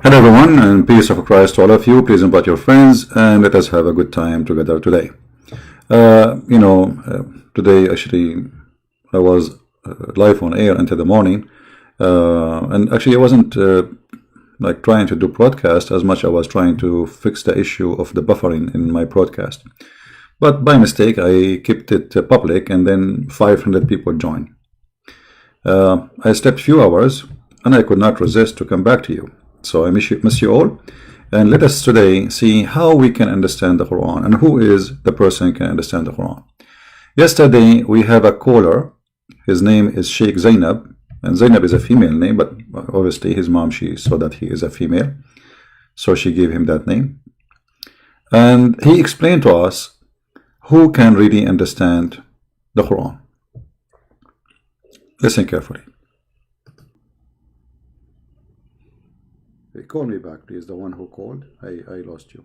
Hello everyone, and peace of Christ to all of you. Please invite your friends and let us have a good time together today. Today actually I was live on air until the morning, and actually I wasn't like trying to do broadcast as much. I was trying to fix the issue of the buffering in my broadcast, but by mistake I kept it public, and then 500 people joined. I slept few hours and I could not resist to come back to you. So I miss you all, and let us today see how we can understand the Quran and who is the person who can understand the Quran. Yesterday we have a caller. His name is Sheikh Zenab, and Zainab is a female name, but obviously his mom, she saw that he is a female, so she gave him that name, and he explained to us who can really understand the Quran. Listen carefully. Hey, call me back, please. The one who called, I lost you.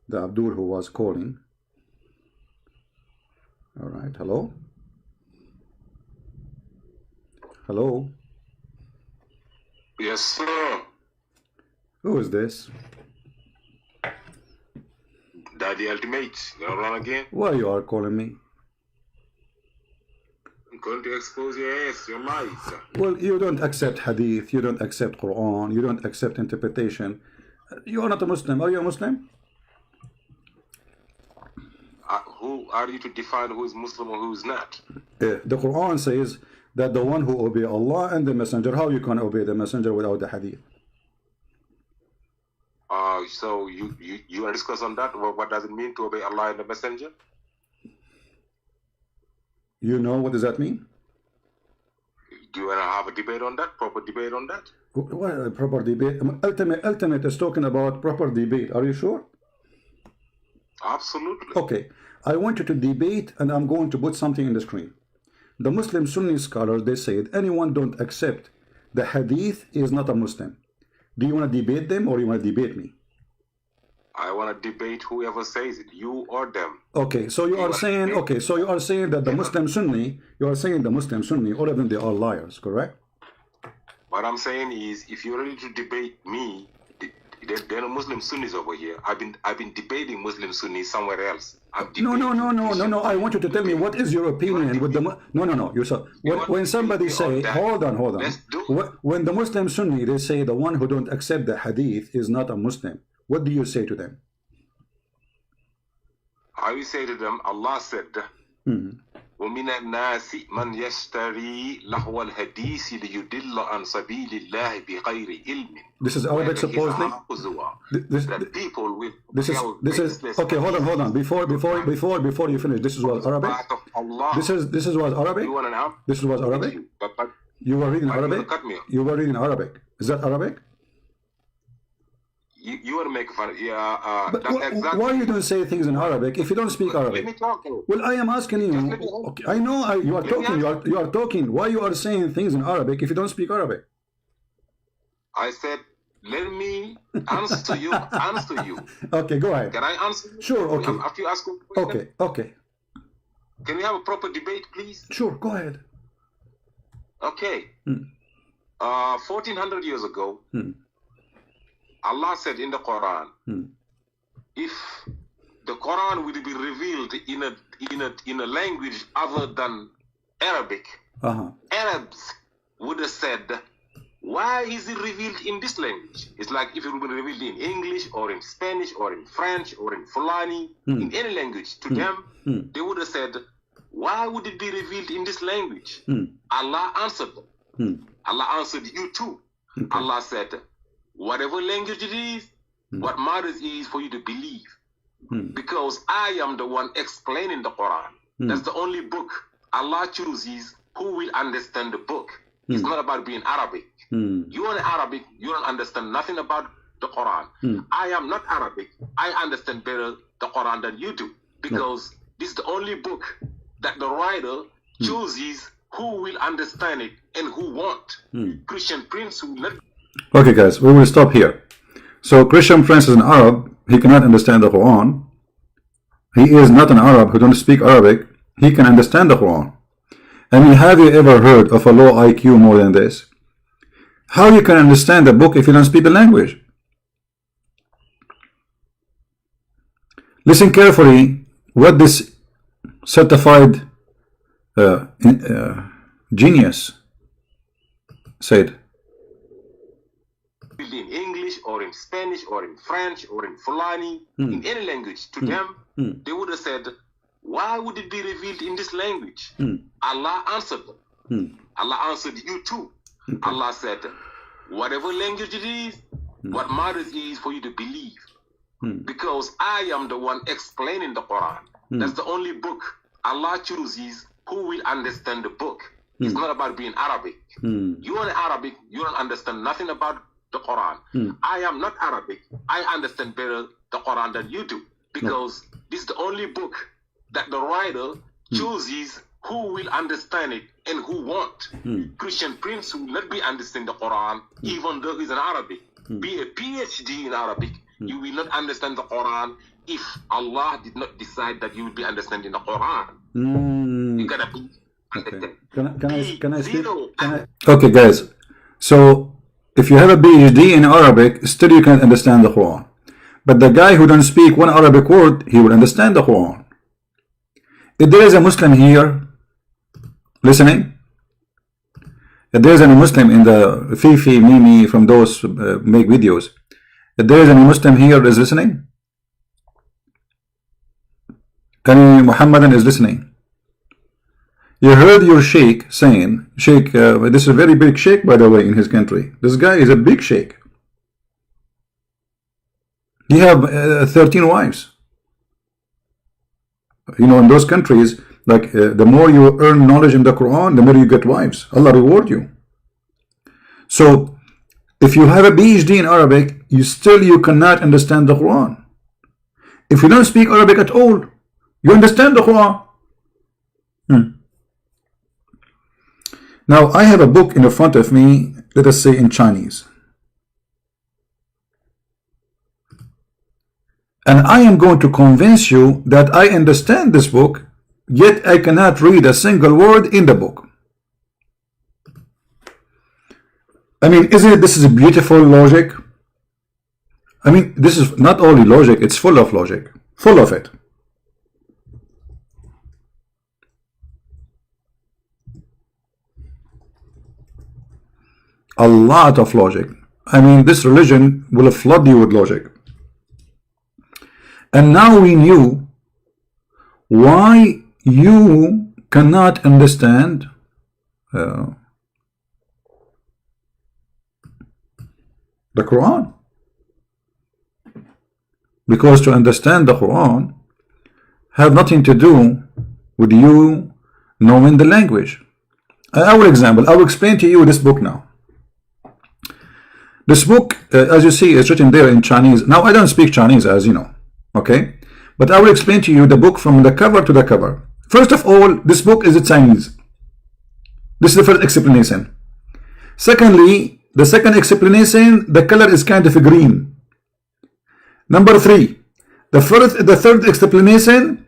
The Abdul who was calling. All right. Hello. Hello. Yes, sir. Who is this? Daddy Ultimate. Gonna run again? Why you are calling me? I'm going to expose your ass, your lies. Well, you don't accept hadith, you don't accept Quran, you don't accept interpretation. You are not a Muslim. Are you a Muslim? Who are you to define who is Muslim or who is not? The Quran says that the one who obeys Allah and the Messenger, how you can obey the Messenger without the hadith? So you are discuss on that. What does it mean to obey Allah and the Messenger? You know what does that mean? Do you want to have a debate on that? Proper debate on that? What proper debate? Ultimate is talking about proper debate. Are you sure? Absolutely. Okay. I want you to debate, and I'm going to put something in the screen. The Muslim Sunni scholars, they said anyone don't accept the hadith is not a Muslim. Do you want to debate them or you want to debate me? I want to debate whoever says it, you or them. Okay, so you are saying, okay, so you are saying that the Muslim Sunni, you are saying the Muslim Sunni, all of them, they are liars, correct? What I'm saying is, if you're ready to debate me, there are Muslim Sunnis over here. I've been debating Muslim Sunnis somewhere else. No. I want you to tell me what is your opinion with the no. You saw when somebody say, hold on. When the Muslim Sunni, they say the one who don't accept the hadith is not a Muslim. What do you say to them? I will say to them, Allah said, وَمِنَ النَّاسِ مَنْ يَشْتَرِي لَهْوَ الْحَدِيثِ لِيُدِلَّ عَنْ سَبِيلِ اللَّهِ بِغَيْرِ عِلْمٍ. This is Arabic, supposedly. This is okay. Hold on. Before you finish, this is what Arabic. This is what Arabic. This is what Arabic. You were reading Arabic. You were reading Arabic. Is that Arabic? You want to make fun? But why you don't say things in Arabic if you don't speak Arabic? Let me talk. Well, I am asking you. Okay, I know you are talking. You are talking. Why you are saying things in Arabic if you don't speak Arabic? I said, let me answer you. Okay, go ahead. Can I answer you? Sure. Okay. After you ask a question. Okay. Can we have a proper debate, please? Sure. Go ahead. Okay. 1400 years ago. Allah said in the Quran, if the Quran would be revealed in a language other than Arabic, Arabs would have said, why is it revealed in this language? It's like if it would be revealed in English or in Spanish or in French or in Fulani, in any language, to them, they would have said, why would it be revealed in this language? Allah answered them. Allah answered you too. Okay. Allah said, whatever language it is, what matters is for you to believe. Because I am the one explaining the Quran. That's the only book Allah chooses who will understand the book. It's not about being Arabic. You are Arabic, you don't understand nothing about the Quran. I am not Arabic. I understand better the Quran than you do. Because this is the only book that the writer chooses who will understand it and who won't. Christian Prince who let. Okay, guys, we will stop here. So, Christian Prince is an Arab. He cannot understand the Quran. He is not an Arab who don't speak Arabic. He can understand the Quran. I mean, have you ever heard of a low IQ more than this? How you can understand a book if you don't speak the language? Listen carefully what this certified genius said. In English or in Spanish or in French or in Fulani, in any language, to them, they would have said, why would it be revealed in this language? Allah answered them. Allah answered you too. Allah said, whatever language it is, what matters is for you to believe. Because I am the one explaining the Quran. That's the only book Allah chooses who will understand the book. It's not about being Arabic. You are Arabic, you don't understand nothing about the Quran. I am not Arabic. I understand better the Quran than you do. Because this is the only book that the writer chooses who will understand it and who won't. Christian Prince will not be understanding the Quran even though he's an Arabic. Be a PhD in Arabic, you will not understand the Quran if Allah did not decide that you will be understanding the Quran. You gotta be understand. Can I speak? Okay, guys. So if you have a PhD in Arabic, still you can understand the Quran. But the guy who don't speak one Arabic word, he will understand the Quran. If there is a Muslim here listening, if there is a Muslim in the Fifi, Mimi, from those make videos, if there is a Muslim here is listening, any Muhammadan is listening. You heard your Sheikh saying, Sheikh, this is a very big Sheikh, by the way, in his country. This guy is a big Sheikh. He have 13 wives. You know, in those countries, like the more you earn knowledge in the Quran, the more you get wives. Allah reward you. So, if you have a PhD in Arabic, you cannot understand the Quran. If you don't speak Arabic at all, you understand the Quran. Now, I have a book in front of me, let us say in Chinese. And I am going to convince you that I understand this book, yet I cannot read a single word in the book. I mean, this is a beautiful logic? I mean, this is not only logic, it's full of logic. Full of it. A lot of logic. I mean, this religion will flood you with logic. And now we knew why you cannot understand the Quran. Because to understand the Quran have nothing to do with you knowing the language. I will explain to you this book now. This book, as you see, is written there in Chinese. Now, I don't speak Chinese, as you know. Okay, but I will explain to you the book from the cover to the cover. First of all, this book is in Chinese. This is the first explanation. Secondly, the second explanation, the color is kind of green. Number 3, the third explanation,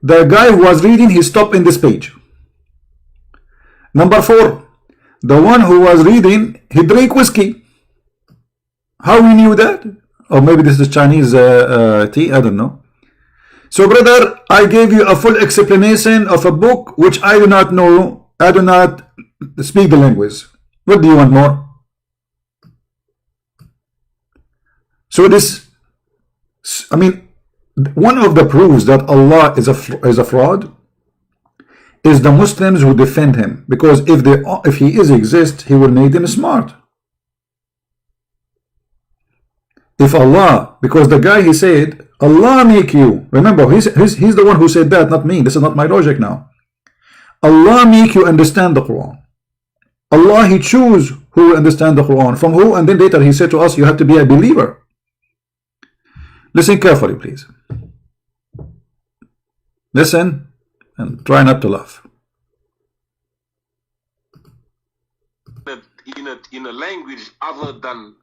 the guy who was reading, he stopped in this page. Number 4, the one who was reading, he drank whiskey. How we knew that? Or maybe this is Chinese tea, I don't know. So brother, I gave you a full explanation of a book which I do not know. I do not speak the language. What do you want more? So this, I mean, one of the proofs that Allah is a fraud is the Muslims who defend him. Because if he exists, he will make them smart. If Allah, because the guy, he said, Allah make you. Remember, he's the one who said that, not me. This is not my logic now. Allah make you understand the Quran. Allah, he choose who will understand the Quran. From who? And then later he said to us, you have to be a believer. Listen carefully, please. Listen and try not to laugh. In a language other than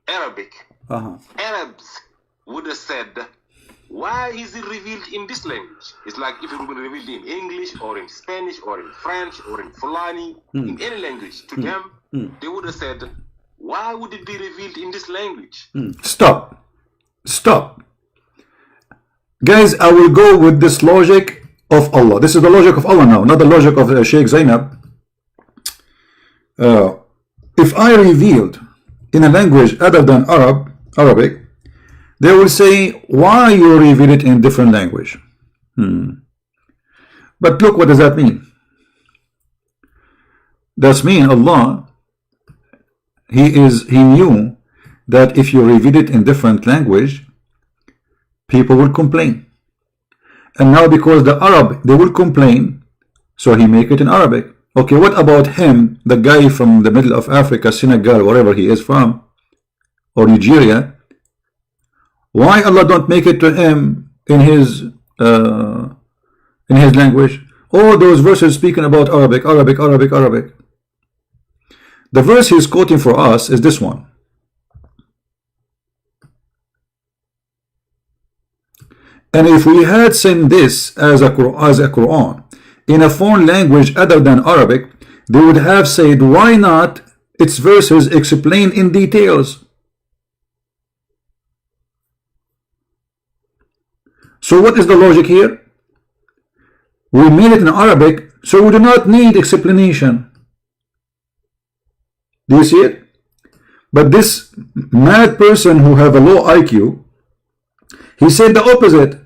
Arabic, Arabs would have said, why is it revealed in this language? It's like if it would be revealed in English or in Spanish or in French or in Fulani, in any language, to them, they would have said, why would it be revealed in this language? Stop. Stop. Guys, I will go with this logic of Allah. This is the logic of Allah now, not the logic of Sheikh Zenab. If I revealed in a language other than Arabic, they will say, why you reveal it in different language? But look, what does that mean? That's mean Allah, He knew that if you reveal it in different language, people will complain. And now because the Arab, they will complain, so He make it in Arabic. Okay, what about him, the guy from the middle of Africa, Senegal, wherever he is from, or Nigeria? Why Allah don't make it to him in his language? All those verses speaking about Arabic. The verse he's quoting for us is this one. And if we had sent this as a Quran in a foreign language other than Arabic, they would have said, why not its verses explain in details? So what is the logic here? We made it in Arabic, so we do not need explanation. Do you see it? But this mad person who have a low IQ, he said the opposite.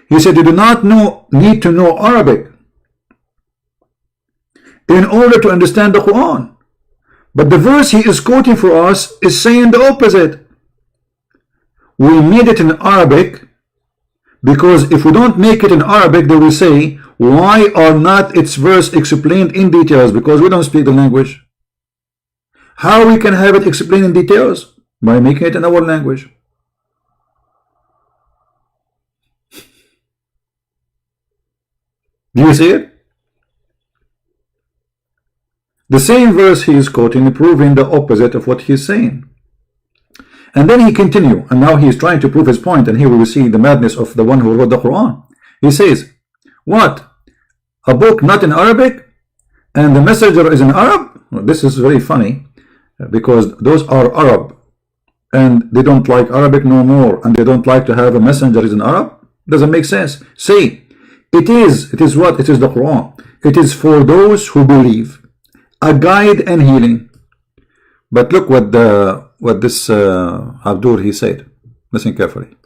He said you do not need to know Arabic in order to understand the Quran. But the verse he is quoting for us is saying the opposite. We made it in Arabic because if we don't make it in Arabic, they will say, why are not its verse explained in details? Because we don't speak the language. How we can have it explained in details? By making it in our language. Do you see it? The same verse he is quoting, proving the opposite of what he is saying. And then he continue, and now he is trying to prove his point, and here we will see the madness of the one who wrote the Quran. He says, what? A book not in Arabic? And the messenger is in Arab? Well, this is very funny, because those are Arab, and they don't like Arabic no more, and they don't like to have a messenger is in Arab? Doesn't make sense. Say, it is what? It is the Quran. It is for those who believe, a guide and healing. But look what this Abdur he said. Listen carefully.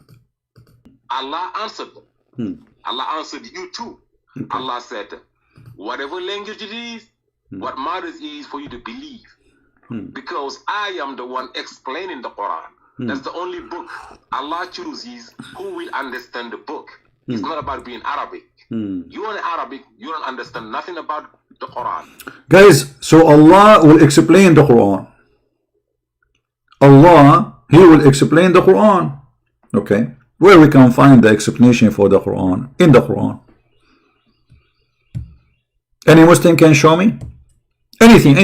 Allah answered them. Allah answered you too. Okay. Allah said, whatever language it is, what matters is for you to believe. Because I am the one explaining the Quran. That's the only book Allah chooses who will understand the book. It's not about being Arabic. You are Arabic, you don't understand nothing about the Quran. Guys, so Allah will explain the Quran. Allah, He will explain the Quran. Okay, where we can find the explanation for the Quran? In the Quran. Any Muslim can show me? Anything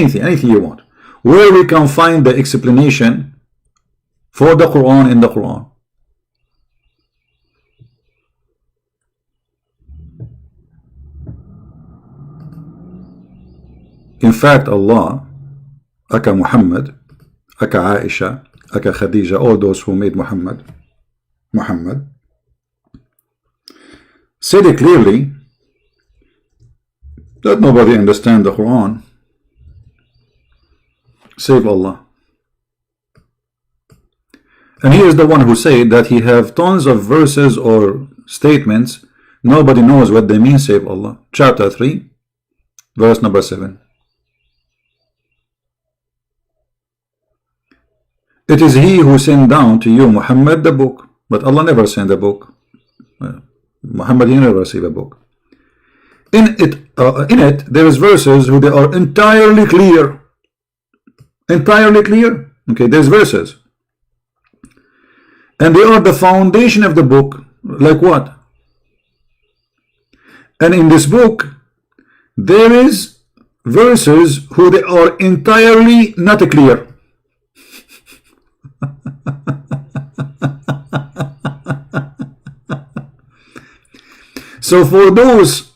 you want. Where we can find the explanation for the Quran in the Quran? In fact, Allah, aka Muhammad, aka Aisha, aka Khadija, all those who made Muhammad, said it clearly that nobody understands the Quran save Allah. And he is the one who said that he have tons of verses or statements, nobody knows what they mean save Allah. Chapter 3, verse number 7. It is He who sent down to you, Muhammad, the book. But Allah never sent a book. Muhammad, he never received a book. In it, there is verses who they are entirely clear. Entirely clear. Okay, there's verses. And they are the foundation of the book. Like what? And in this book, there is verses who they are entirely not clear. So for those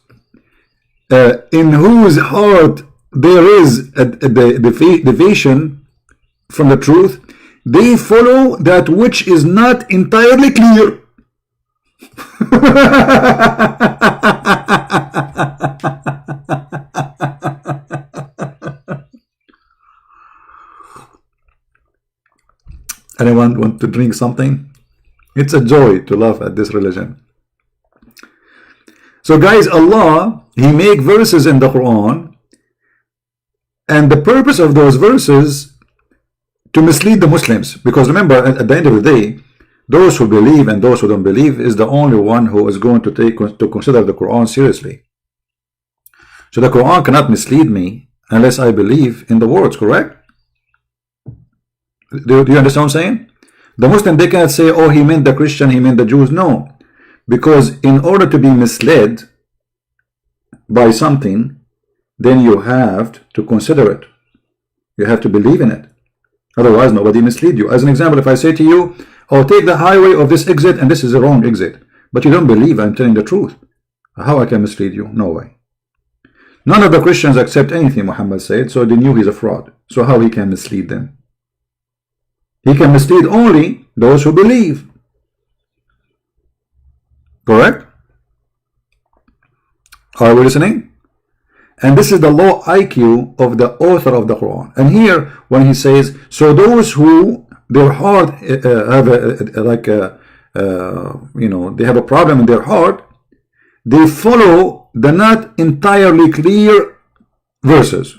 in whose heart there is a deviation from the truth, they follow that which is not entirely clear. Anyone want to drink something? It's a joy to laugh at this religion. So guys, Allah, He make verses in the Quran, and the purpose of those verses to mislead the Muslims. Because remember, at the end of the day, those who believe and those who don't believe is the only one who is going to consider the Quran seriously. So the Quran cannot mislead me unless I believe in the words, correct? Do you understand what I'm saying? The Muslim, they cannot say, oh, he meant the Christian, he meant the Jews. No. Because in order to be misled by something, then you have to consider it. You have to believe in it. Otherwise, nobody mislead you. As an example, if I say to you, oh, take the highway of this exit, and this is the wrong exit, but you don't believe I'm telling the truth, how I can mislead you? No way. None of the Christians accept anything Muhammad said, so they knew he's a fraud. So how he can mislead them? He can mislead only those who believe. Correct? Are we listening? And this is the low IQ of the author of the Quran. And here, when he says, so those who their heart have they have a problem in their heart, they follow the not entirely clear verses.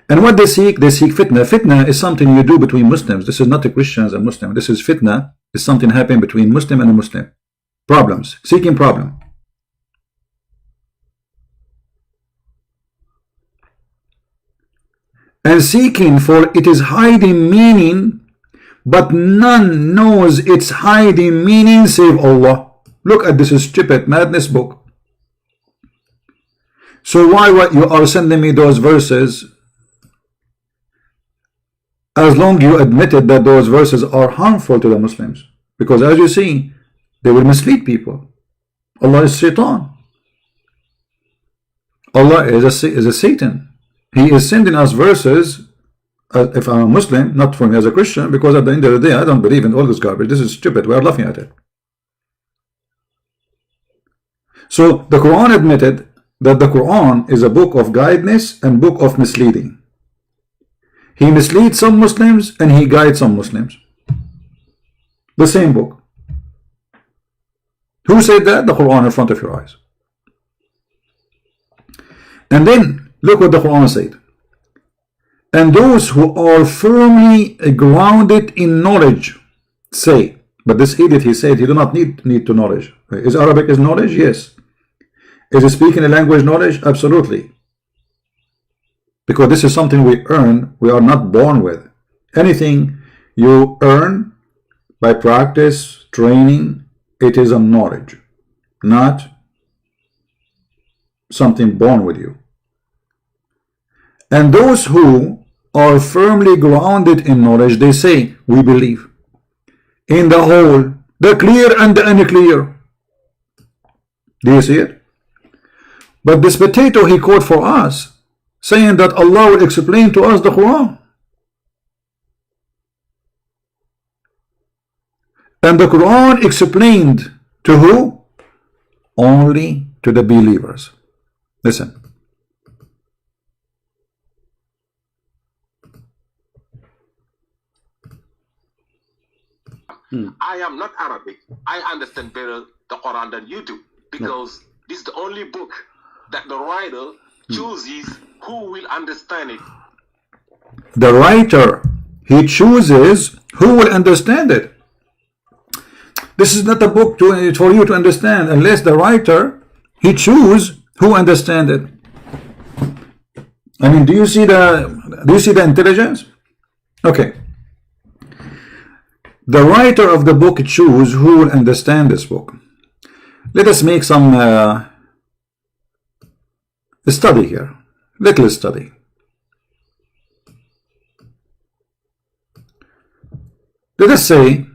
And what they seek fitna. Fitna is something you do between Muslims. This is not the Christians and Muslims. This is fitna. It's something happening between Muslim and a Muslim. Problems. Seeking problem. And seeking, for it is hiding meaning, but none knows its hiding meaning save Allah. Look at this stupid madness book. So why you are sending me those verses? As long as you admitted that those verses are harmful to the Muslims. Because as you see, they will mislead people. Allah is Shaitan. Allah is a Satan. He is sending us verses, if I'm a Muslim, not for me as a Christian, because at the end of the day, I don't believe in all this garbage. This is stupid. We are laughing at it. So the Quran admitted that the Quran is a book of guidance and book of misleading. He misleads some Muslims and he guides some Muslims. The same book. Who said that? The Quran in front of your eyes. And then look what the Quran said. And those who are firmly grounded in knowledge say, but this idiot, he said he do not need to knowledge. Is Arabic is knowledge? Yes. Is he speaking a language knowledge? Absolutely. Because this is something we earn, we are not born with. Anything you earn by practice, training, it is a knowledge, not something born with you. And those who are firmly grounded in knowledge, they say, we believe in the whole, the clear and the unclear. Do you see it? But this potato he quote for us, saying that Allah will explain to us the Quran. And the Quran explained to who? Only to the believers. Listen. I am not Arabic. I understand better the Quran than you do, because this is the only book that the writer chooses who will understand it. The writer, he chooses who will understand it. This is not a book for you to understand unless the writer, he chooses who understand it. I mean, do you see the intelligence? Okay. The writer of the book chooses who will understand this book. Let us make some study here. Little study. Let us say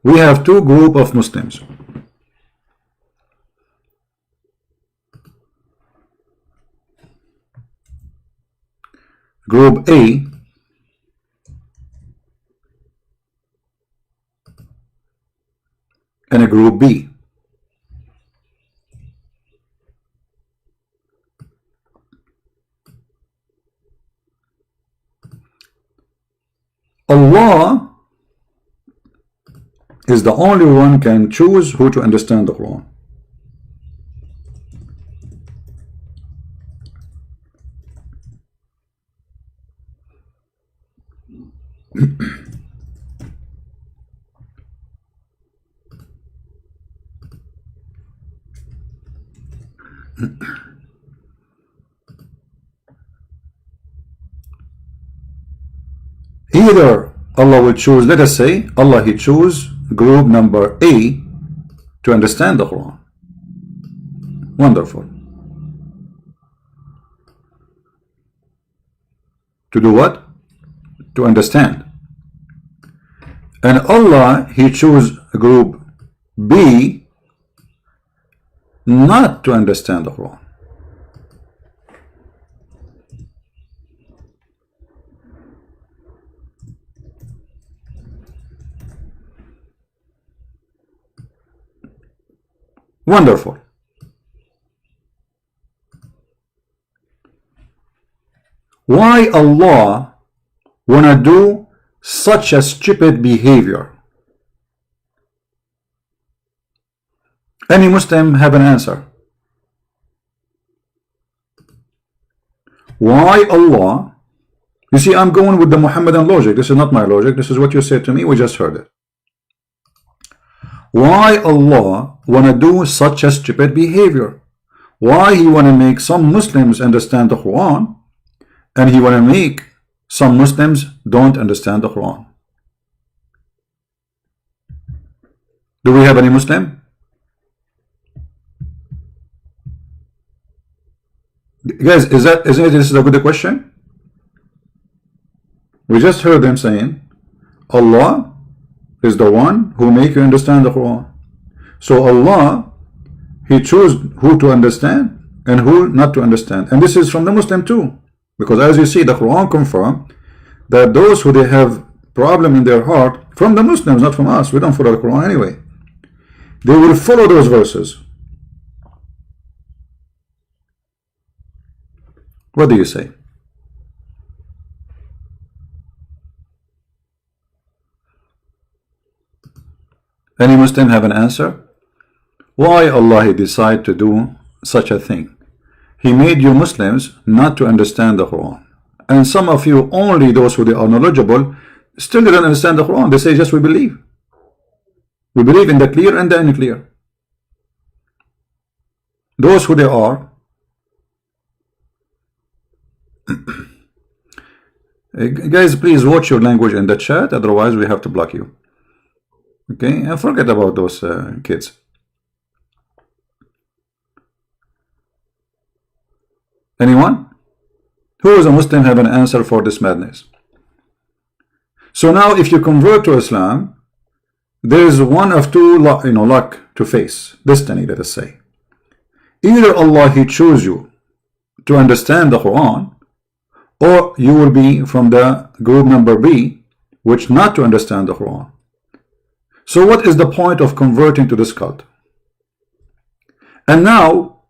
we have two groups of Muslims. group A and a group B. Allah is the only one can choose who to understand the Quran. Either Allah will choose, let us say, Allah He choose group number A to understand the Quran. Wonderful. To do what? To understand. And Allah He choose group B not to understand the Quran. Wonderful. Why Allah wanna do such a stupid behavior? Any Muslim have an answer? Why Allah? You see, I'm going with the Muhammadan logic. This is not my logic. This is what you said to me. We just heard it. Why Allah wanna do such a stupid behavior? Why He wanna make some Muslims understand the Quran and He wanna make some Muslims don't understand the Quran? Do we have any Muslim? Guys, isn't this a good question? We just heard them saying Allah is the one who make you understand the Quran. So Allah, He chose who to understand and who not to understand. And this is from the Muslim too. Because as you see, the Quran confirm that those who they have problem in their heart, from the Muslims, not from us, we don't follow the Quran anyway, they will follow those verses. What do you say? Any Muslim have an answer? Why Allah He decide to do such a thing? He made you Muslims not to understand the Quran. And some of you, only those who they are knowledgeable, still don't understand the Quran. They say just we believe. We believe in the clear and the unclear. Those who they are guys, please watch your language in the chat, otherwise we have to block you. Okay, and forget about those kids. Anyone? Who is a Muslim have an answer for this madness? So now if you convert to Islam, there is one of two luck to face, destiny, let us say. Either Allah He choose you to understand the Quran, or you will be from the group number B, which not to understand the Quran. So what is the point of converting to this cult? And now,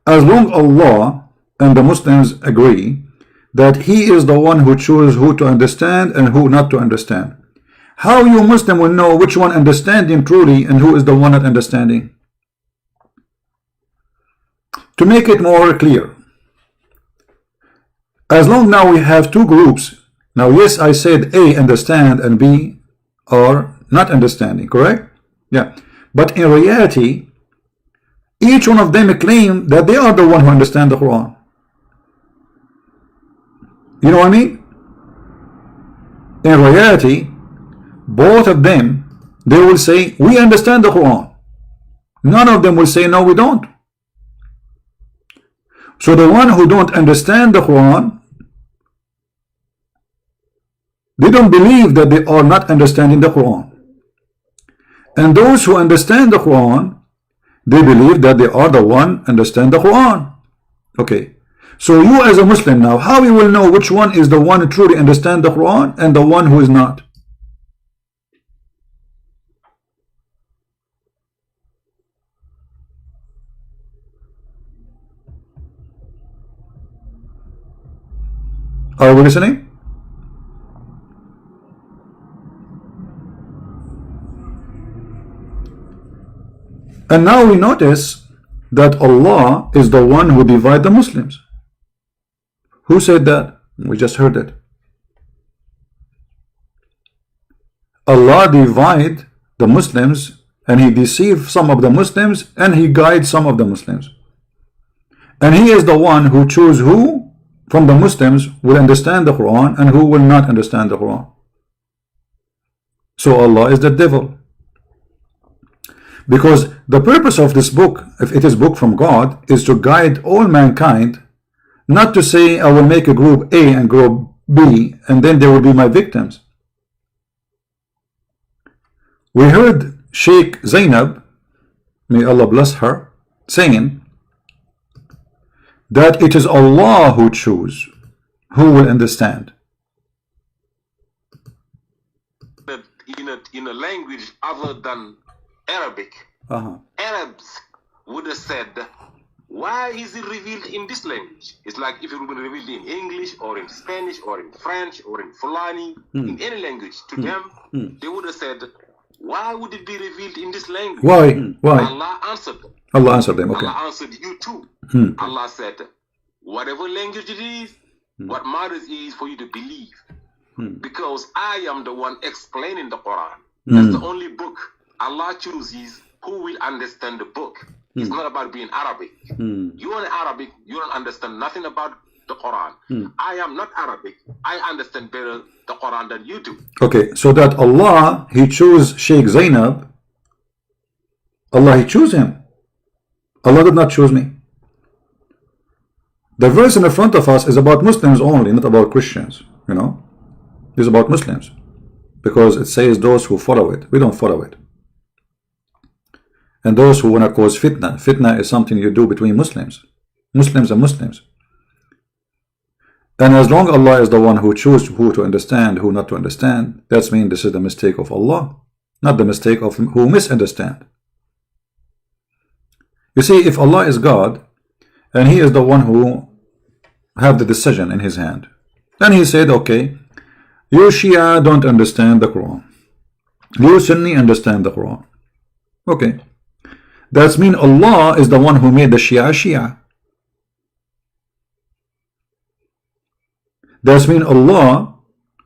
as long Allah and the Muslims agree that He is the one who chooses who to understand and who not to understand, how you Muslim will know which one understanding truly and who is the one not understanding? To make it more clear, as long now we have two groups. Now yes, I said A understand and B are not understanding, correct? Yeah. But in reality, each one of them claim that they are the one who understand the Quran. You know what I mean? In reality, both of them, they will say, we understand the Quran. None of them will say, no, we don't. So the one who don't understand the Quran, they don't believe that they are not understanding the Quran. And those who understand the Quran, they believe that they are the one understand the Quran. Okay. So you as a Muslim now, how you will know which one is the one who truly understands the Quran and the one who is not? Are we listening? And now we notice that Allah is the one who divides the Muslims. Who said that? We just heard it. Allah divides the Muslims, and He deceives some of the Muslims, and He guides some of the Muslims. And He is the one who chooses who from the Muslims will understand the Quran and who will not understand the Quran. So Allah is the devil. Because the purpose of this book, if it is book from God, is to guide all mankind, not to say I will make a group A and group B and then they will be my victims. We heard Sheikh Zenab, may Allah bless her, saying that it is Allah who chooses who will understand. In a language other than Arabic, Arabs would have said, why is it revealed in this language? It's like if it would be revealed in English or in Spanish or in French or in Fulani, in any language, to them, they would have said, why would it be revealed in this language? Why? Why? Allah answered them. Allah answered them, okay. Allah answered you too. Allah said, whatever language it is, what matters is for you to believe. Because I am the one explaining the Quran. That's the only book Allah chooses who will understand the book. It's not about being Arabic. You are Arabic, you don't understand nothing about the Quran. I am not Arabic. I understand better the Quran than you do. Okay, so that Allah, He chose Sheikh Zenab. Allah, He chose him. Allah did not choose me. The verse in the front of us is about Muslims only, not about Christians. You know, it's about Muslims, because it says those who follow it. We don't follow it. And those who want to cause fitna. Fitna is something you do between Muslims. Muslims and Muslims. And as long as Allah is the one who chooses who to understand, who not to understand, that means this is the mistake of Allah, not the mistake of who misunderstand. You see, if Allah is God, and He is the one who have the decision in His hand, then He said, okay, you Shia don't understand the Quran. You Sunni understand the Quran. Okay. That means Allah is the one who made the Shia Shia. That means Allah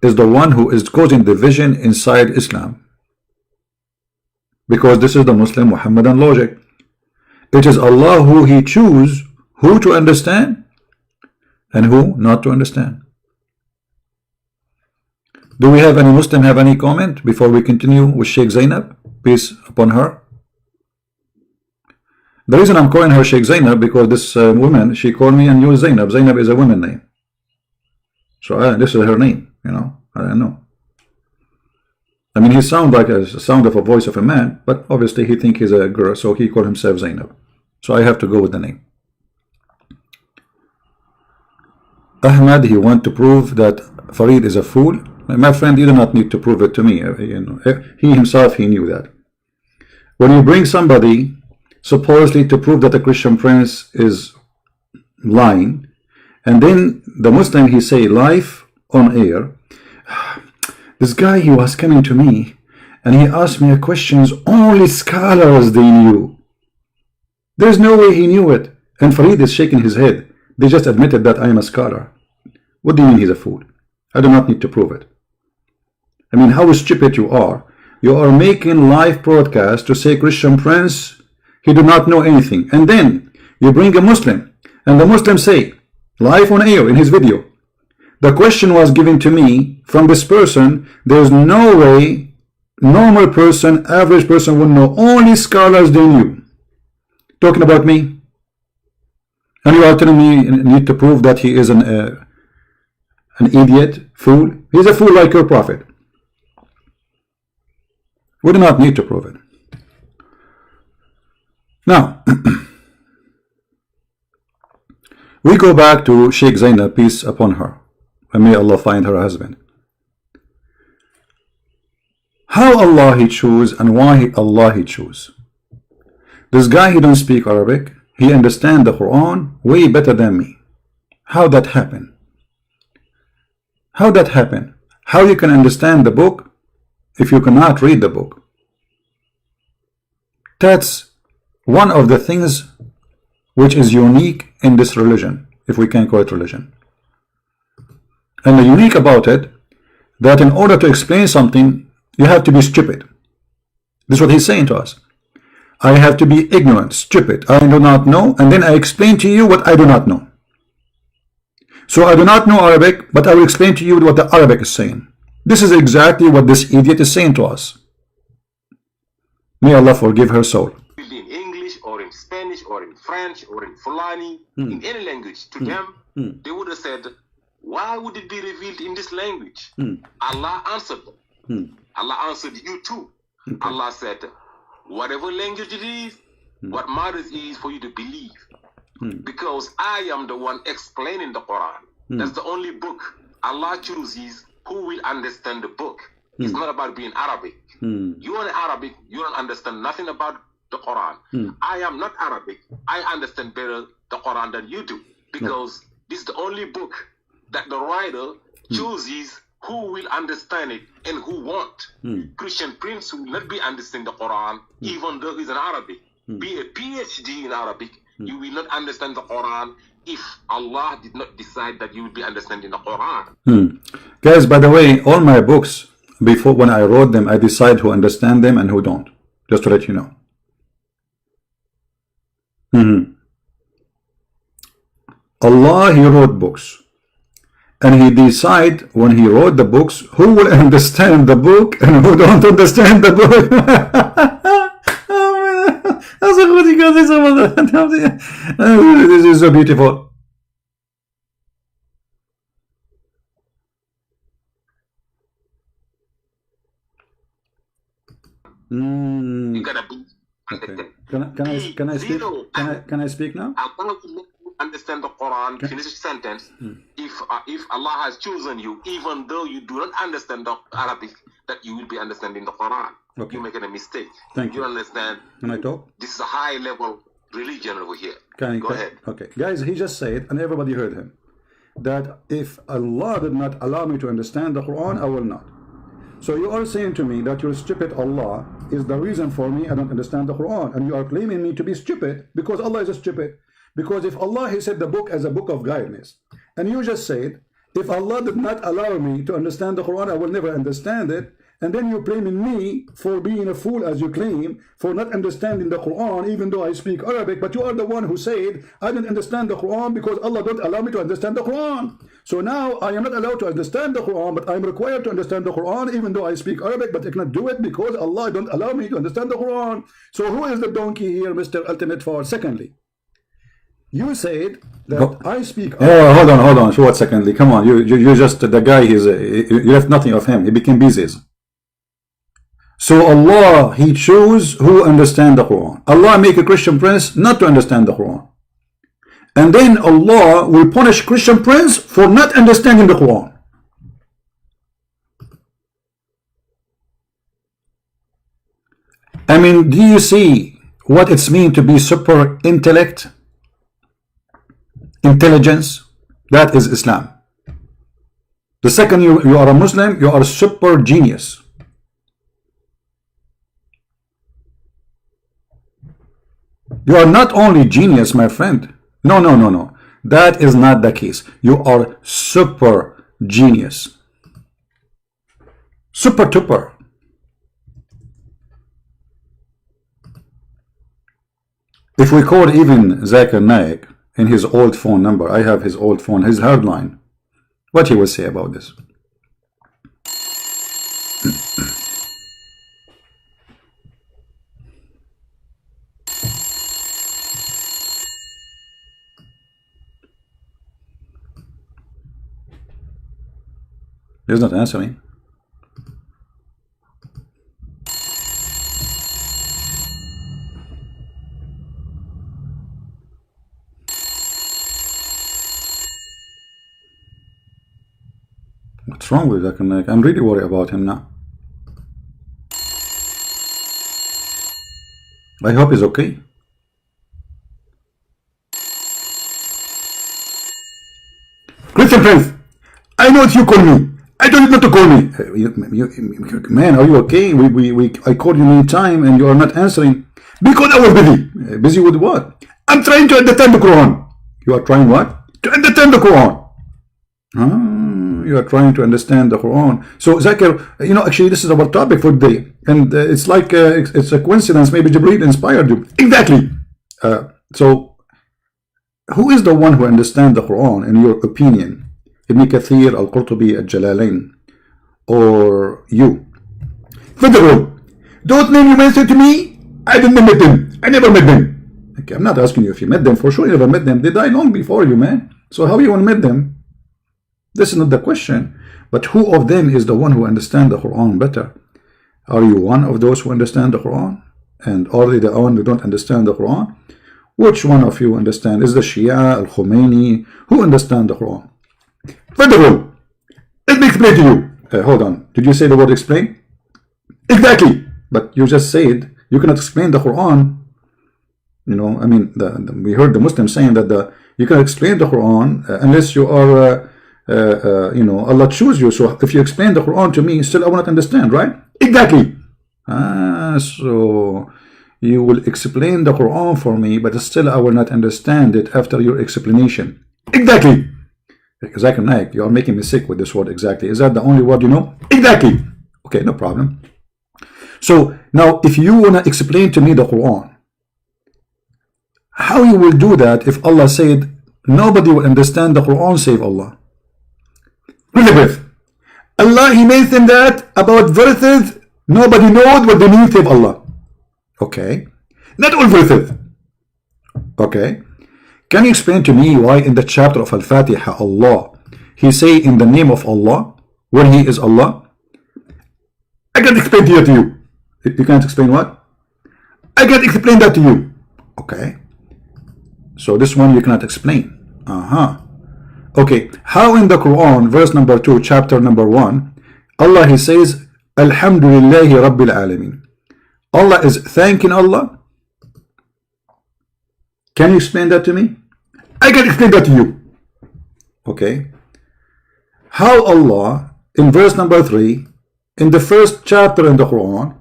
is the one who is causing division inside Islam. Because this is the Muslim Muhammadan logic. It is Allah who He chooses who to understand and who not to understand. Do we have any Muslim have any comment before we continue with Sheikh Zenab? Peace upon her. The reason I'm calling her Sheikh Zenab, because this woman, she called me and used Zainab. Zainab is a woman name. So this is her name, you know. I don't know. I mean, he sounds like a sound of a voice of a man, but obviously he think he's a girl, so he called himself Zainab. So I have to go with the name. Ahmad, he want to prove that Farid is a fool. My friend, you do not need to prove it to me. You know, he himself, he knew that. When you bring somebody supposedly to prove that a Christian prince is lying, and then the Muslim, he say live on air, this guy, he was coming to me and he asked me questions only scholars they knew. There's no way he knew it. And Farid is shaking his head. They just admitted that I am a scholar. What do you mean he's a fool? I do not need to prove it. I mean, how stupid you are. You are making live broadcast to say Christian prince, he do not know anything. And then you bring a Muslim, and the Muslim say, live on air in his video, the question was given to me from this person. There's no way normal person, average person would know. Only scholars they knew. Talking about me. And you are telling me you need to prove that he is an idiot, fool. He's a fool like your prophet. We do not need to prove it. Now, We go back to Sheikh Zenab, peace upon her, and may Allah find her husband. How Allah He choose and why Allah He choose? This guy, he don't speak Arabic. He understand the Quran way better than me. How that happen? How that happen? How you can understand the book if you cannot read the book? That's one of the things which is unique in this religion, if we can call it religion. And the unique about it, that in order to explain something, you have to be stupid. This is what he's saying to us. I have to be ignorant, stupid, I do not know, and then I explain to you what I do not know. So I do not know Arabic, but I will explain to you what the Arabic is saying. This is exactly what this idiot is saying to us. May Allah forgive her soul. In English or in Spanish or in French or in Fulani, in any language, to them, they would have said, why would it be revealed in this language? Allah answered them. Allah answered you too. Okay. Allah said, whatever language it is, what matters is for you to believe. Because I am the one explaining the Quran. That's the only book Allah chooses who will understand the book. It's not about being Arabic. You are Arabic, you don't understand nothing about the Quran. I am not Arabic. I understand better the Quran than you do. Because this is the only book that the writer chooses who will understand it and who won't. Christian Prince will not be understanding the Quran even though he's an Arabic. Be a PhD in Arabic, you will not understand the Quran if Allah did not decide that you will be understanding the Quran. Guys, by the way, all my books, before when I wrote them, I decide who understand them and who don't. Just to let you know. Allah, He wrote books. And He decide when He wrote the books who will understand the book and who don't understand the book. This is so beautiful. You gotta be. Okay. Can I speak now? Understand the Quran, finish the sentence. If Allah has chosen you, even though you do not understand the Arabic, that you will be understanding the Quran. Okay. You're making a mistake. Thank you. You understand? Can I talk? This is a high level religion over here. Go ahead. Okay. Guys, he just said, and everybody heard him, that if Allah did not allow me to understand the Quran, I will not. So you are saying to me that your stupid Allah is the reason for me I don't understand the Quran, and you are claiming me to be stupid because Allah is stupid. Because if Allah, He said the book as a book of guidance, and you just said, if Allah did not allow me to understand the Quran, I will never understand it, and then you're blaming me for being a fool, as you claim, for not understanding the Quran, even though I speak Arabic, but you are the one who said, I didn't understand the Quran because Allah don't allow me to understand the Quran. So now I am not allowed to understand the Quran, but I am required to understand the Quran, even though I speak Arabic, but I cannot do it because Allah don't allow me to understand the Quran. So who is the donkey here, Mr. Ultimate Far? Secondly, you said that I speak Arabic. Oh, hold on. So what? Secondly, come on, you just the guy. You left nothing of him. He became busy. So Allah, He chose who understand the Quran. Allah make a Christian prince not to understand the Quran. And then Allah will punish Christian prince for not understanding the Quran. I mean, do you see what it's mean to be super intellect? Intelligence? That is Islam. The second you are a Muslim, you are a super genius. You are not only genius, my friend. No. That is not the case. You are super genius. Super duper. If we call even Zakir Naik in his old phone number, I have his old phone, his hardline, what he will say about this? He's not answering. What's wrong with Zakir Naik? I'm really worried about him now. I hope he's okay. Christian friends, I know it's you call me. I told you not to call me. Man, are you okay? I called you many times and you are not answering. Because I was busy. Busy with what? I'm trying to understand the Quran. You are trying what? To understand the Quran. You are trying to understand the Quran. So Zakir, you know, actually this is our topic for today. And it's like, it's a coincidence. Maybe Jibreel inspired you. Exactly. So, who is the one who understands the Quran in your opinion? Ibn Kathir, Al-Qurtubi, Al-Jalalain, or you? First of all, those names you mentioned to me, I didn't meet them. I never met them. Okay, I'm not asking you if you met them. For sure you never met them. They died long before you, man. So how you want to meet them? This is not the question. But who of them is the one who understands the Quran better? Are you one of those who understand the Quran? And are they the one who don't understand the Quran? Which one of you understand? Is the Shia, Al-Khomeini, who understand the Quran? First of all, let me explain to you. Hold on. Did you say the word explain? Exactly. But you just said you cannot explain the Quran. You know, I mean, we heard the Muslims saying that you can explain the Quran unless you are, you know, Allah choose you. So if you explain the Quran to me, still I will not understand, right? Exactly. So you will explain the Quran for me, but still I will not understand it after your explanation. Exactly. Zakir Naik, you are making me sick with this word exactly. Is that the only word you know? Exactly. Okay, no problem. So now if you want to explain to me the Quran, how you will do that if Allah said nobody will understand the Quran save Allah? Elizabeth, Allah, He mentioned that about verses nobody knows what they mean save Allah. Okay, not all verses. Okay, can you explain to me why in the chapter of Al-Fatiha Allah He say in the name of Allah when He is Allah? I can explain to you. You can't explain what? I can explain that to you. Okay, so this one you cannot explain. Okay, how in the Quran verse number 2 chapter number 1 Allah He says Alhamdulillahi Rabbil Alameen? Allah is thanking Allah. Can you explain that to me? I can explain that to you. Okay, how Allah in verse number 3 in the first chapter in the Quran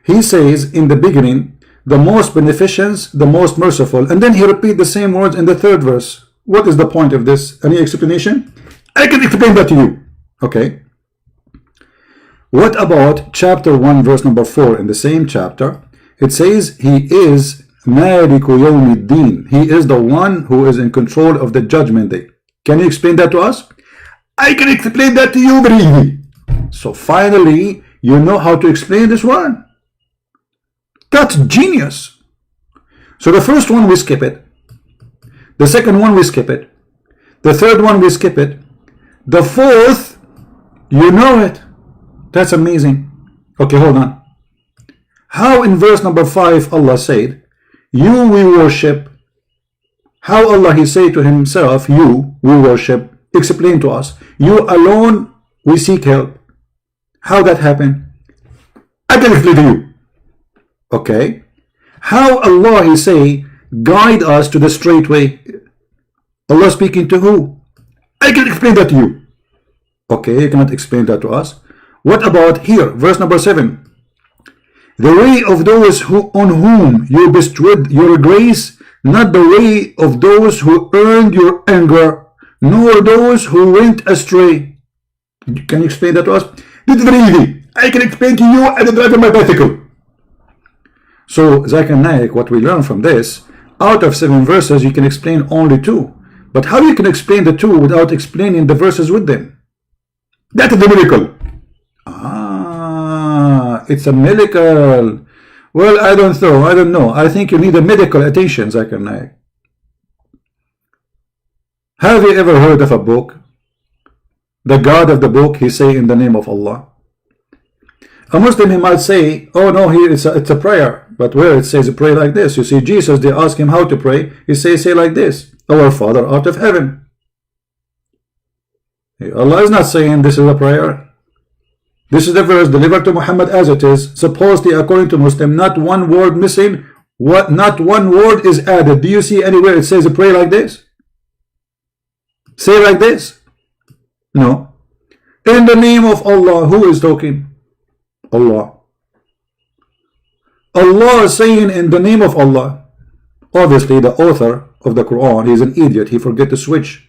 He says in the beginning the most beneficent, the most merciful, and then He repeats the same words in the third verse. What is the point of this? Any explanation? I can explain that to you. Okay, what about chapter 1 verse number 4 in the same chapter? It says He is Maliku Yawmiddin. He is the one who is in control of the judgment day. Can you explain that to us? I can explain that to you very easily. So finally you know how to explain this one. That's genius. So the first one we skip it. The second one we skip it. The third one we skip it. The fourth, you know it. That's amazing. Okay, hold on. How in verse number 5 Allah said, you we worship. How Allah He say to Himself, you we worship. Explain to us. You alone we seek help. How that happened? I can explain to you. Okay, how Allah He say guide us to the straight way? Allah speaking to who? I can explain that to you. Okay, you cannot explain that to us. What about here, verse number 7? The way of those who on whom you bestowed your grace, not the way of those who earned your anger, nor those who went astray. Can you explain that to us? This is very easy. I can explain to you as a driver my bicycle. So Zakir Naik, what we learn from this, out of 7 verses you can explain only 2. But how you can explain the 2 without explaining the verses with them? That is the miracle. It's a miracle. Well, I don't know. I think you need a medical attention, Zakir Naik. Have you ever heard of a book? The God of the book, He say in the name of Allah. A Muslim, he might say, oh no, here it's a prayer. But where it says pray like this, you see Jesus, they ask Him how to pray. He says say like this, our Father out of heaven. Allah is not saying this is a prayer. This is the verse delivered to Muhammad as it is, supposedly according to Muslim, not one word missing, not one word is added. Do you see anywhere it says a prayer like this? Say like this? No. In the name of Allah, who is talking? Allah. Allah is saying in the name of Allah. Obviously the author of the Quran is an idiot, he forget to switch.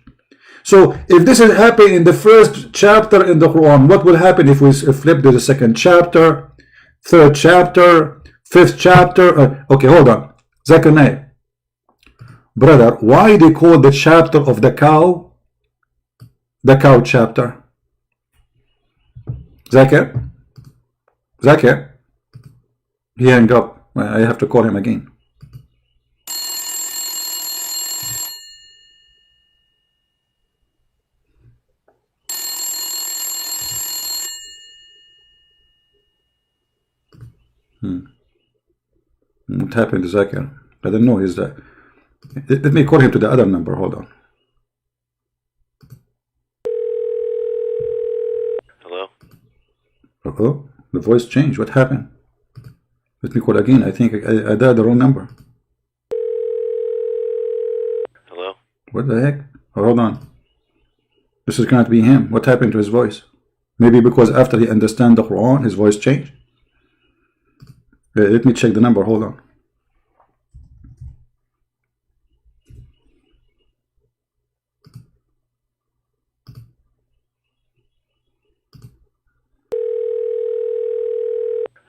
So if this is happening in the first chapter in the Quran, what will happen if we flip to the second chapter, third chapter, fifth chapter? Okay, hold on. Zakir Naik, brother, why they call the chapter of the cow chapter? Zakir? Zakir? He hung up. I have to call him again. What happened to Zakir? I don't know. He's the. Let me call him to the other number. Hold on. Hello? Oh, the voice changed. What happened? Let me call again. I think I dialed the wrong number. Hello? What the heck? Oh, hold on. This is going to be him. What happened to his voice? Maybe because after he understands the Quran, his voice changed. Let me check the number. Hold on.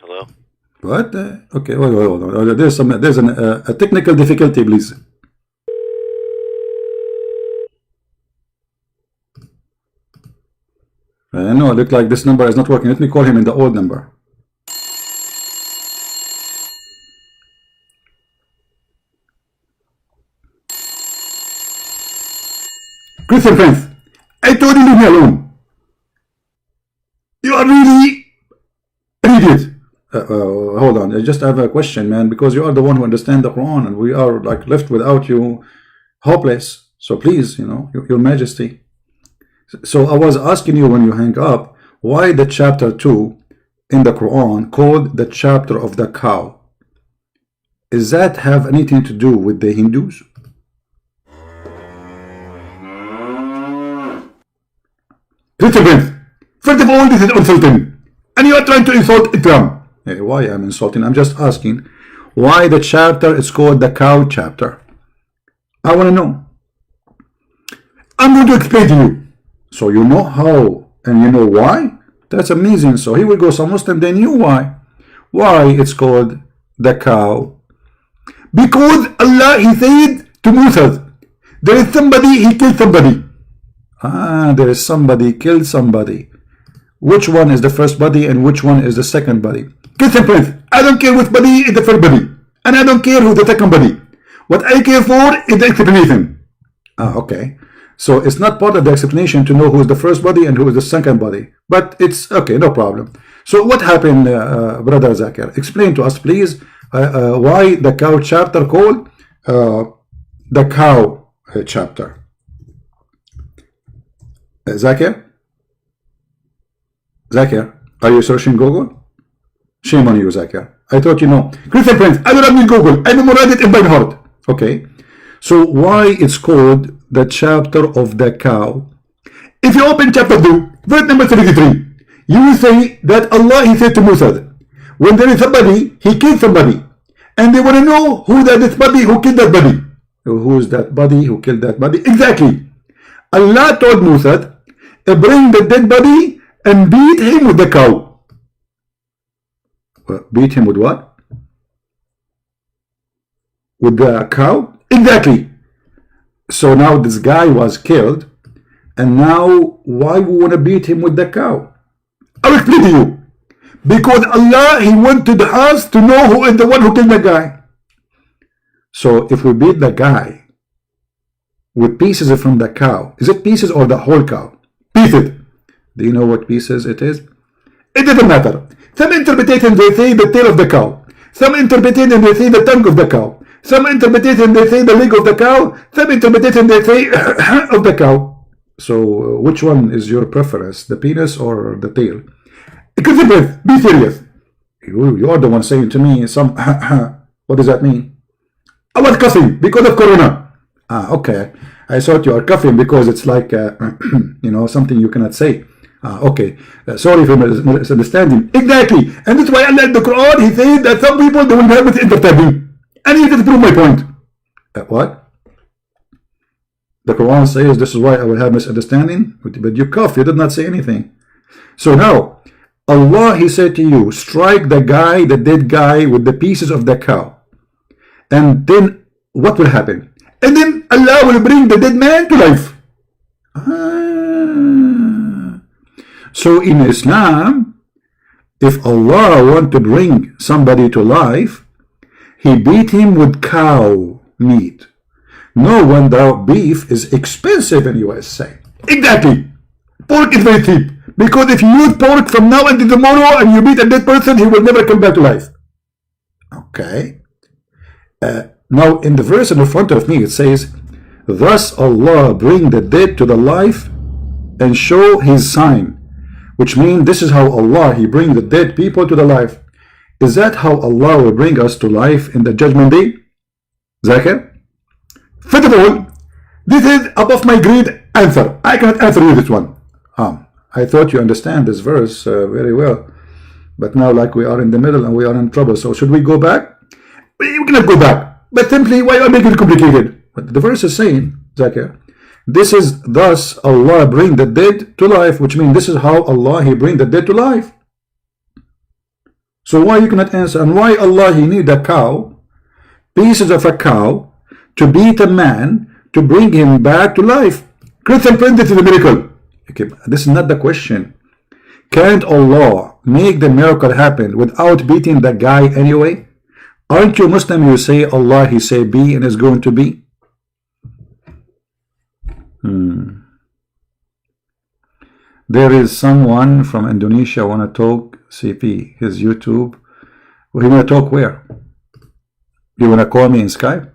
Hello? What? Okay, wait, hold on. There's a technical difficulty, please. No, it look like this number is not working. Let me call him in the old number. Christian friends, I told you leave me alone. You are really an idiot. Hold on, I just have a question, man, because you are the one who understands the Quran and we are like left without you, hopeless. So please, you know, your majesty. So I was asking you when you hang up, why the chapter 2 in the Quran called the chapter of the cow? Does that have anything to do with the Hindus? First of all, this is insulting, and you are trying to insult Islam. Hey, why I'm insulting? I'm just asking why the chapter is called the cow chapter. I want to know. I'm going to explain to you, so you know how and you know why. That's amazing. So here we go. Some Muslim, they knew why. Why it's called the cow? Because Allah, He said to Moses, there is somebody, he killed somebody. There is somebody killed somebody. Which one is the first body and which one is the second body? Christian prince, I don't care which body is the first body, and I don't care who the second body. What I care for is the explanation. Okay. So it's not part of the explanation to know who is the first body and who is the second body. But it's okay, no problem. So what happened, Brother Zakir? Explain to us, please, why the cow chapter called the cow chapter. Zakir? Zakir, are you searching Google? Shame on you, Zakir. I thought you know. Christian friends, I do not need Google. I memorize it in my heart. Okay. So why it's called the chapter of the cow? If you open chapter 2, verse number 73, you will say that Allah, He said to Moses, when there is somebody, he killed somebody, and they want to know who that is body who killed that body. Who is that body who killed that body? Exactly. Allah told Moses, bring the dead body and beat him with the cow. Beat him with what? With the cow? Exactly. So now this guy was killed, and now why we want to beat him with the cow? I'll explain to you. Because Allah, He wanted us to know who is the one who killed the guy. So if we beat the guy with pieces from the cow, is it pieces or the whole cow? Pieces. Do you know what pieces it is? It doesn't matter. Some interpretation they say the tail of the cow. Some interpretation they say the tongue of the cow. Some interpretation they say the leg of the cow. Some interpretation they say of the cow. So which one is your preference, the penis or the tail? Elizabeth, be serious. You are the one saying to me some what does that mean? I was coughing because of corona. Ah, okay. I thought you are coughing because it's like you know, something you cannot say. Ah, okay. Sorry for misunderstanding. Exactly. And that's why Allah in the Quran, he said that some people, they will have misunderstanding. And he just proved my point. What? The Quran says this is why I will have misunderstanding, but you cough, you did not say anything. So now, Allah, he said to you, strike the guy, the dead guy, with the pieces of the cow. And then what will happen? And then Allah will bring the dead man to life. So in Islam, if Allah want to bring somebody to life, he beat him with cow meat. No wonder beef is expensive in USA. Exactly. Pork is very cheap. Because if you use pork from now until tomorrow and you beat a dead person, he will never come back to life. Okay. Now in the verse in front of me it says, thus Allah bring the dead to the life and show his sign. Which means this is how Allah, he bring the dead people to the life. Is that how Allah will bring us to life in the judgment day? Zakir? First of all, this is above my grade answer. I cannot answer you this one. I thought you understand this verse very well. But now like we are in the middle and we are in trouble. So should we go back? We cannot go back. But simply, why are making it complicated? But the verse is saying, Zakir, this is thus Allah bring the dead to life. Which means this is how Allah, he bring the dead to life. So why you cannot answer? And why Allah, he need a cow, pieces of a cow, to beat a man, to bring him back to life? Christian friend, this is a miracle. Okay, this is not the question. Can't Allah make the miracle happen without beating the guy anyway? Aren't you Muslim? You say Allah, he say be and is going to be. There is someone from Indonesia want to talk CP, his YouTube. Well, he want to talk where? You want to call me in Skype?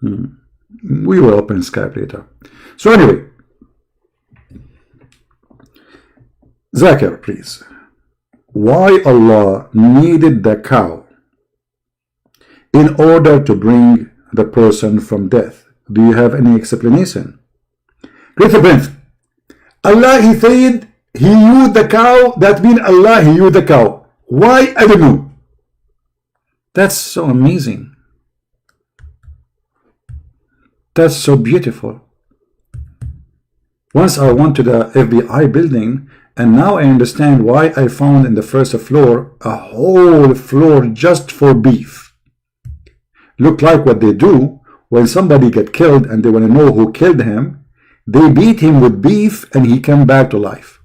We will open Skype later. So anyway, Zakir, please. Why Allah needed the cow in order to bring the person from death? Do you have any explanation? Great friends, Allah, he said he used the cow. That means Allah, he used the cow. Why? I don't know. That's so amazing. That's so beautiful. Once I went to the FBI building, and now I understand why I found in the first floor a whole floor just for beef. Look like what they do when somebody get killed and they want to know who killed him. They beat him with beef and he came back to life.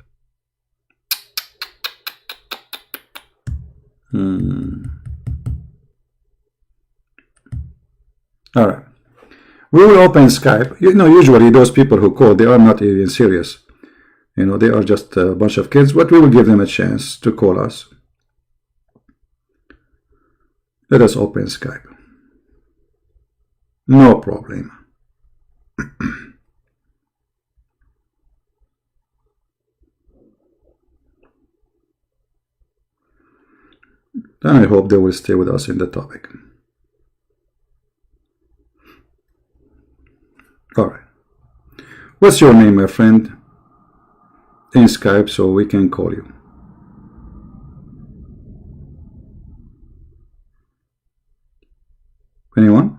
All right. We will open Skype. You know, usually those people who call, they are not even serious. You know, they are just a bunch of kids, but we will give them a chance to call us. Let us open Skype. No problem. And I hope they will stay with us in the topic. All right. What's your name, my friend? In Skype, so we can call you. Anyone?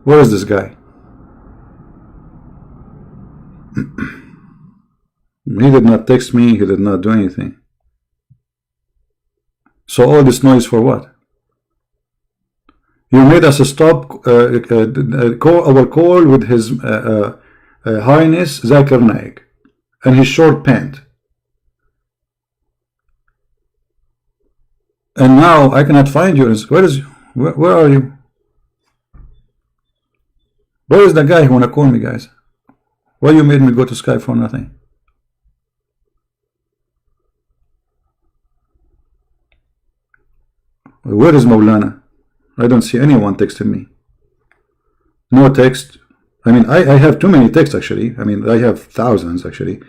Where is this guy? He did not text me. He did not do anything. So all this noise for what? You made us stop our call with his Highness Zakir Naik and his short pant. And now I cannot find you. Where are you? Where is the guy who wanna call me, guys? Why you made me go to Skype for nothing? Where is Maulana? I don't see anyone texting me. No text. I mean, I have too many texts actually. I mean, I have thousands actually.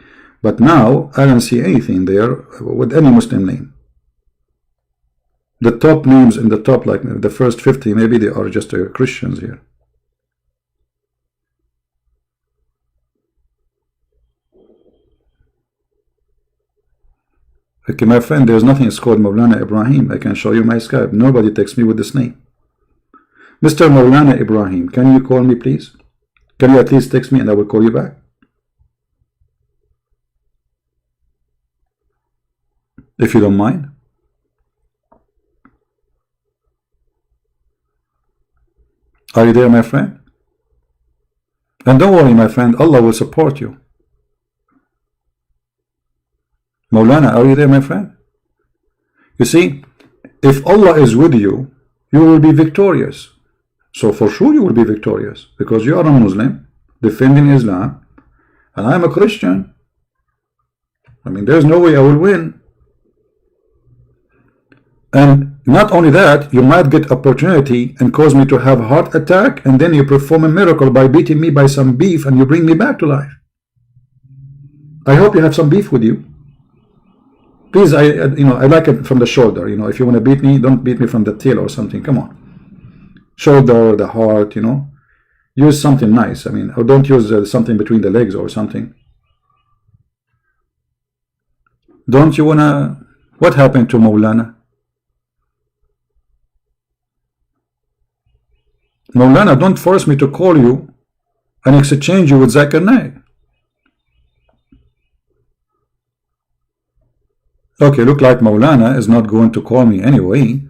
But now I don't see anything there with any Muslim name. The top names in the top, like the first 50, maybe they are just Christians here. Okay, my friend, there's nothing it's called Maulana Ibrahim. I can show you my Skype. Nobody texts me with this name. Mr. Maulana Ibrahim, can you call me please? Can you at least text me and I will call you back? If you don't mind. Are you there, my friend? And don't worry, my friend, Allah will support you. Maulana, are you there, my friend? You see, if Allah is with you, you will be victorious. So for sure you will be victorious, because you are a Muslim defending Islam and I am a Christian. I mean, there's no way I will win. And not only that, you might get opportunity and cause me to have a heart attack, and then you perform a miracle by beating me by some beef and you bring me back to life. I hope you have some beef with you. Please, I like it from the shoulder. If you want to beat me, don't beat me from the tail or something. Come on. Shoulder, the heart, use something nice. I mean, or don't use something between the legs or something. Don't you wanna? What happened to Maulana? Maulana, don't force me to call you and exchange you with Zakir Naik. Okay, look like Maulana is not going to call me anyway,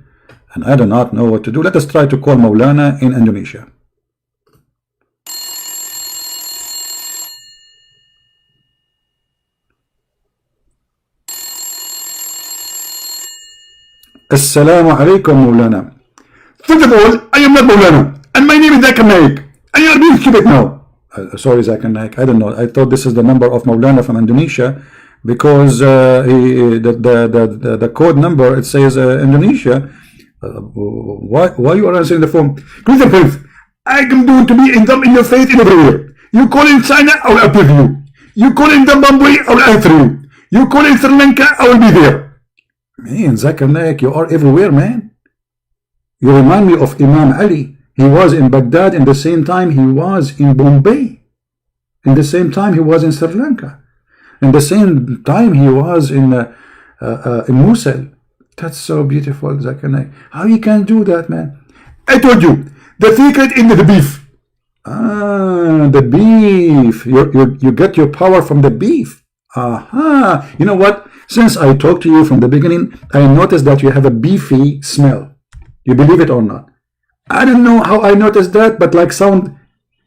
and I do not know what to do. Let us try to call Maulana in Indonesia. Assalamu alaikum, Maulana. First of all, I am not Maulana, and my name is Zakir Naik, and you are being stupid now. Sorry, Zakir Naik, I don't know. I thought this is the number of Maulana from Indonesia, because the code number, it says Indonesia. Why you are answering the phone? Listen, Prince, I am going to be in your face in everywhere. You call in China, I will appear you. You call in Zimbabwe, I will answer you. You call in Sri Lanka, I will be there. Man, Zakir Naik, you are everywhere, man. You remind me of Imam Ali. He was in Baghdad, in the same time he was in Bombay. In the same time he was in Sri Lanka. In the same time he was in Mosul. That's so beautiful, Zakir Naik. How you can do that, man? I told you, the secret in the beef. Ah, the beef. You get your power from the beef. Aha. You know what? Since I talked to you from the beginning, I noticed that you have a beefy smell. You believe it or not? I don't know how I noticed that, but like sound,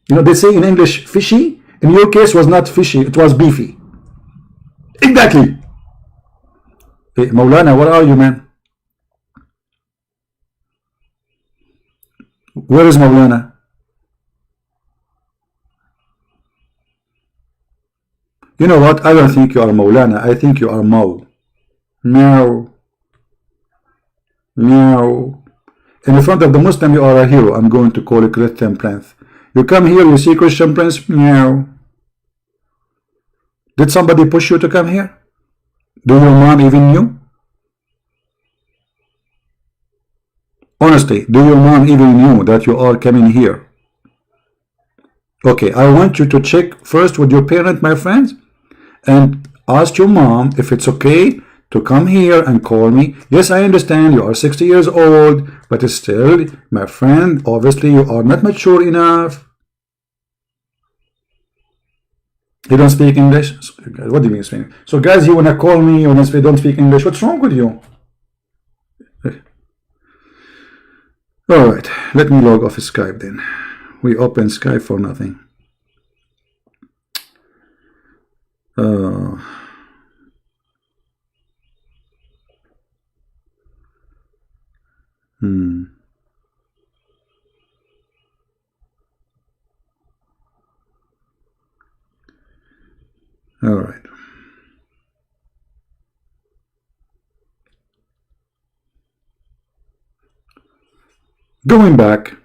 they say in English fishy. In your case, was not fishy, it was beefy. Exactly. Hey, Maulana, where are you, man? Where is Maulana? You know what? I don't think you are Maulana. I think you are Mau. Meow. Meow. In front of the Muslim, you are a hero. I'm going to call a Christian Prince. You come here, you see Christian Prince. Meow. Did somebody push you to come here? Do your mom even knew? Honestly, do your mom even knew that you are coming here? Okay, I want you to check first with your parent, my friends, and ask your mom if it's okay to come here and call me. Yes, I understand you are 60 years old, but still, my friend, obviously you are not mature enough. You don't speak English? What do you mean speak? So guys, you wanna call me, you don't speak English? What's wrong with you? Alright, let me log off Skype then. We open Skype for nothing. All right. Going back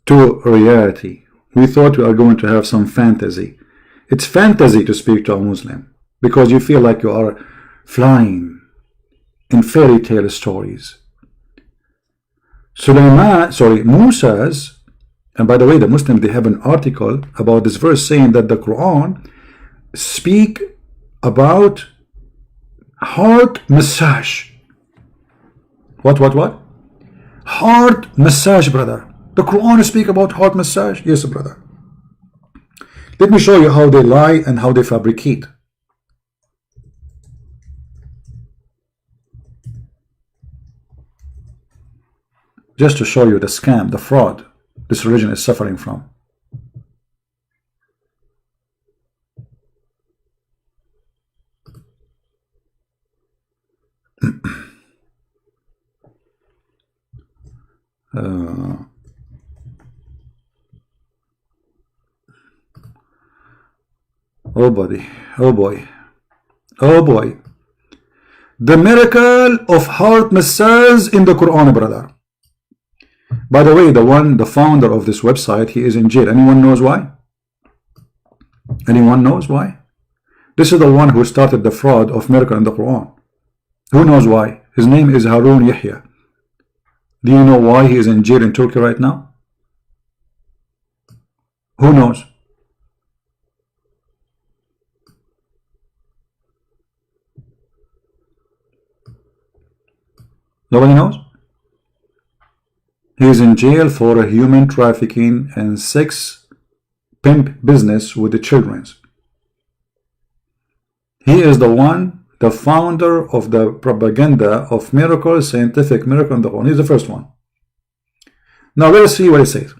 to reality, we thought we are going to have some fantasy. It's fantasy to speak to a Muslim because you feel like you are flying in fairy tale stories. Musa's, and by the way, the Muslims, they have an article about this verse saying that the Quran speak about heart massage. What? Heart massage, brother. The Quran speak about heart massage? Yes, brother. Let me show you how they lie and how they fabricate. Just to show you the scam, the fraud this religion is suffering from. Oh boy. The miracle of heart massage in the Quran, brother. By the way, the founder of this website, he is in jail. Anyone knows why? Anyone knows why? This is the one who started the fraud of miracle in the Quran. Who knows why? His name is Harun Yahya. Do you know why he is in jail in Turkey right now? Who knows? Nobody knows? He is in jail for a human trafficking and sex pimp business with the children. He is the founder of the propaganda of miracle, scientific miracle in the Quran. He's the first one. Now let us see what it says.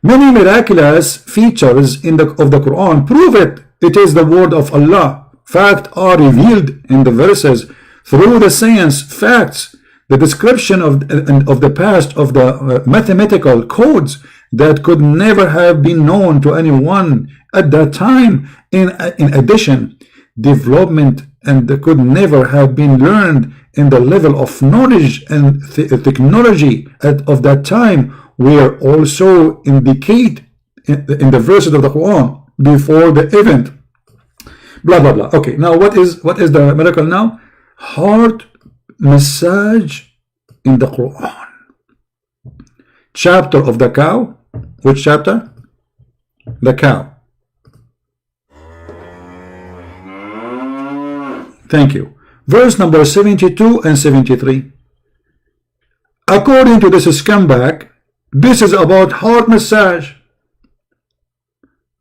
Many miraculous features of the Quran prove it. It is the word of Allah. Facts are revealed in the verses through the science, facts, the description of the past, of the mathematical codes that could never have been known to anyone at that time. In addition, development and could never have been learned in the level of knowledge and technology of that time were also indicated in the verses of the Quran before the event. Blah blah blah. Okay, now what is the miracle now? Heart massage in the Quran. Chapter of the cow. Which chapter? The cow. Thank you. Verse number 72 and 73. According to this scumbag, this is about heart massage.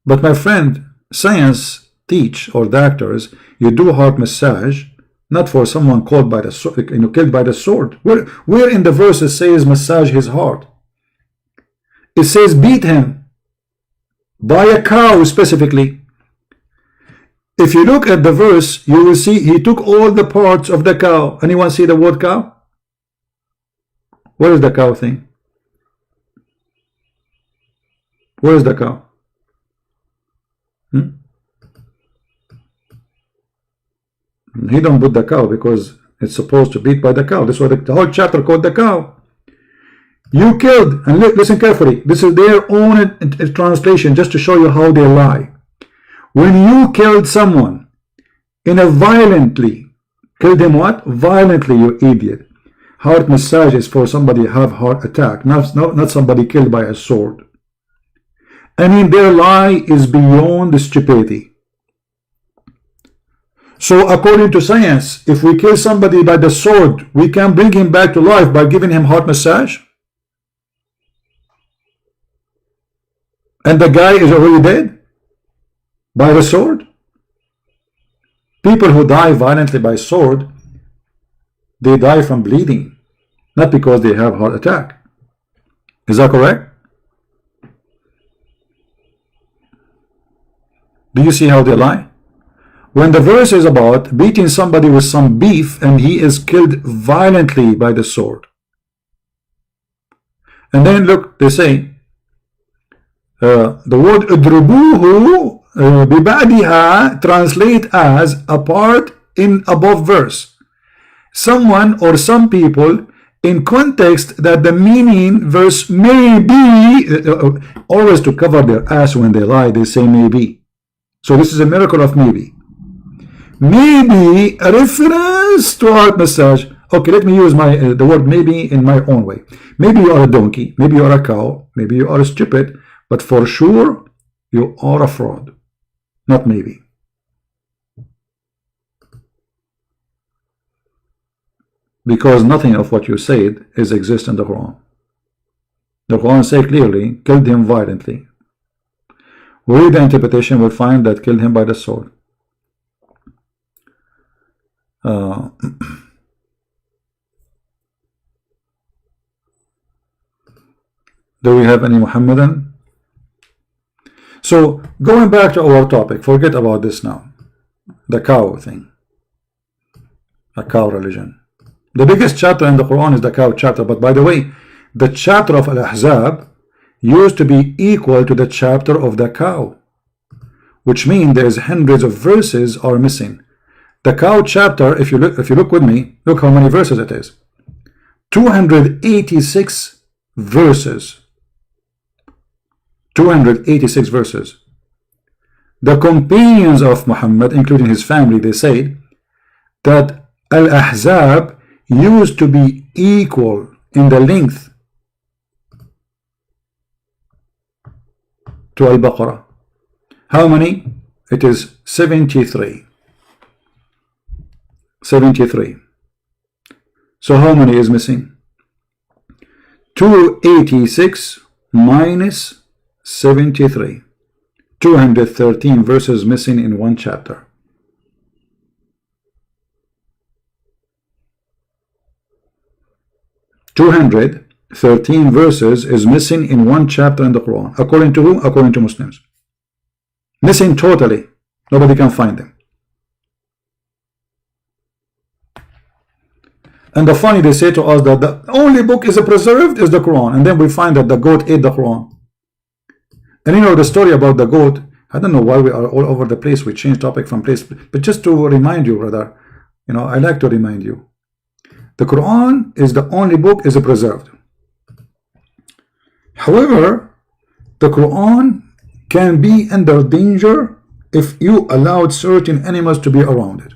But my friend, science teach, or doctors, you do heart massage not for someone killed by the sword. Where in the verse it says massage his heart? It says beat him by a cow specifically. If you look at the verse, you will see he took all the parts of the cow. Anyone see the word cow? Where is the cow thing? Where is the cow? He don't put the cow because it's supposed to beat by the cow. This is why the whole chapter called the cow. You killed, and listen carefully, this is their own translation just to show you how they lie. When you killed someone in a violently, killed him what? Violently, you idiot. Heart massage is for somebody have heart attack, not somebody killed by a sword. I mean, their lie is beyond stupidity. So according to science, if we kill somebody by the sword, we can bring him back to life by giving him heart massage? And the guy is already dead? By the sword? People who die violently by sword, they die from bleeding, not because they have heart attack. Is that correct? Do you see how they lie? When the verse is about beating somebody with some beef and he is killed violently by the sword. And then look, they say, the word idrubuhu bibadiha translate as a part in above verse. Someone or some people in context that the meaning verse maybe, always to cover their ass when they lie, they say maybe. So this is a miracle of maybe. Maybe a reference to heart massage. Okay, let me use the word maybe in my own way. Maybe you are a donkey, maybe you are a cow, maybe you are stupid, but for sure you are a fraud. Not maybe. Because nothing of what you said exists in the Quran. The Quran says clearly, killed him violently. We read the interpretation, we'll find that killed him by the sword. Do we have any Muhammadan? So going back to our topic, forget about this now. The cow thing. A cow religion. The biggest chapter in the Quran is the cow chapter. But by the way, the chapter of Al-Ahzab used to be equal to the chapter of the cow, which means there's hundreds of verses are missing. The cow chapter, if you look with me, look how many verses it is. 286 verses. 286 verses. The companions of Muhammad, including his family, they said that Al-Ahzab used to be equal in the length to Al-Baqarah. How many? It is 73. 73. So how many is missing? 286 minus 73. 213 verses missing in one chapter. 213 verses is missing in one chapter in the Quran. According to who? According to Muslims. Missing totally. Nobody can find them. And the funny, they say to us that the only book is preserved is the Quran, and then we find that the goat ate the Quran. And you know the story about the goat. I don't know why we are all over the place. We change topic from place, but just to remind you, brother, you know, I like to remind you, the Quran is the only book is preserved. However, the Quran can be under danger if you allowed certain animals to be around it.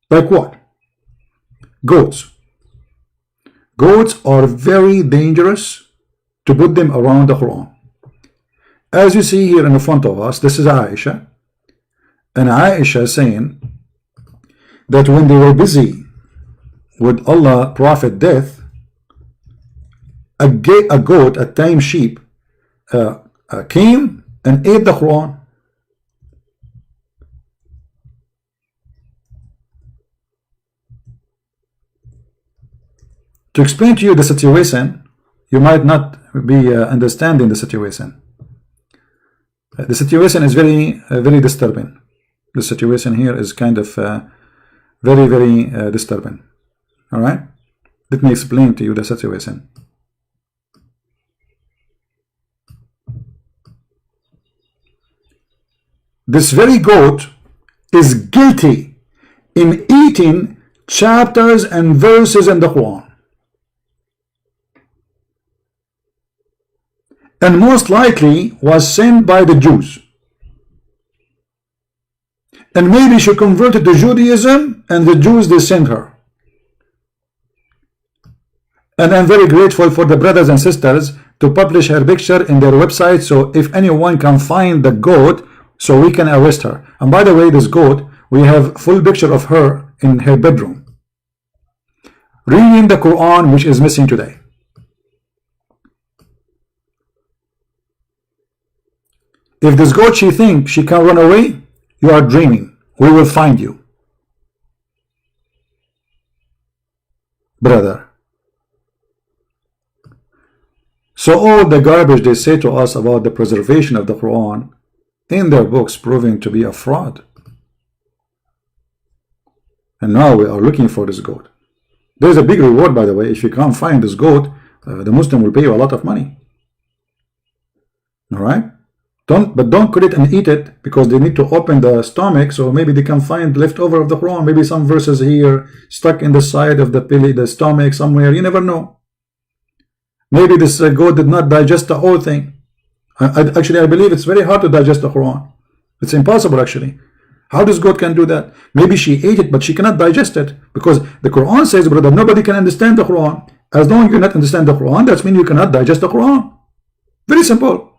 Like what? Goats. Goats are very dangerous to put them around the Quran. As you see here in front of us, this is Aisha. And Aisha is saying that when they were busy with Allah Prophet death, a goat, a tame sheep, came and ate the Quran. To explain to you the situation, you might not be understanding the situation. The situation is very, very disturbing. The situation here is kind of very, very disturbing. All right? Let me explain to you the situation. This very goat is guilty in eating chapters and verses in the Quran. And most likely was sent by the Jews. And maybe she converted to Judaism and the Jews, they sent her. And I'm very grateful for the brothers and sisters to publish her picture in their website, so if anyone can find the goat, so we can arrest her. And by the way, this goat, we have full picture of her in her bedroom reading the Quran, which is missing today. If this goat, she thinks she can run away, you are dreaming. We will find you, brother. So all the garbage they say to us about the preservation of the Quran in their books proving to be a fraud. And now we are looking for this goat. There's a big reward, by the way. If you can't find this goat, the Muslim will pay you a lot of money. All right? Don't cook it and eat it, because they need to open the stomach, so maybe they can find leftover of the Quran, maybe some verses here stuck in the side of the belly, the stomach somewhere. You never know. Maybe this goat did not digest the whole thing. Actually, I believe it's very hard to digest the Quran. It's impossible, actually. How does goat can do that? Maybe she ate it, but she cannot digest it, because the Quran says, brother, nobody can understand the Quran. As long as you cannot understand the Quran, that means you cannot digest the Quran. Very simple.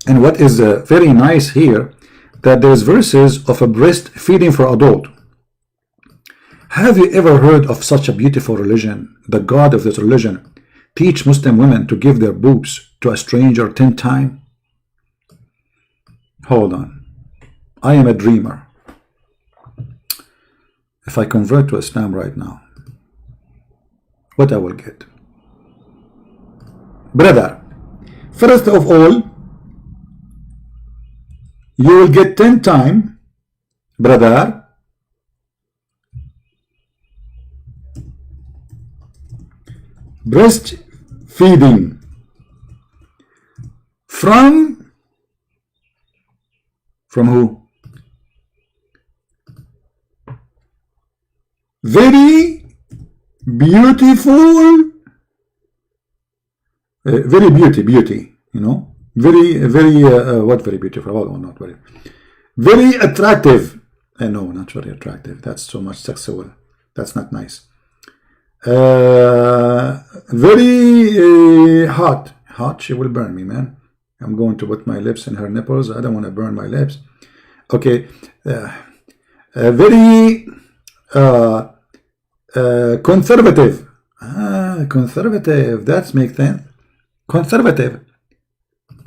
And what is very nice here, that there's verses of a breastfeeding for adult. Have you ever heard of such a beautiful religion? The God of this religion teach Muslim women to give their boobs to a stranger 10 times? Hold on. I am a dreamer. If I convert to Islam right now, what I will get? Brother, first of all, you will get 10 times, brother, breastfeeding from who? Very beautiful, very beauty, you know, very what very beautiful? Oh, not very attractive. No, not very attractive. That's so much sexual. That's not nice. Very hot. She will burn me, man. I'm going to put my lips in her nipples. I don't want to burn my lips. Okay. Very conservative. Conservative. That's make sense. Conservative.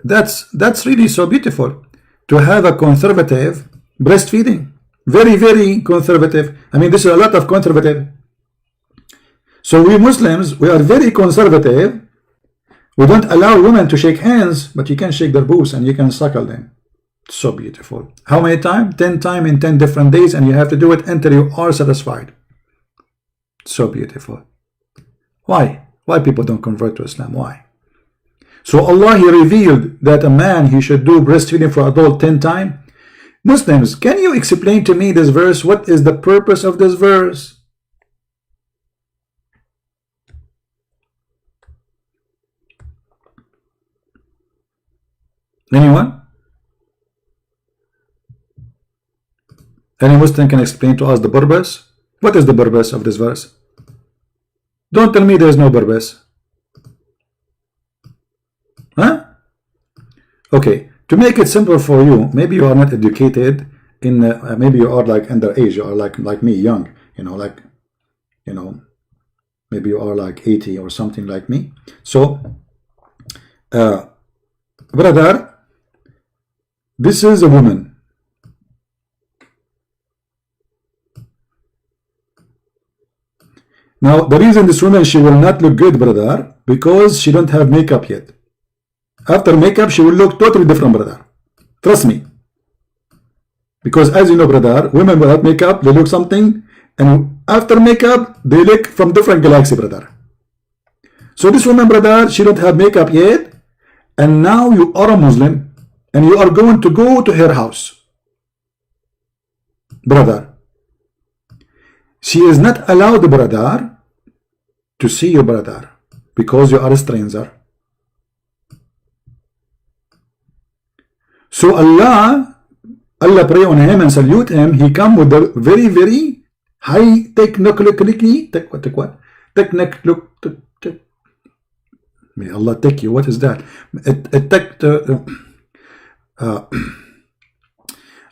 That's really so beautiful to have a conservative breastfeeding. Very conservative. I mean, this is a lot of conservative. So we Muslims, we are very conservative. We don't allow women to shake hands, but you can shake their boobs and you can suckle them. So beautiful. How many times? 10 times in 10 different days, and you have to do it until you are satisfied. So beautiful. Why? Why people don't convert to Islam? Why? So Allah, He revealed that a man, he should do breastfeeding for adult 10 times. Muslims, can you explain to me this verse? What is the purpose of this verse? Anyone? Any Muslim can explain to us the purpose? What is the purpose of this verse? Don't tell me there is no purpose. Huh? Okay, to make it simple for you, maybe you are not educated in maybe you are like underage, you are like me, young, you know, like, you know, maybe you are like 80 or something like me. So brother, this is a woman. Now the reason this woman, she will not look good, brother, because she don't have makeup yet. After makeup, she will look totally different, brother. Trust me. Because as you know, brother, women without makeup, they look something, and after makeup, they look from different galaxy, brother. So this woman, brother, she don't have makeup yet, and now you are a Muslim, and you are going to go to her house. Brother, she is not allowed, brother, to see you, brother, because you are a stranger. So Allah pray on him and salute him. He come with a very high technically. May Allah take you. What is that?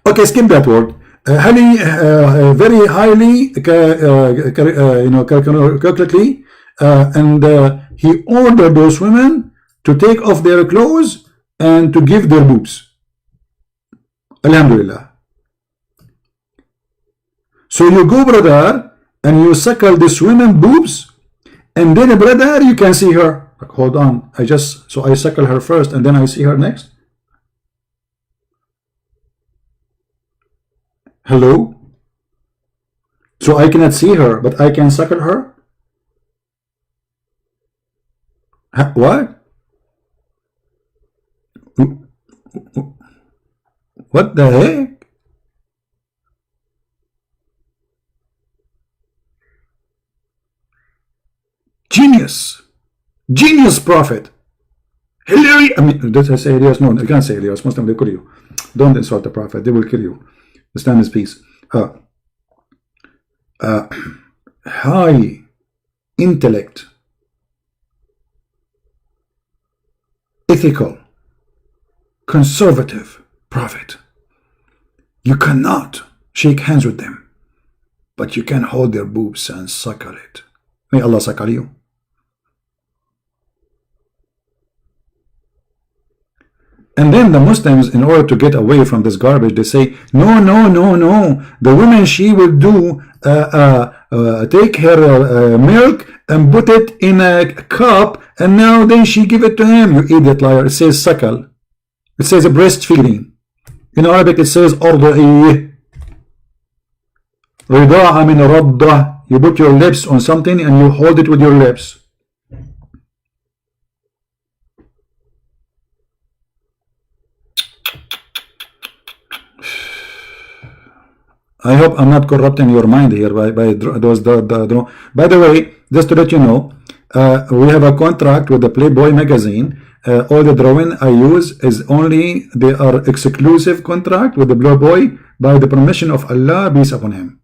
Okay, skip that word. Very highly, you know, calculately, and he ordered those women to take off their clothes and to give their boobs. Alhamdulillah. So you go, brother, and you suckle this woman boobs, and then, brother, you can see her. Like, hold on, I suckle her first, and then I see her next. Hello? So I cannot see her, but I can suckle her? What? What the heck? Genius. Genius prophet. Hilarious. I mean, did I say Elias? No, I can't say Elias. Muslim, they kill you. Don't insult the prophet. They will kill you. Stand his peace. High intellect, ethical, conservative prophet. You cannot shake hands with them, but you can hold their boobs and suckle it. May Allah suckle you. And then the Muslims, in order to get away from this garbage, they say, no, no, no, no. The woman, she will do, take her milk and put it in a cup, and now then she give it to him. You idiot liar. It says suckle. It says breastfeeding. In Arabic, it says أرضعي. رضاعة من رضة. You put your lips on something and you hold it with your lips. I hope I'm not corrupting your mind here by those. By the way, just to let you know, we have a contract with the Playboy magazine. All the drawing I use is only, they are exclusive contract with the Playboy by the permission of Allah, peace upon him.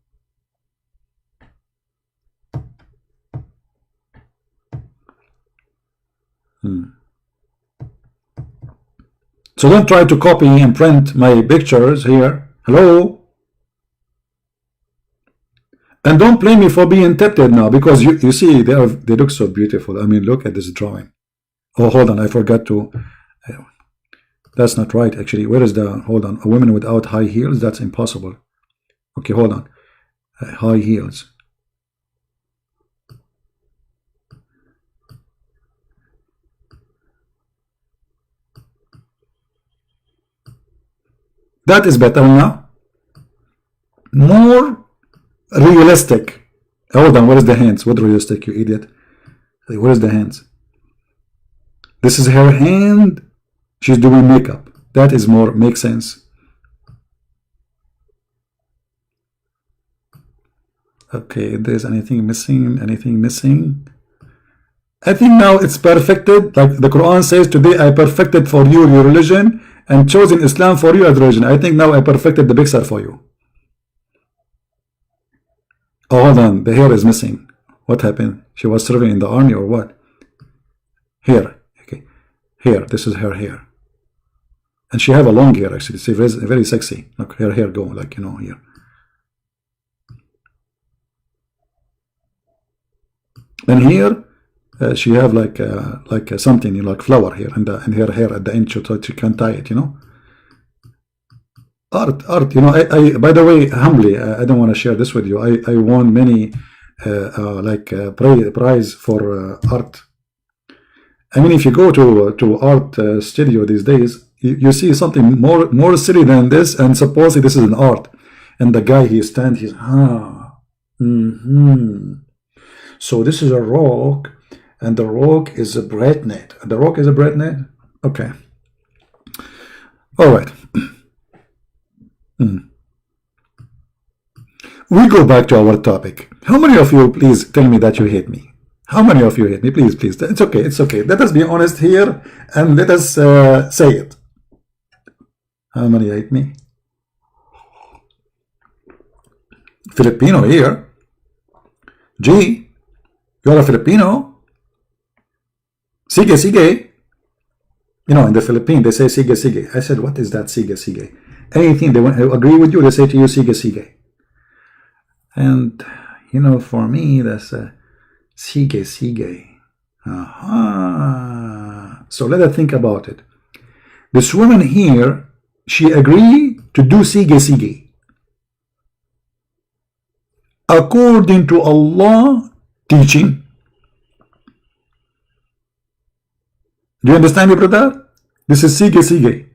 So don't try to copy and print my pictures here. Hello? And don't blame me for being tempted now, because you see they look so beautiful. I mean, look at this drawing. Oh, hold on, I forgot to. That's not right, actually. Where is the? Hold on, a woman without high heels. That's impossible. Okay, hold on. High heels. That is better now. More realistic. Hold on, what is the hands? What realistic, you idiot? What is the hands? This is her hand. She's doing makeup. That is more, makes sense. Okay, if there's anything missing, I think now it's perfected. Like the Quran says, today I perfected for you your religion and chosen Islam for you as religion. I think now I perfected the picture for you. Oh, hold on, the hair is missing. What happened? She was serving in the army or what? Here, okay. Here, this is her hair. And she have a long hair actually. It's very, very sexy. Look, her hair go like, you know, here. And here, she have like something like flower here, and her hair at the end, so she can tie it, you know. Art, you know. I by the way, humbly, I don't want to share this with you. I won many prize for art. I mean, if you go to art studio these days, you see something more silly than this, and supposedly this is an art. And the guy he stands, he's So this is a rock, and the rock is a bread net. The rock is a bread net. Okay. All right. We go back to our topic. How many of you, please tell me that you hate me? How many of you hate me? Please, please. It's okay. It's okay. Let us be honest here, and let us say it. How many hate me? Filipino here. G, you're a Filipino. Sige, sige. You know, in the Philippines, they say sige, sige. I said, what is that sige, sige? Anything they want to agree with you, they say to you, sige, sige. And, you know, for me, that's sige, sige. So let us think about it. This woman here, she agreed to do sige, sige. According to Allah teaching. Do you understand me, brother? This is sige, sige.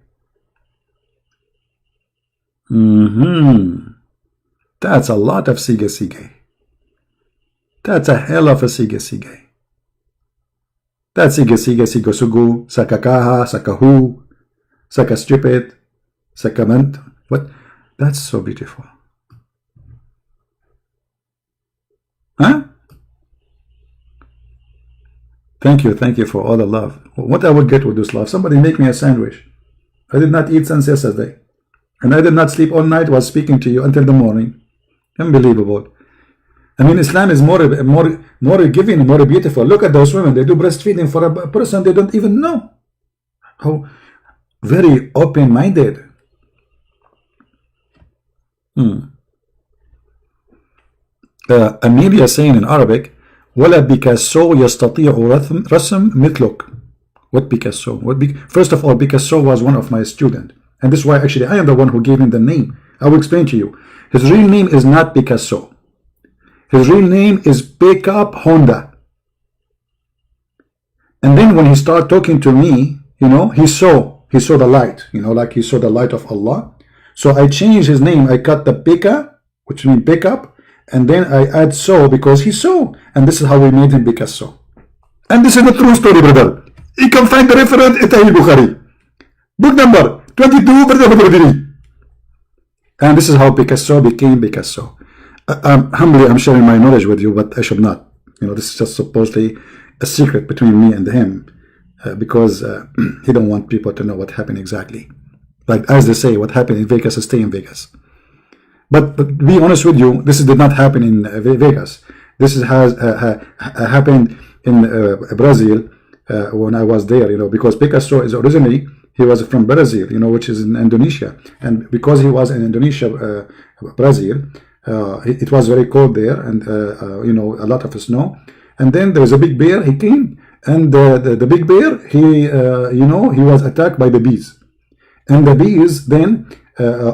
That's a lot of sige, sige. That's a hell of a sige, sige. That's sige, sige, sigo, sugu, sakakaha, sakahu, saka stupid, sakament. What? That's so beautiful. Huh? Thank you for all the love. What I would get with this love? Somebody make me a sandwich. I did not eat since yesterday. And I did not sleep all night while speaking to you until the morning. Unbelievable. I mean, Islam is more giving, more beautiful. Look at those women. They do breastfeeding for a person they don't even know. How very open-minded. Amelia saying in Arabic, ولا بيكاسو يستطيع رسم مثلك. What Picasso? First of all, Picasso was one of my students. And this is why actually I am the one who gave him the name. I will explain to you. His real name is not Picasso. His real name is Pickup Honda. And then when he started talking to me, you know, he saw the light, you know, like he saw the light of Allah. So I changed his name. I cut the Pika, which means pickup, and then I add so because he saw. And this is how we made him Picasso. And this is the true story, brother. You can find the reference in Sahih Bukhari. Book number 22, brother. And this is how Picasso became Picasso. Humbly, I'm sharing my knowledge with you, but I should not. You know, this is just supposedly a secret between me and him, because he don't want people to know what happened exactly. Like as they say, what happened in Vegas will stay in Vegas. But to be honest with you, this did not happen in Vegas. This has happened in Brazil when I was there. You know, because Picasso is originally, he was from Brazil, you know, which is in Indonesia, and because he was in Indonesia, Brazil. It was very cold there, and you know, a lot of snow. And then there was a big bear. He came, and the big bear, he you know, he was attacked by the bees, and the bees then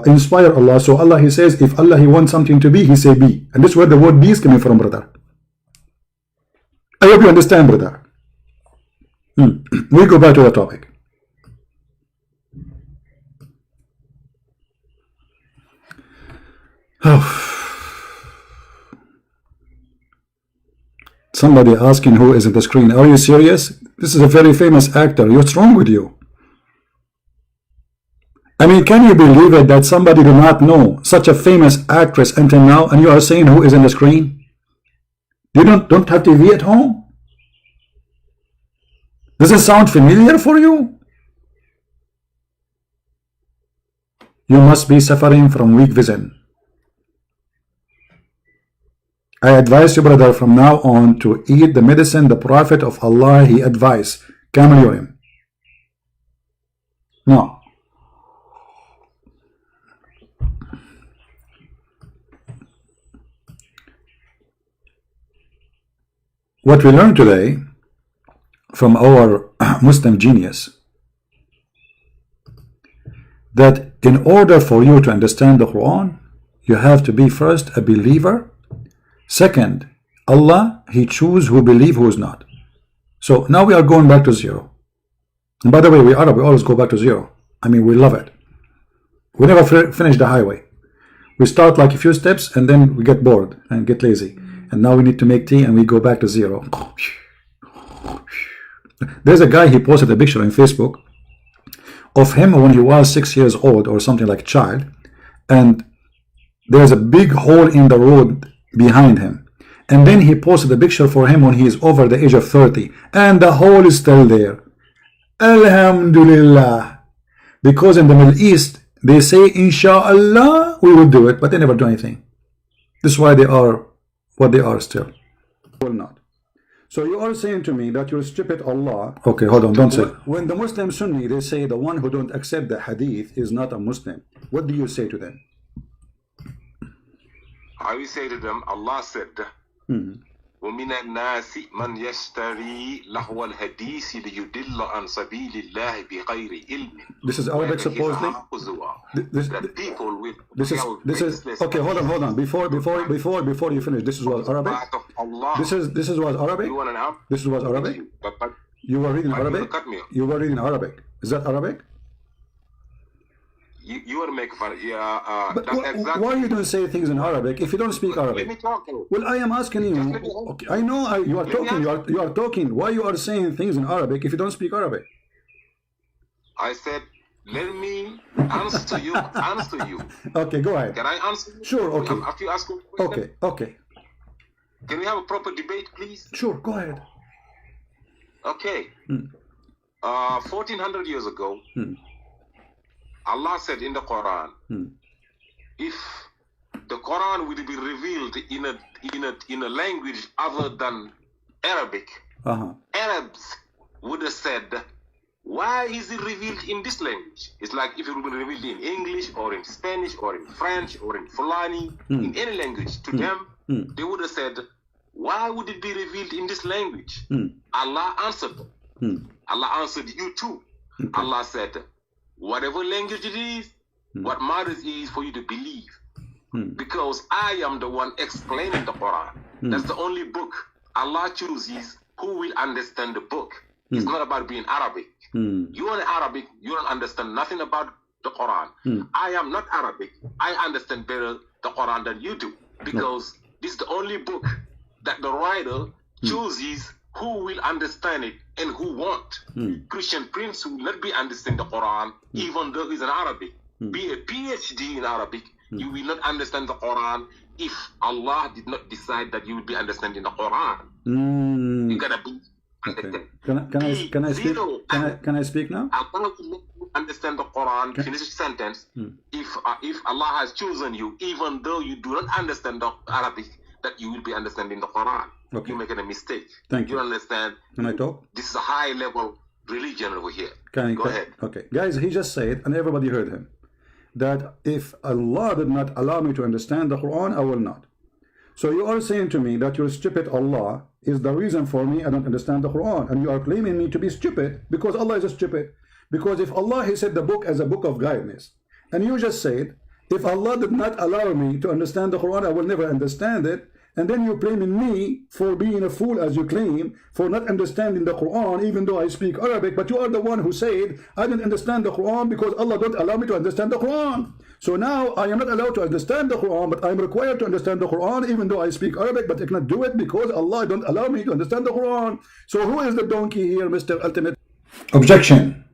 inspire Allah. So Allah, he says, if Allah he wants something to be, he say be, and this is where the word be is coming from, brother. I hope you understand, brother. We go back to the topic. Somebody asking who is in the screen. Are you serious? This is a very famous actor. What's wrong with you? I mean, can you believe it that somebody do not know such a famous actress until now, and you are saying who is in the screen? You don't have TV at home? Does it sound familiar for you? You must be suffering from weak vision. I advise you, brother, from now on to eat the medicine the Prophet of Allah he advised. Camel urine. No. What we learned today from our Muslim genius, that in order for you to understand the Quran, you have to be first a believer. Second, Allah, he choose who believe, who is not. So now we are going back to zero. And by the way, we Arab, we always go back to zero. I mean, we love it. We never finish the highway. We start like a few steps and then we get bored and get lazy. And now we need to make tea and we go back to zero. There's a guy, he posted a picture on Facebook of him when he was 6 years old or something like a child. And there's a big hole in the road behind him, and then he posted a picture for him when he is over the age of 30, and the hole is still there. Alhamdulillah, because in the Middle East they say inshallah we will do it, but they never do anything. This is why they are what they are still. Will not. So you are saying to me that you're stupid Allah. Okay, hold on, don't say. When the Muslim Sunni, they say the one who don't accept the hadith is not a Muslim, what do you say to them? I will say to them, Allah said, وَمِنَ النَّاسِ مَنْ يَشْتَرِي لَهْوَ الْحَدِيثِ لِيُدِلَّ عَنْ سَبِيلِ اللَّهِ بِغَيْرِ عِلْمٍ. This is Arabic supposedly? This is okay, hold on. Before you finish, this is what Arabic? This is what Arabic? This is what Arabic? You were reading Arabic? You were reading Arabic. Is that Arabic? you want to make fun. But That's exactly. why you don't say things in Arabic if you don't speak Let Arabic? me talk. Well, I am asking you. Okay, I know you are talking. You are talking. Why you are saying things in Arabic if you don't speak Arabic? I said, let me answer you. Answer you. Okay, go ahead. Can I answer you? Sure. Okay. After you ask me a question. Okay. Okay. Can we have a proper debate, please? Sure. Go ahead. Okay. 1400 years ago, Allah said in the Quran, if the Quran will be revealed in a language other than Arabic, Arabs would have said, why is it revealed in this language? It's like if it would be revealed in English or in Spanish or in French or in Fulani, in any language, to them, they would have said, why would it be revealed in this language? Allah answered them. Allah answered you too. Okay. Allah said, whatever language it is, what matters is for you to believe. Because I am the one explaining the Quran. That's the only book Allah chooses who will understand the book. It's not about being Arabic. You are Arabic, you don't understand nothing about the Quran. I am not Arabic. I understand better the Quran than you do. Because this is the only book that the writer chooses who will understand it and who won't. Christian Prince will not be understanding the Quran even though he's an Arabic. Be a PhD in Arabic, you will not understand the Quran if Allah did not decide that you will be understanding the Quran. You gotta be understand. Okay. Can I speak now? Allah will let you understand the Quran, finish the sentence. If Allah has chosen you, even though you do not understand the Arabic, that you will be understanding the Quran. Okay. You're making a mistake. Thank you. You understand? Can I talk? This is a high level religion over here. Go ahead. Okay. Guys, he just said, and everybody heard him, that if Allah did not allow me to understand the Quran, I will not. So you are saying to me that your stupid Allah is the reason for me I don't understand the Quran. And you are claiming me to be stupid because Allah is a stupid. Because if Allah, he said the book as a book of guidance. And you just said, if Allah did not allow me to understand the Quran, I will never understand it. And then you're blaming me for being a fool, as you claim, for not understanding the Quran, even though I speak Arabic. But you are the one who said, I didn't understand the Quran because Allah don't allow me to understand the Quran. So now I am not allowed to understand the Quran, but I am required to understand the Quran, even though I speak Arabic, but I cannot do it because Allah don't allow me to understand the Quran. So who is the donkey here, Mr. Ultimate? Objection.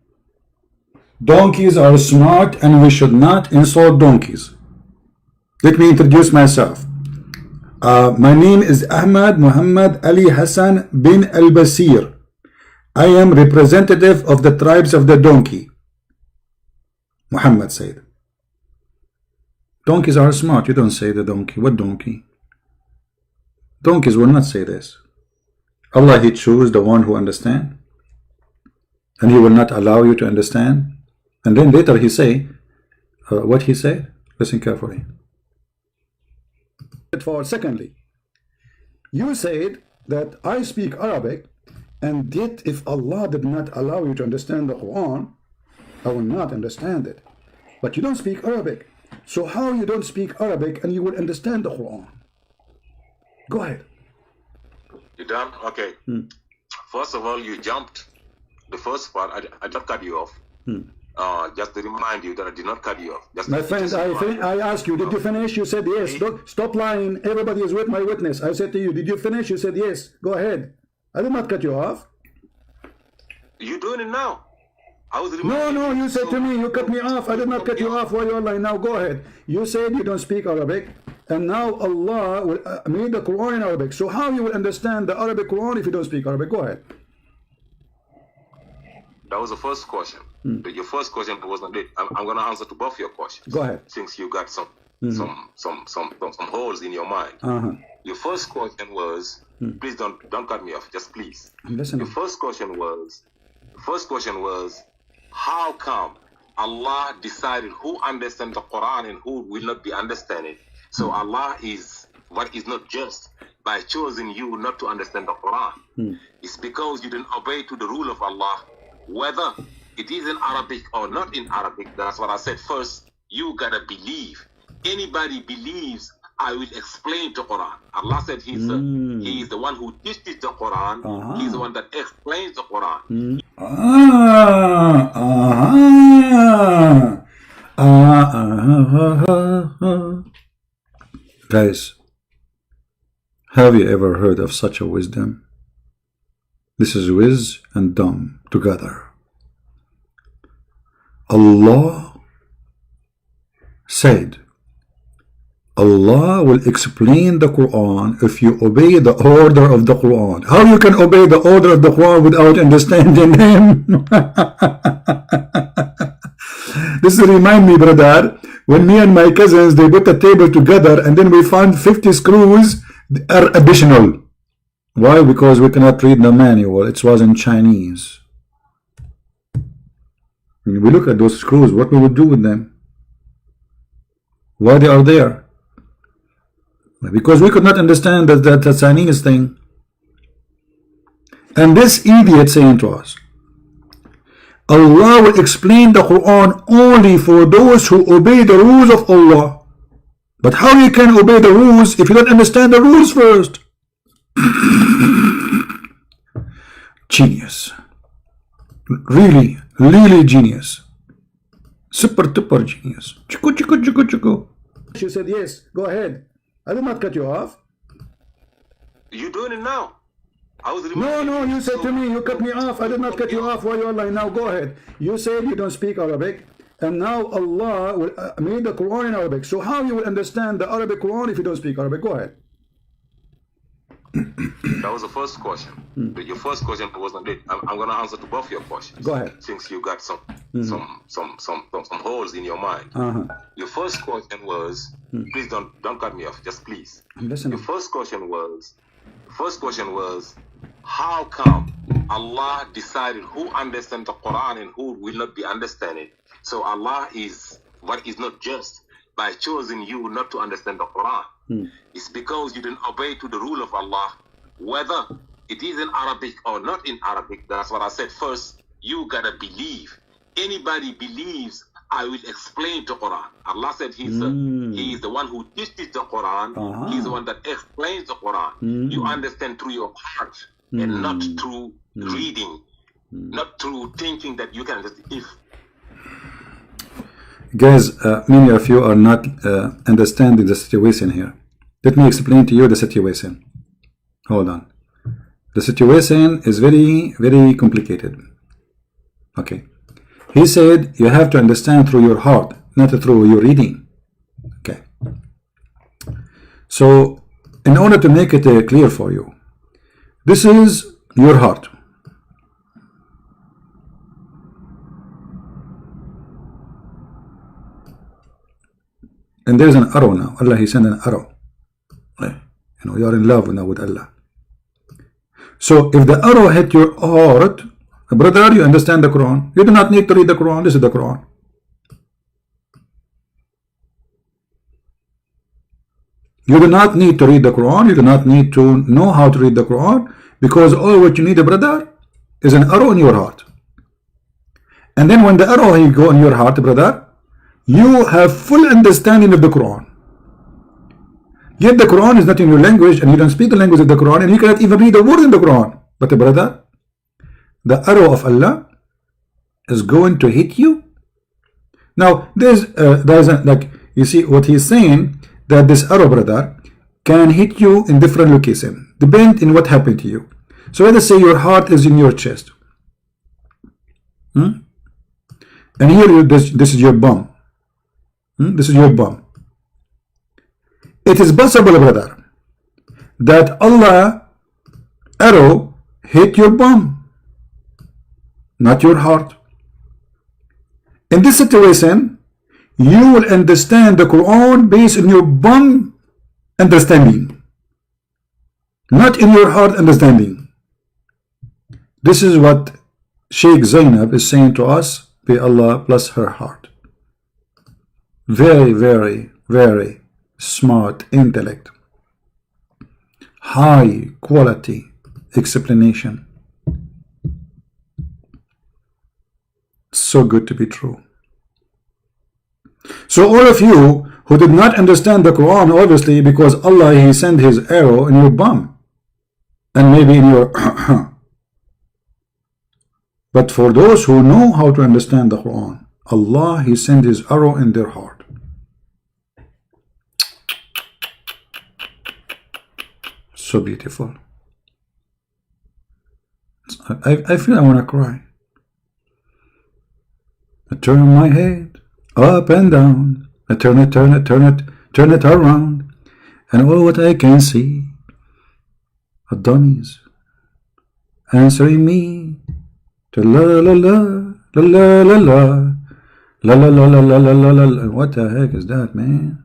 Donkeys are smart and we should not insult donkeys. Let me introduce myself. My name is Ahmad Muhammad Ali Hassan bin Al-Basir. I am representative of the tribes of the donkey. Muhammad said. Donkeys are smart. You don't say the donkey. What donkey? Donkeys will not say this. Allah, he chose the one who understands. And he will not allow you to understand. And then later he say, what he said? Listen carefully. For secondly, you said that I speak Arabic, and yet if Allah did not allow you to understand the Quran, I will not understand it. But you don't speak Arabic. So how you don't speak Arabic and you will understand the Quran? Go ahead. You done? Okay. First of all, you jumped the first part. I just cut you off. Just to remind you that I did not cut you off. My friend, I asked you, did you finish? You said yes. Don't, stop lying. Everybody is with my witness. I said to you, did you finish? You said yes. Go ahead. I did not cut you off. You're doing it now. I was No, you said to me, you cut me off. I did not cut you off while you are lying. Now go ahead. You said you don't speak Arabic, and now Allah will made the Quran in Arabic. So how you will understand the Arabic Quran if you don't speak Arabic? Go ahead. That was the first question. Your first question was not it. I'm going to answer to both your questions. Go ahead. Since you got some holes in your mind. Your first question was, please don't cut me off. Just please. I'm listening. Your first question was, how come Allah decided who understands the Quran and who will not be understanding? So Allah is not just by choosing you not to understand the Quran. It's because you didn't obey to the rule of Allah, whether it is in Arabic or not in Arabic. That's what I said first. You gotta believe. Anybody believes, I will explain the Quran. Allah said He is the one who teaches the Quran. He's the one that explains the Quran. Guys, have you ever heard of such a wisdom? This is whiz and dumb together. Allah said, Allah will explain the Quran if you obey the order of the Quran. How you can obey the order of the Quran without understanding him? This remind me, brother, when me and my cousins, they put a table together and then we found 50 screws are additional. Why? Because we cannot read the manual. It was in Chinese. When we look at those screws, what we would do with them? Why they are there? Because we could not understand that Chinese thing. And this idiot saying to us, Allah will explain the Quran only for those who obey the rules of Allah. But how you can obey the rules if you don't understand the rules first? Genius. Really, really genius. Super duper genius. Chiku, chiku, chiku, chiku. She said, yes, go ahead. I did not cut you off. You're doing it now. I was No, you said to me, you cut me off. I did not cut you off while you're lying. Now go ahead. You said you don't speak Arabic, and now Allah will made the Quran in Arabic. So how you will understand the Arabic Quran if you don't speak Arabic? Go ahead. That was the first question. Your first question wasn't it. I'm going to answer to both your questions. Go ahead. Since you got some holes in your mind. Your first question was, please don't cut me off. Just please. I'm listening. Your first question was, how come Allah decided who understands the Quran and who will not be understanding? So Allah is not just by choosing you not to understand the Quran. It's because you didn't obey to the rule of Allah, whether it is in Arabic or not in Arabic. That's what I said first. You gotta believe. Anybody believes, I will explain the Quran. Allah said He is the one who teaches the Quran. He's the one that explains the Quran. You understand through your heart and not through reading, not through thinking that you can just if. Guys, many of you are not understanding the situation here. Let me explain to you the situation. Hold on. The situation is very, very complicated. Okay. He said you have to understand through your heart, not through your reading. Okay. So, in order to make it clear for you, this is your heart. And there's an arrow now. Allah, He sent an arrow. You know, you are in love now with Allah. So if the arrow hit your heart, brother, you understand the Quran. You do not need to read the Quran. This is the Quran. You do not need to read the Quran. You do not need to know how to read the Quran, because all what you need, brother, is an arrow in your heart. And then when the arrow will go in your heart, brother, you have full understanding of the Quran. Yet the Quran is not in your language, and you don't speak the language of the Quran, and you cannot even read the word in the Quran. But brother, the arrow of Allah is going to hit you. Now there's like, you see what he's saying, that this arrow, brother, can hit you in different locations, depend in what happened to you. So let us say your heart is in your chest, and here this is your bum. This is your bum. It is possible, brother, that Allah arrow hit your bum, not your heart. In this situation, you will understand the Quran based on your bum understanding, not in your heart understanding. This is what Sheikh Zenab is saying to us. May Allah bless her heart. Very, very, very smart intellect, high quality explanation. So good to be true. So all of you who did not understand the Quran, obviously because Allah, He sent His arrow in your bum and maybe in your but for those who know how to understand the Quran, Allah, He sent His arrow in their heart. So beautiful. I feel I want to cry. I turn my head up and down. I turn it around. And all what I can see are dummies answering me to la la la la la la la la la la la la la la la. What the heck is that, man?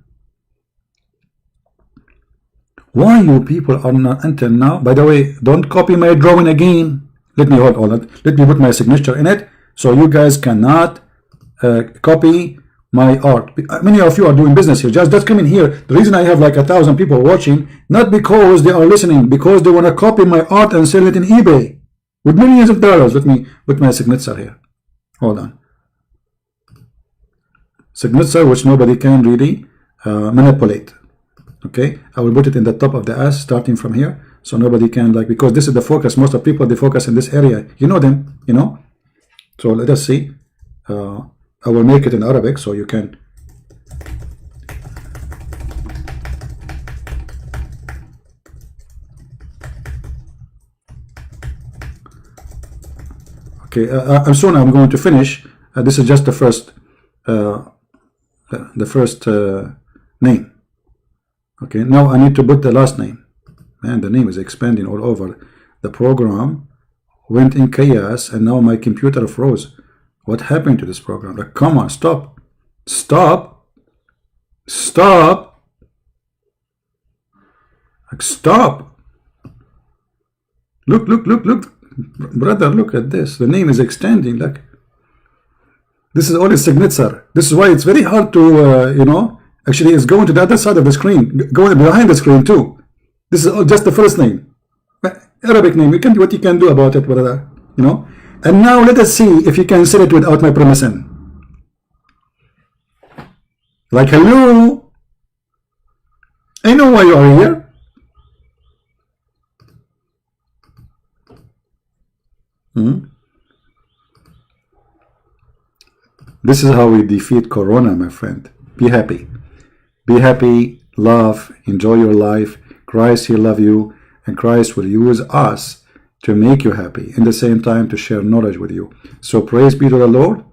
Why you people are not until now? By the way, don't copy my drawing again. Let me hold on it. Let me put my signature in it, so you guys cannot copy my art. Many of you are doing business here. Just come in here. The reason I have like 1,000 people watching, not because they are listening, because they want to copy my art and sell it in eBay with millions of dollars. Let me put my signature here. Hold on. Signature which nobody can really manipulate. Okay, I will put it in the top of the S starting from here, so nobody can, like, because this is the focus. Most of people, they focus in this area. You know them, you know. So let us see. I will make it in Arabic so you can. Okay, I'm going to finish. This is just the first name. Okay, now I need to put the last name. Man, the name is expanding all over. The program went in chaos and now my computer froze. What happened to this program? Like, come on, stop. Stop. Stop. Like, stop. Look. Brother, look at this. The name is extending. Like, this is all a signature. This is why it's very hard to, you know, actually it's going to the other side of the screen, going behind the screen too. This is just the first name. Arabic name. You can do what you can do about it, brother. You know? And now let us see if you can sell it without my permission. Like, hello, I know why you are here. This is how we defeat Corona, my friend. Be happy. Be happy, love, enjoy your life. Christ, He love you, and Christ will use us to make you happy, in the same time to share knowledge with you. So praise be to the Lord,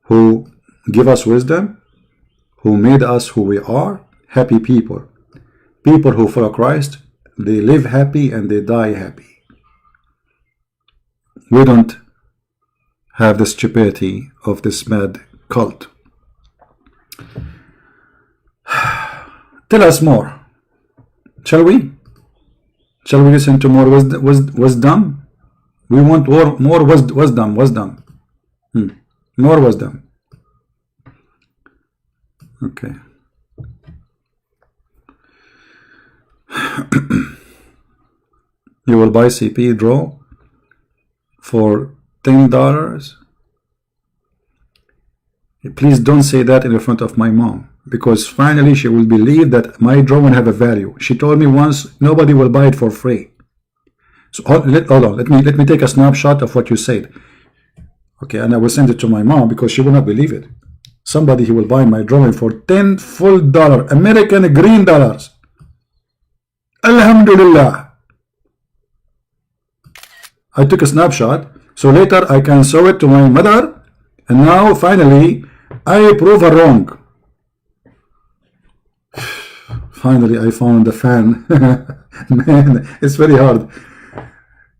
who give us wisdom, who made us who we are, happy people. People who follow Christ, they live happy and they die happy. We don't have the stupidity of this mad cult. Tell us more. Shall we? Shall we listen to more wisdom? We want more wisdom. More wisdom. Okay. You will buy CP draw for $10. Please don't say that in front of my mom, because finally she will believe that my drawing have a value. She told me once, nobody will buy it for free. So hold on, let me take a snapshot of what you said. Okay, and I will send it to my mom because she will not believe it. Somebody, he will buy my drawing for $10 full American green dollars. Alhamdulillah. I took a snapshot so later I can show it to my mother, and now finally I prove her wrong. Finally I found the fan. Man, it's very hard.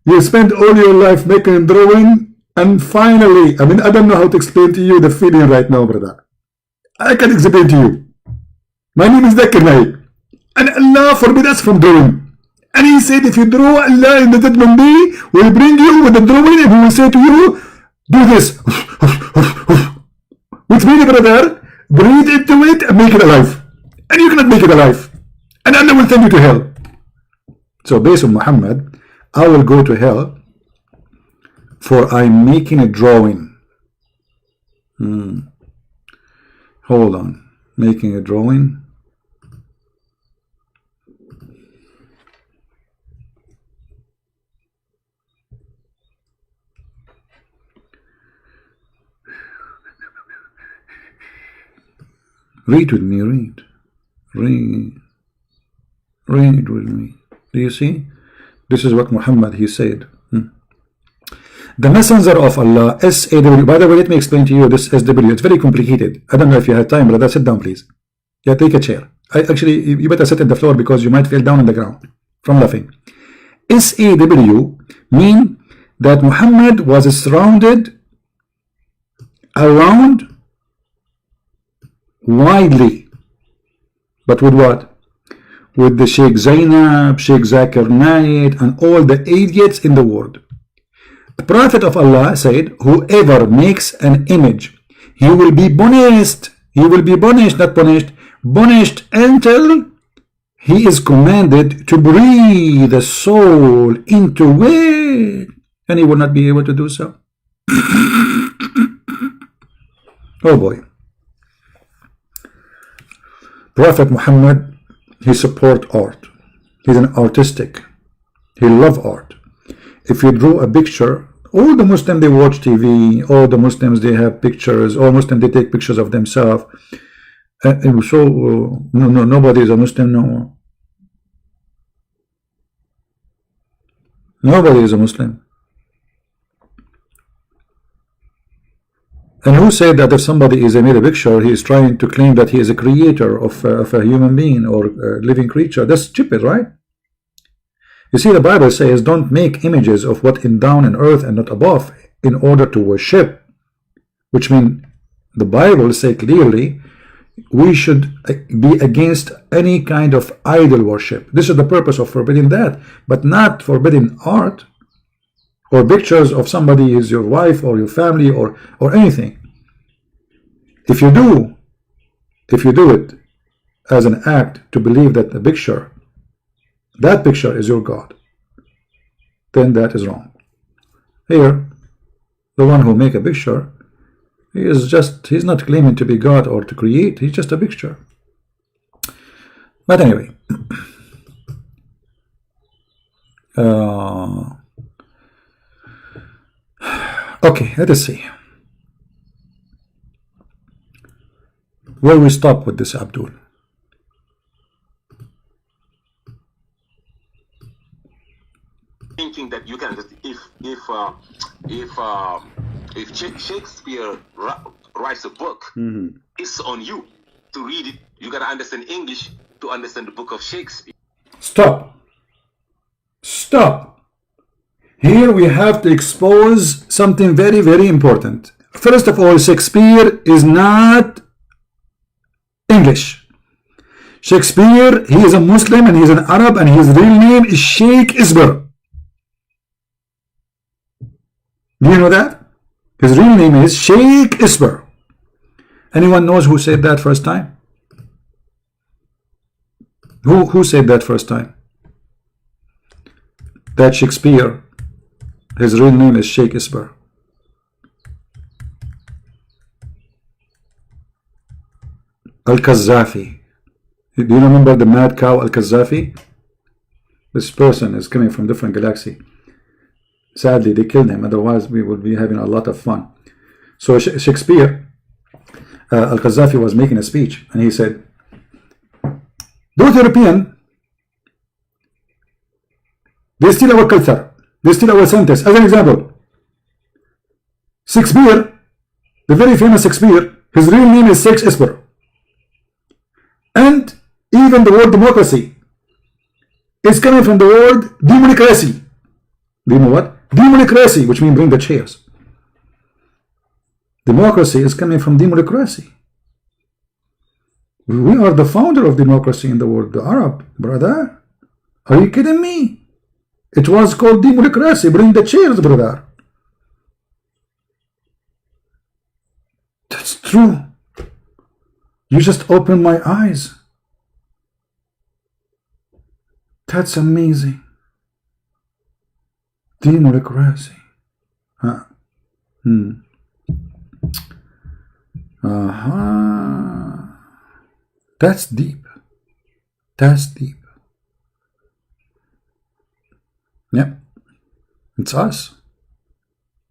You spend all your life making a drawing, and finally, I mean, I don't know how to explain to you the feeling right now, brother. I can explain to you. My name is Zakir, and Allah forbid us from drawing. And He said, if you draw, Allah in the judgment day will bring you with the drawing, and He will say to you, do this. Which means, brother, breathe into it and make it alive. And you cannot make it alive. And Allah will send you to hell. So based on Muhammad, I will go to hell for I'm making a drawing. Hold on. Making a drawing. Read with me, read. Read with me. Do you see? This is what Muhammad, he said. The messenger of Allah, SAW. By the way, let me explain to you this SW. It's very complicated. I don't know if you have time, brother. Sit down, please. Yeah, take a chair. Actually, you better sit on the floor because you might fall down on the ground from laughing. SAW mean that Muhammad was surrounded around widely. But with what? With the Sheikh Zenab, Sheikh Zakir Naik, and all the idiots in the world. The Prophet of Allah said, whoever makes an image, he will be punished. He will be punished, not punished. Punished until he is commanded to breathe the soul into it. And he will not be able to do so. Oh boy. Prophet Muhammad, he support art. He's an artistic. He love art. If you draw a picture, all the Muslims, they watch TV, all the Muslims, they have pictures, all Muslims, they take pictures of themselves. And so, nobody is a Muslim no more. Nobody is a Muslim. And who said that if somebody is made a picture, he is trying to claim that he is a creator of a human being or a living creature? That's stupid, right? You see, the Bible says, don't make images of what is down in earth and not above in order to worship. Which means the Bible says clearly we should be against any kind of idol worship. This is the purpose of forbidding that, but not forbidding art or pictures of somebody is your wife or your family or anything. If you do it as an act to believe that the picture, that picture is your God, then that is wrong. Here, the one who make a picture, he's not claiming to be God or to create, he's just a picture. But anyway, okay, let us see where we stop with this Abdul. Thinking that you can just if Shakespeare writes a book, it's on you to read it. You gotta understand English to understand the book of Shakespeare. Stop. Here we have to expose something very, very important. First of all, Shakespeare is not English. Shakespeare, he is a Muslim and he is an Arab and his real name is Sheikh Zenab. Do you know that? His real name is Sheikh Zenab. Anyone knows who said that first time? Who said that first time? That Shakespeare, his real name is Sheikh Zenab. Al-Qaddafi. Do you remember the mad cow Al-Qaddafi? This person is coming from different galaxy. Sadly, they killed him. Otherwise, we would be having a lot of fun. So Shakespeare, Al-Qaddafi was making a speech, and he said, "Those European, they steal our culture. They steal our sentence." As an example, Shakespeare, the very famous Shakespeare, his real name is Sheikh Zenab. And even the word democracy is coming from the word democracy. Do you know what? Democracy, which means bring the chairs. Democracy is coming from democracy. We are the founder of democracy in the world, the Arab, brother. Are you kidding me? It was called democracy. Bring the chairs, brother. That's true. You just opened my eyes. That's amazing. Democracy. Huh. That's deep. That's deep. Yep. It's us.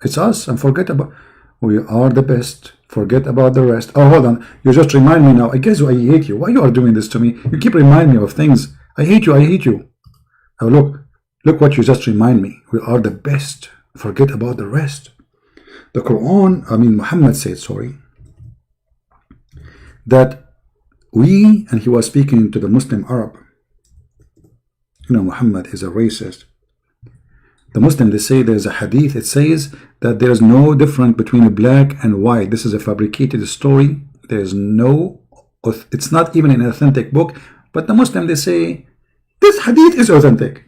It's us. And forget about. We are the best. Forget about the rest. Oh, hold on. You just remind me now. I guess I hate you. Why you are doing this to me? You keep reminding me of things. I hate you. I hate you. Oh, look what you just remind me. We are the best. Forget about the rest. The Quran, Muhammad said, sorry, that we, and he was speaking to the Muslim Arab. You know, Muhammad is a racist. The Muslim, they say there's a hadith, it says that there's no difference between black and white. This is a fabricated story. There's no, it's not even an authentic book. But the Muslim, they say, this hadith is authentic.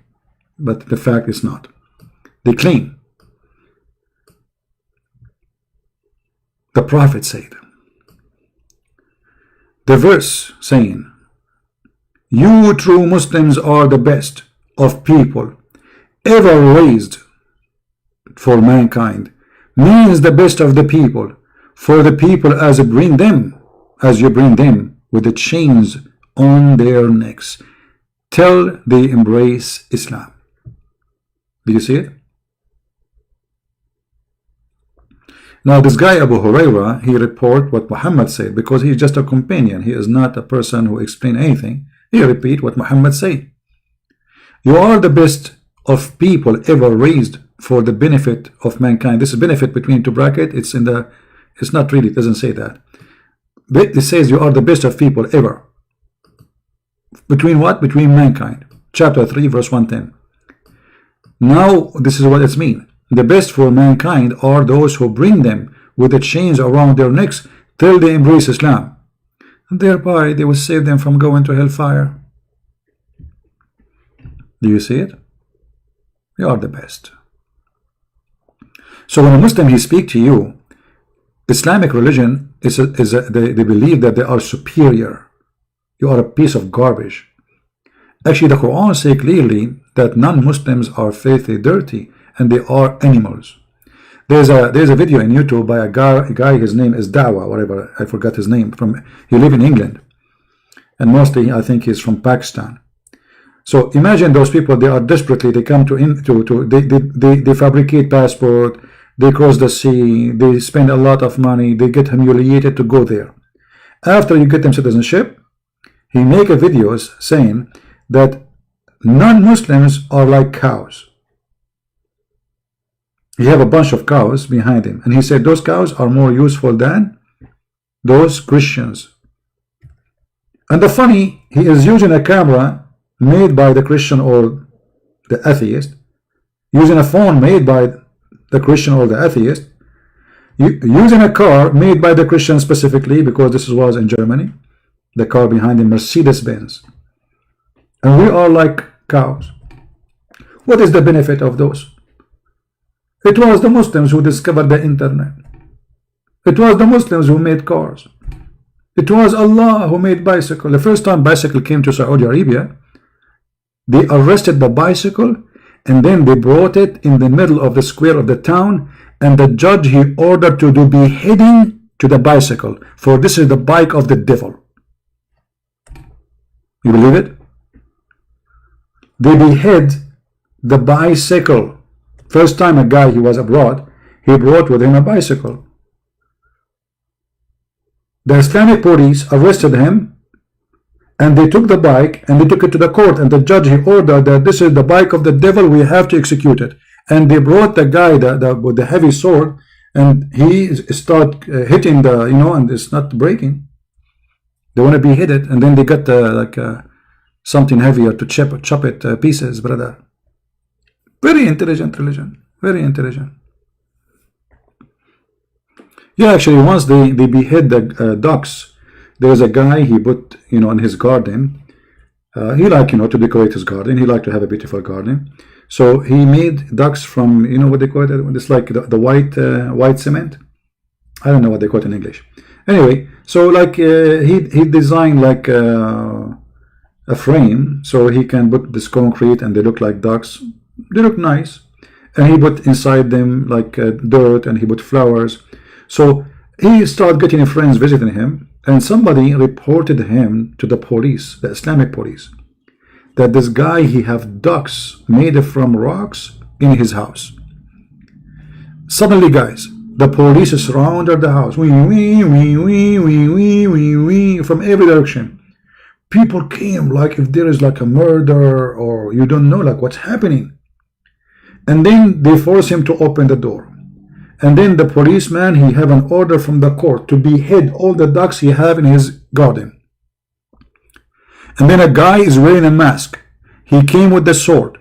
But the fact is not. They claim. The Prophet said, the verse saying, you true Muslims are the best of people ever raised for mankind, means the best of the people, for the people as you bring them with the chains on their necks till they embrace Islam. Do you see it? Now this guy Abu Huraira, he report what Muhammad said because he's just a companion. He is not a person who explain anything. He repeat what Muhammad said. You are the best of people ever raised for the benefit of mankind. This is benefit between two brackets. It's not really, it doesn't say that. But it says you are the best of people ever. Between what? Between mankind. Chapter 3 verse 110. Now this is what it means. The best for mankind are those who bring them with the chains around their necks till they embrace Islam. And thereby they will save them from going to hellfire. Do you see it? You are the best. So when a Muslim he speak to you, Islamic religion they believe that they are superior. You are a piece of garbage. Actually, the Quran says clearly that non-Muslims are filthy, dirty, and they are animals. There's a video in YouTube by a guy. His name is Dawa, whatever. I forgot his name. He live in England, and mostly I think he's from Pakistan. So imagine those people. They are desperately. They come they fabricate passport. They cross the sea. They spend a lot of money. They get humiliated to go there. After you get them citizenship, he make a videos saying that non-Muslims are like cows. He have a bunch of cows behind him, and he said those cows are more useful than those Christians. And the funny, he is using a camera made by the Christian or the atheist, using a phone made by the Christian or the atheist, using a car made by the Christian specifically, because this was in Germany, the car behind him, Mercedes-Benz. And we are like cows. What is the benefit of those? It was the Muslims who discovered the internet. It was the Muslims who made cars. It was Allah who made bicycle. The first time bicycle came to Saudi Arabia, they arrested the bicycle and then they brought it in the middle of the square of the town, and the judge he ordered to do beheading to the bicycle, for this is the bike of the devil. You believe it? They behead the bicycle. First time a guy, he was abroad, he brought with him a bicycle. The Islamic police arrested him, and they took the bike and they took it to the court, and the judge he ordered that this is the bike of the devil, we have to execute it. And they brought the guy with the heavy sword, and he start hitting the, and it's not breaking. They want to be hit it, and then they got something heavier to chop it pieces, brother. Very intelligent religion. Very intelligent. Yeah, actually, once they behead the ducks, there's a guy he put, in his garden. He like, to decorate his garden. He like to have a beautiful garden. So he made ducks from, what they call it? It's like the white cement. I don't know what they call it in English. Anyway, so like he designed like a frame so he can put this concrete and they look like ducks. They look nice, and he put inside them like dirt, and he put flowers. So he started getting friends visiting him, and somebody reported him to the police, the Islamic police, that this guy, he have ducks made from rocks in his house. Suddenly, guys, The police surrounded the house. Wee, wee, wee, wee, wee, wee, wee, wee, from every direction. People came like if there is like a murder or you don't know like what's happening. And then they force him to open the door. And then the policeman, he have an order from the court to behead all the ducks he have in his garden. And then a guy is wearing a mask. He came with the sword.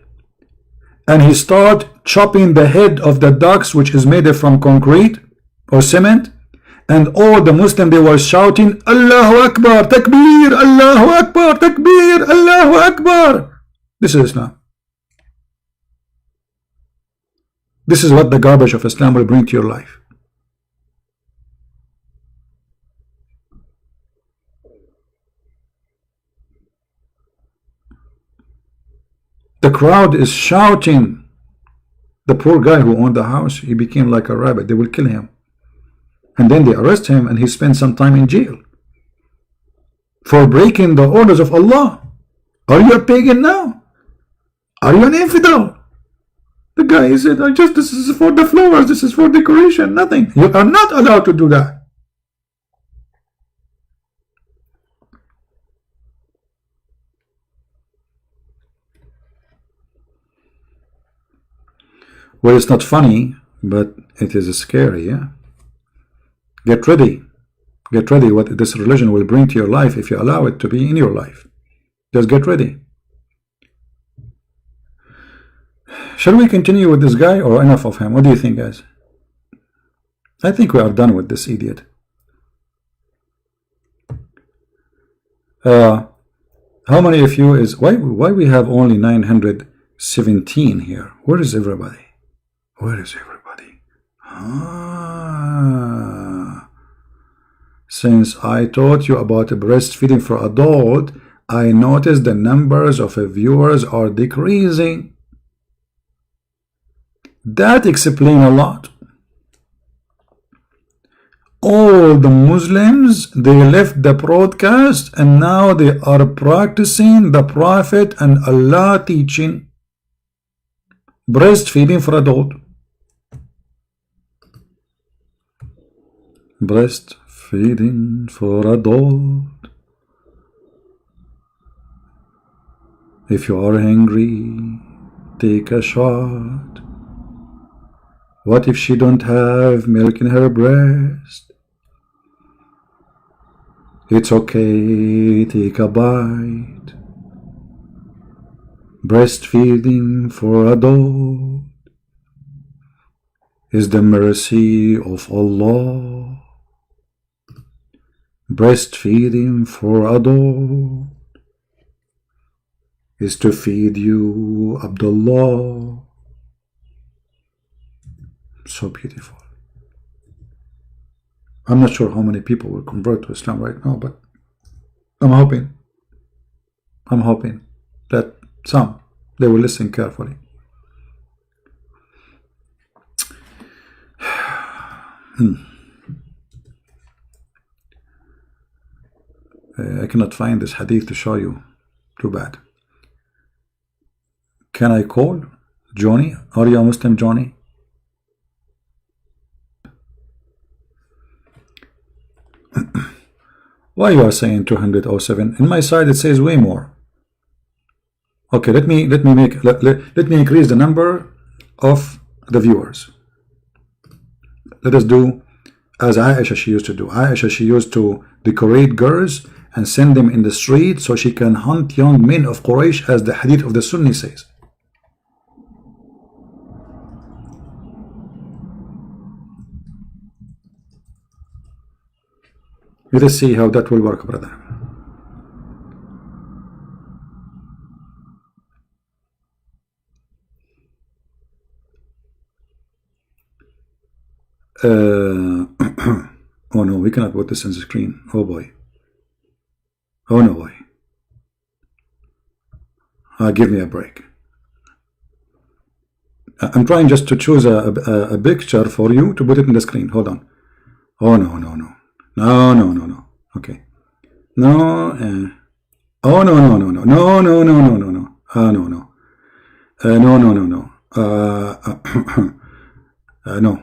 And he start chopping the head of the ducks, which is made from concrete or cement. And all the Muslims, they were shouting, Allahu Akbar, Takbir, Allahu Akbar, Takbir, Allahu Akbar. This is Islam. This is what the garbage of Islam will bring to your life. The crowd is shouting. The poor guy who owned the house, he became like a rabbit. They will kill him. And then they arrest him and he spends some time in jail for breaking the orders of Allah. Are you a pagan now? Are you an infidel? The guy said, this is for the flowers, this is for decoration, nothing. You are not allowed to do that. Well, it's not funny, but it is scary, yeah? Get ready. Get ready what this religion will bring to your life if you allow it to be in your life. Just get ready. Shall we continue with this guy or enough of him? What do you think, guys? I think we are done with this idiot. How many of you is... Why we have only 917 here? Where is everybody? Where is everybody? Since I taught you about breastfeeding for adult, I noticed the numbers of viewers are decreasing. That explains a lot. All the Muslims, they left the broadcast and now they are practicing the Prophet and Allah teaching breastfeeding for adult. Breastfeeding for adult. If you are hungry, take a shot. What if she don't have milk in her breast? It's okay, take a bite. Breastfeeding for adult is the mercy of Allah. Breastfeeding for adult is to feed you Abdullah. So beautiful. I'm not sure how many people will convert to Islam right now, but I'm hoping that some, they will listen carefully. I cannot find this hadith to show you. Too bad. Can I call Johnny? Are you a Muslim, Johnny? Why you are saying 207? In my side it says way more. Okay, let me increase the number of the viewers. Let us do as Aisha she used to do. Aisha, she used to decorate girls and send them in the street so she can hunt young men of Quraysh, as the hadith of the Sunni says. Let us see how that will work, brother. Oh no, we cannot put this on the screen. Oh boy. Oh no boy. Give me a break. I'm trying just to choose a picture for you to put it in the screen. Hold on. Oh no. No. Okay. No. Oh no. No. No. No. No. No. No.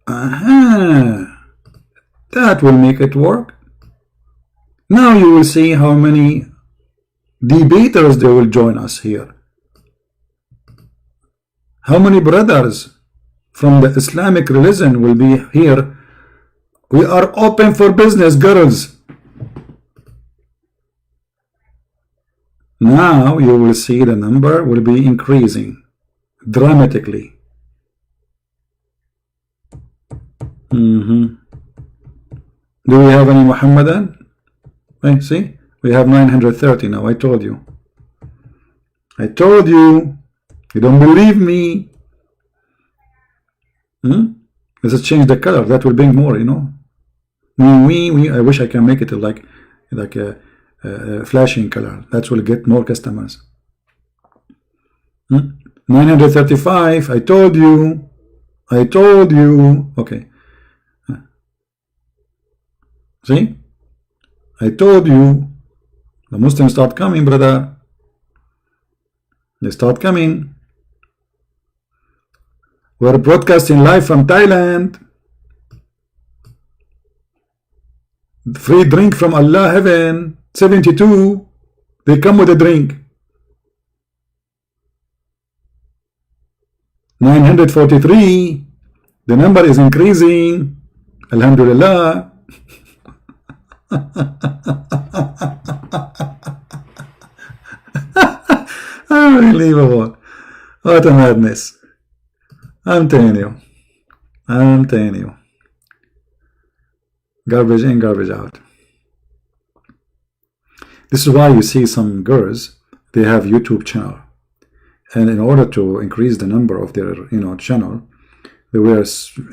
That will make it work. Now you will see how many debaters they will join us here. How many brothers from the Islamic religion will be here? We are open for business, girls. Now you will see the number will be increasing dramatically. Do we have any Muhammadan? Hey, see, we have 930 now. I told you. I told you. You don't believe me. Let's change the color. That will bring more, you know. I wish I can make it like a flashing color. That will get more customers. 935. I told you. I told you. Okay. See? I told you. The Muslims start coming, brother. They start coming. We're broadcasting live from Thailand. Free drink from Allah heaven. 72. They come with a drink. 943. The number is increasing. Alhamdulillah. Unbelievable. What a madness. I'm telling you. I'm telling you. Garbage in, garbage out. This is why you see some girls, they have YouTube channel. And in order to increase the number of their channel, they were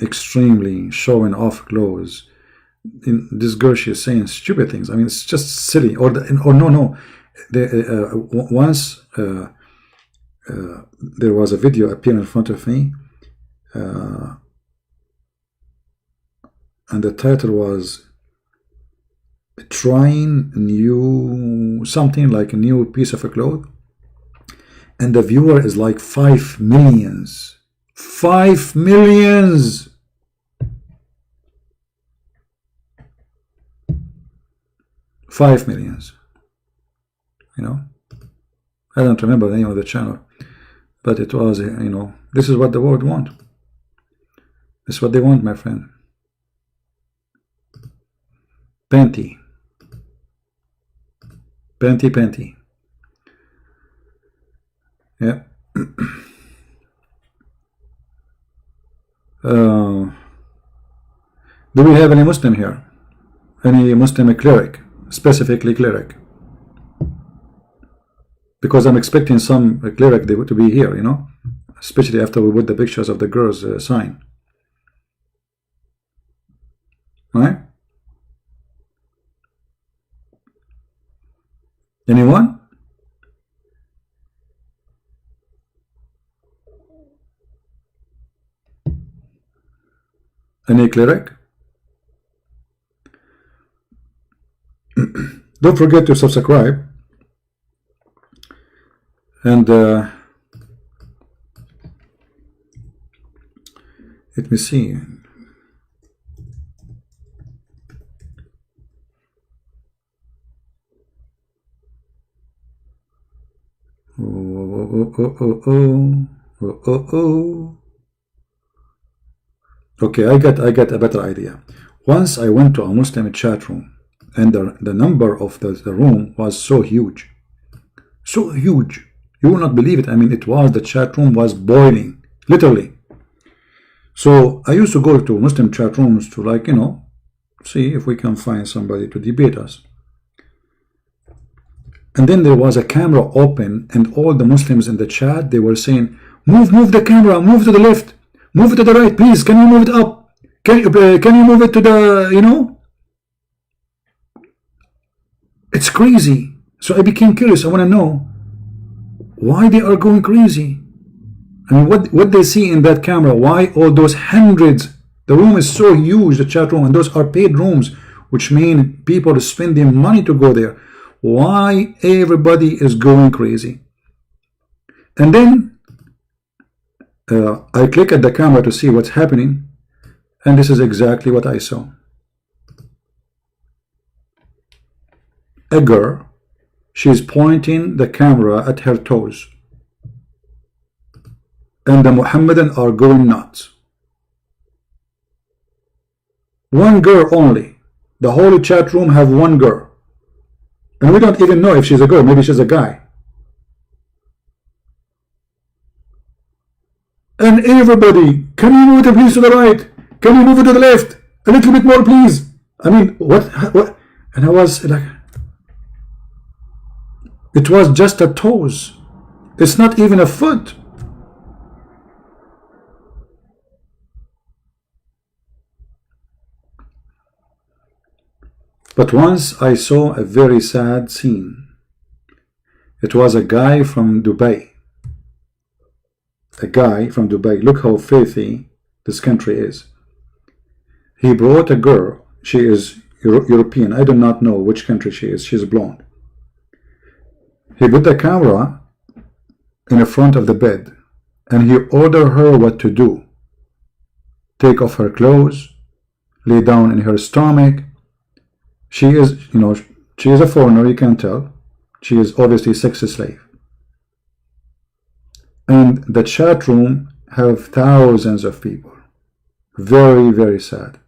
extremely showing off clothes. This girl, she is saying stupid things. I mean, it's just silly. Or no. Once there was a video appearing in front of me, and the title was trying new something like a new piece of a cloth, and the viewer is like 5 millions. 5 millions. $5 million. You know, I don't remember the name of the channel, but it was, this is what the world want. This is what they want, my friend. Panty. Yeah. Do we have any Muslim here? Any Muslim cleric? Specifically cleric? Because I'm expecting some cleric to be here, especially after we put the pictures of the girls sign. Right? Anyone? Any cleric? Don't forget to subscribe. And let me see. Okay, I got a better idea. Once I went to a Muslim chat room, and the number of the room was so huge. So huge. You will not believe it. I mean, the chat room was boiling, literally. So I used to go to Muslim chat rooms to see if we can find somebody to debate us. And then there was a camera open, and all the Muslims in the chat, they were saying, move the camera, move to the left, move it to the right, please, can you move it up? Can you move it to the, It's crazy. So I became curious. I want to know why they are going crazy. I mean, what they see in that camera, why all those hundreds, the room is so huge, the chat room, and those are paid rooms, which mean people are spending money to go there. Why everybody is going crazy? And then I click at the camera to see what's happening, And this is exactly what I saw. A girl, she's pointing the camera at her toes. And the Mohammedan are going nuts. One girl only. The whole chat room have one girl. And we don't even know if she's a girl. Maybe she's a guy. And everybody, can you move it please to the right? Can you move it to the left? A little bit more please. I mean, what? And I was like, it was just a toes. It's not even a foot. But once I saw a very sad scene. It was a guy from Dubai. A guy from Dubai. Look how filthy this country is. He brought a girl. She is European. I do not know which country she is. She's blonde. He put the camera in the front of the bed and he ordered her what to do. Take off her clothes, lay down in her stomach. She is, you know, she is a foreigner, you can tell. She is obviously a sex slave. And the chat room have thousands of people. Very, very sad.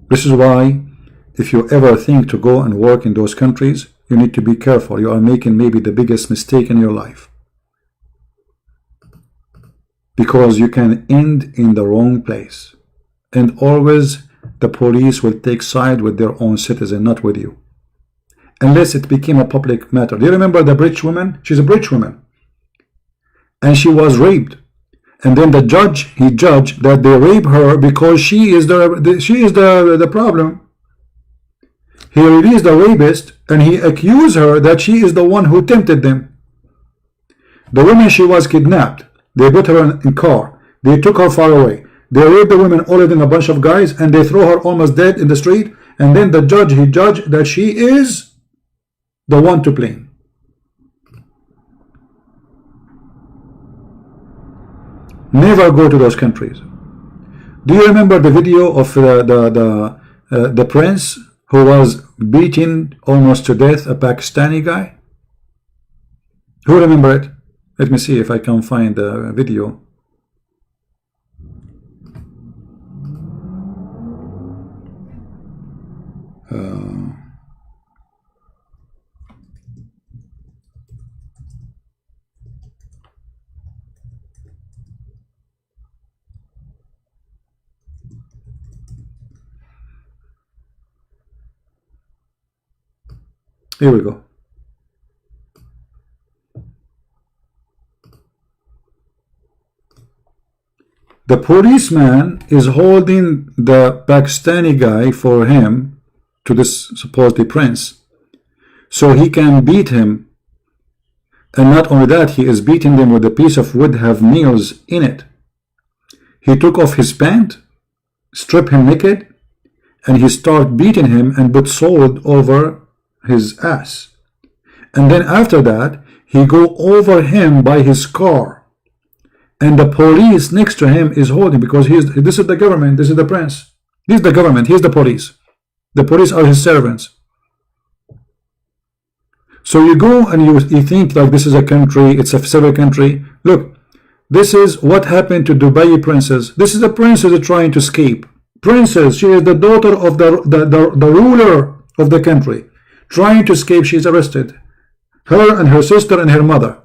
This is why if you ever think to go and work in those countries, you need to be careful. You are making maybe the biggest mistake in your life. Because you can end in the wrong place. And always the police will take side with their own citizen, not with you. Unless it became a public matter. Do you remember the British woman? She's a British woman. And she was raped. And then the judge, he judged that they rape her because she is the problem. He released the rapist and he accused her that she is the one who tempted them. The woman, she was kidnapped. They put her in a car. They took her far away. They raped the woman older than a bunch of guys and they throw her almost dead in the street. And then the judge, he judged that she is the one to blame. Never go to those countries. Do you remember the video of the prince who was beating almost to death a Pakistani guy? Who remember it? Let me see if I can find the video. Here we go. The policeman is holding the Pakistani guy for him to this supposedly prince, so he can beat him. And not only that, he is beating them with a piece of wood have nails in it. He took off his pant, stripped him naked, and he started beating him and put salt over his ass. And then after that, he go over him by his car. And the police next to him is holding, because this is the government, this is the prince. This is the government, he's the police. The police are his servants. So you go and you think like this is a country, it's a civil country. Look, this is what happened to Dubai princess. This is the princess trying to escape. Princess, she is the daughter of the ruler of the country. Trying to escape, she is arrested. Her and her sister and her mother.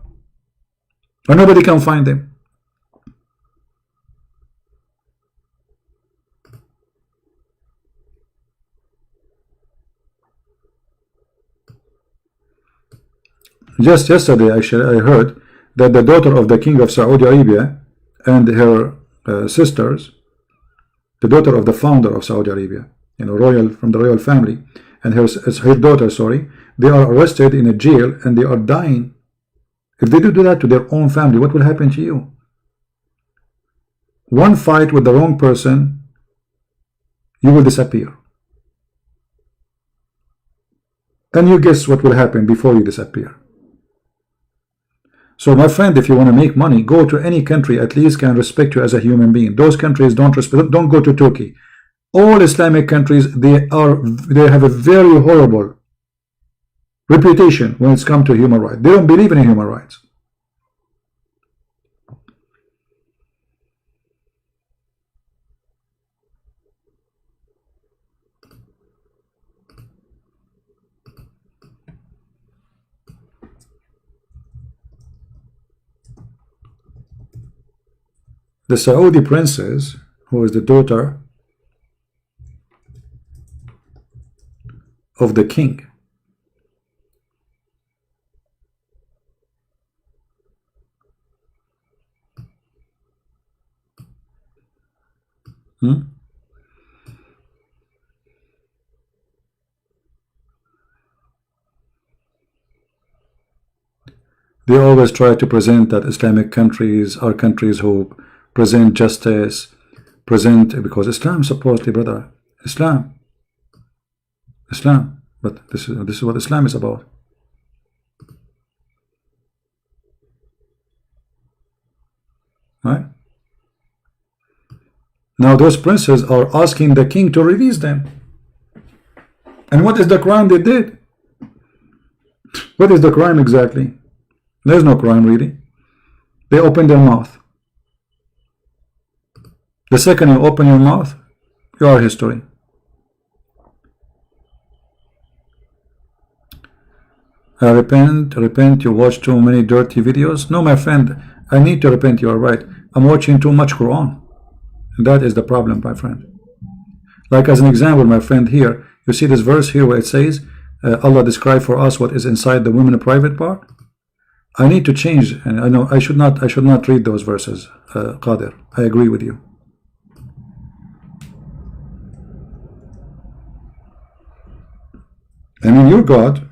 And nobody can find them. Just yesterday, actually, I heard that the daughter of the king of Saudi Arabia and her sisters, the daughter of the founder of Saudi Arabia, you know, royal from the royal family, and her daughter, sorry, they are arrested in a jail and they are dying. If they do that to their own family, what will happen to you? One fight with the wrong person, you will disappear. And you guess what will happen before you disappear. So my friend, if you want to make money, go to any country at least can respect you as a human being. Those countries don't respect. Don't go to Turkey. All Islamic countries, they have a very horrible reputation when it's come to human rights. They don't believe in human rights. The Saudi princess, who is the daughter of the king, they always try to present that Islamic countries are countries who present justice, because Islam supposedly, brother, Islam, but this is what Islam is about. Right? Now those princes are asking the king to release them. And what is the crime they did? What is the crime exactly? There's no crime really. They opened their mouth. The second you open your mouth, you are history. Repent, you watch too many dirty videos. No, my friend, I need to repent, you are right. I'm watching too much Quran. And that is the problem, my friend. Like as an example, my friend, here, you see this verse here where it says, Allah described for us what is inside the women private part. I need to change, and I know I should not read those verses, Qadir. I agree with you. I mean, your God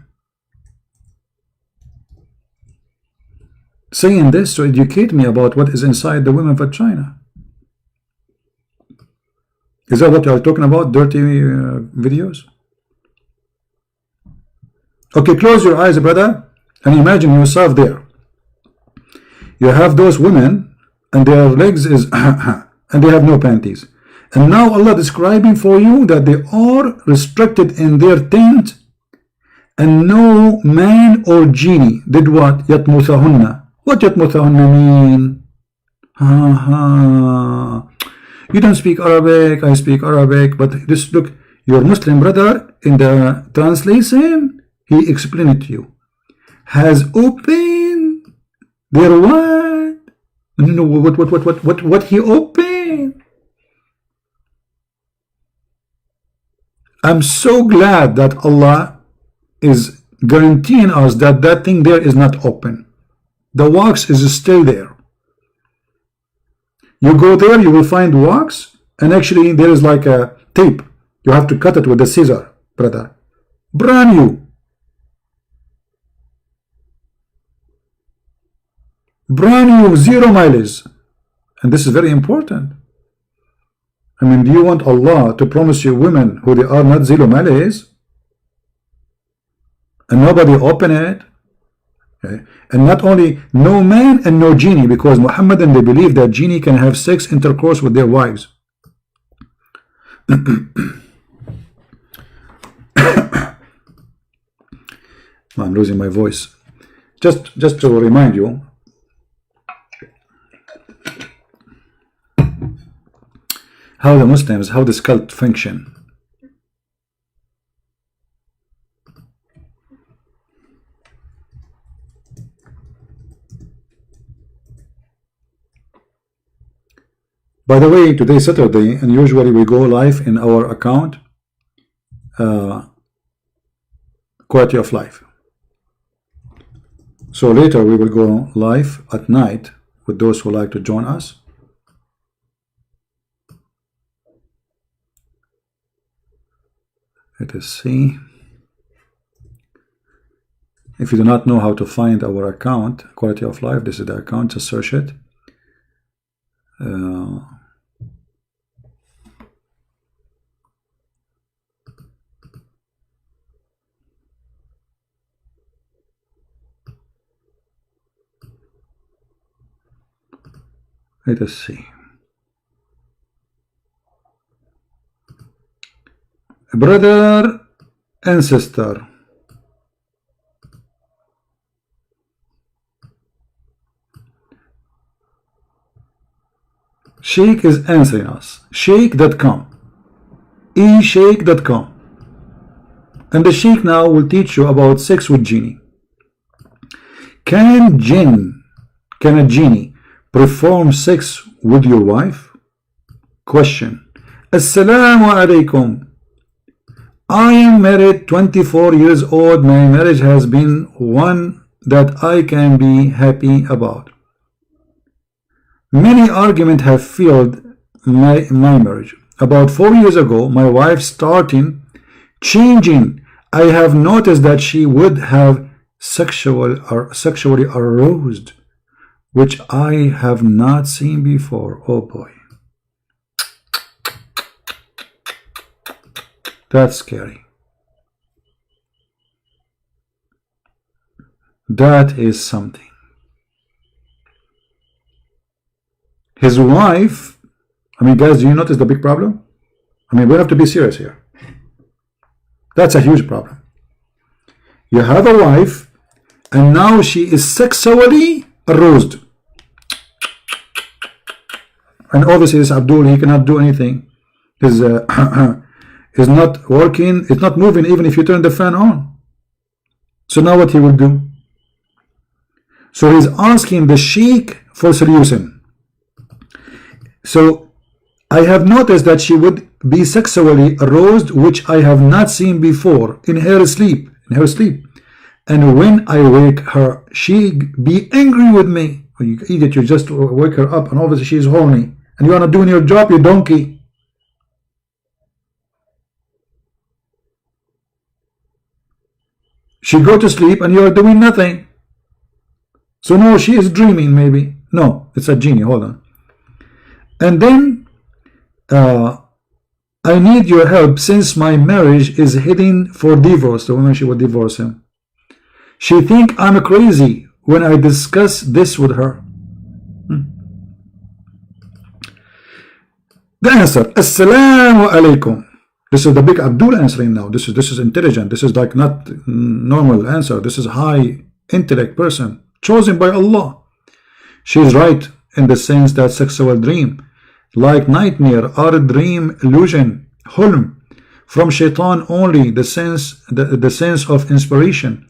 saying this to educate me about what is inside the women vagina. Is that what you are talking about? Dirty videos? Okay, close your eyes, brother, and imagine yourself there. You have those women, and their legs is and they have no panties. And now Allah describing for you that they are restricted in their tent, and no man or genie did what? Yatmuthahunna. What yatmuthahunna mean? You don't speak Arabic, I speak Arabic, but this, look, your Muslim brother in the translation, he explained it to you. Has opened their what? No, what he opened? I'm so glad that Allah is guaranteeing us that that thing there is not open. The wax is still there. You go there, you will find wax, and actually there is like a tape. You have to cut it with a scissor, brother. Brand new. Brand new, 0 mileage. And this is very important. I mean, do you want Allah to promise you women who they are not 0 mileage? And nobody open it? Okay. And not only no man and no genie, because Muhammadan, they believe that genie can have sex intercourse with their wives. I'm losing my voice. Just to remind you, how the Muslims, how this cult function. By the way, today is Saturday, and usually we go live in our account, Quality of Life. So later we will go live at night with those who like to join us. Let us see. If you do not know how to find our account, Quality of Life, this is the account, just search it. Let us see. Brother and sister, Sheikh is answering us. Sheikh.com, eSheikh.com, and the Sheikh now will teach you about sex with genie. Can a genie perform sex with your wife? Question. Assalamu alaikum. I am married, 24 years old. My marriage has been one that I can be happy about. Many arguments have failed my marriage. About 4 years ago, my wife started changing. I have noticed that she would have sexually aroused, which I have not seen before. Oh boy. That's scary. That is something. His wife, I mean, guys, do you notice the big problem? I mean, we have to be serious here. That's a huge problem. You have a wife, and now she is sexually aroused. And obviously, this Abdul, he cannot do anything. His is not working, it's not moving even if you turn the fan on. So now what he will do? So he's asking the Sheikh for solution. So I have noticed that she would be sexually aroused, which I have not seen before, in her sleep. And when I wake her, she be angry with me. Well, you idiot, you just wake her up and obviously she's horny. And you are not doing your job, you donkey. She go to sleep and you are doing nothing. So no, she is dreaming maybe. No, it's a genie, hold on. And then I need your help since my marriage is heading for divorce. The woman, she would divorce him. She think I'm crazy when I discuss this with her. The answer, Assalamu alaikum. This is the big Abdul answering now. This is intelligent. This is like not normal answer. This is high intellect person chosen by Allah. She is right in the sense that sexual dream, like nightmare, are a dream illusion, hulm, from shaitan only, the sense of inspiration,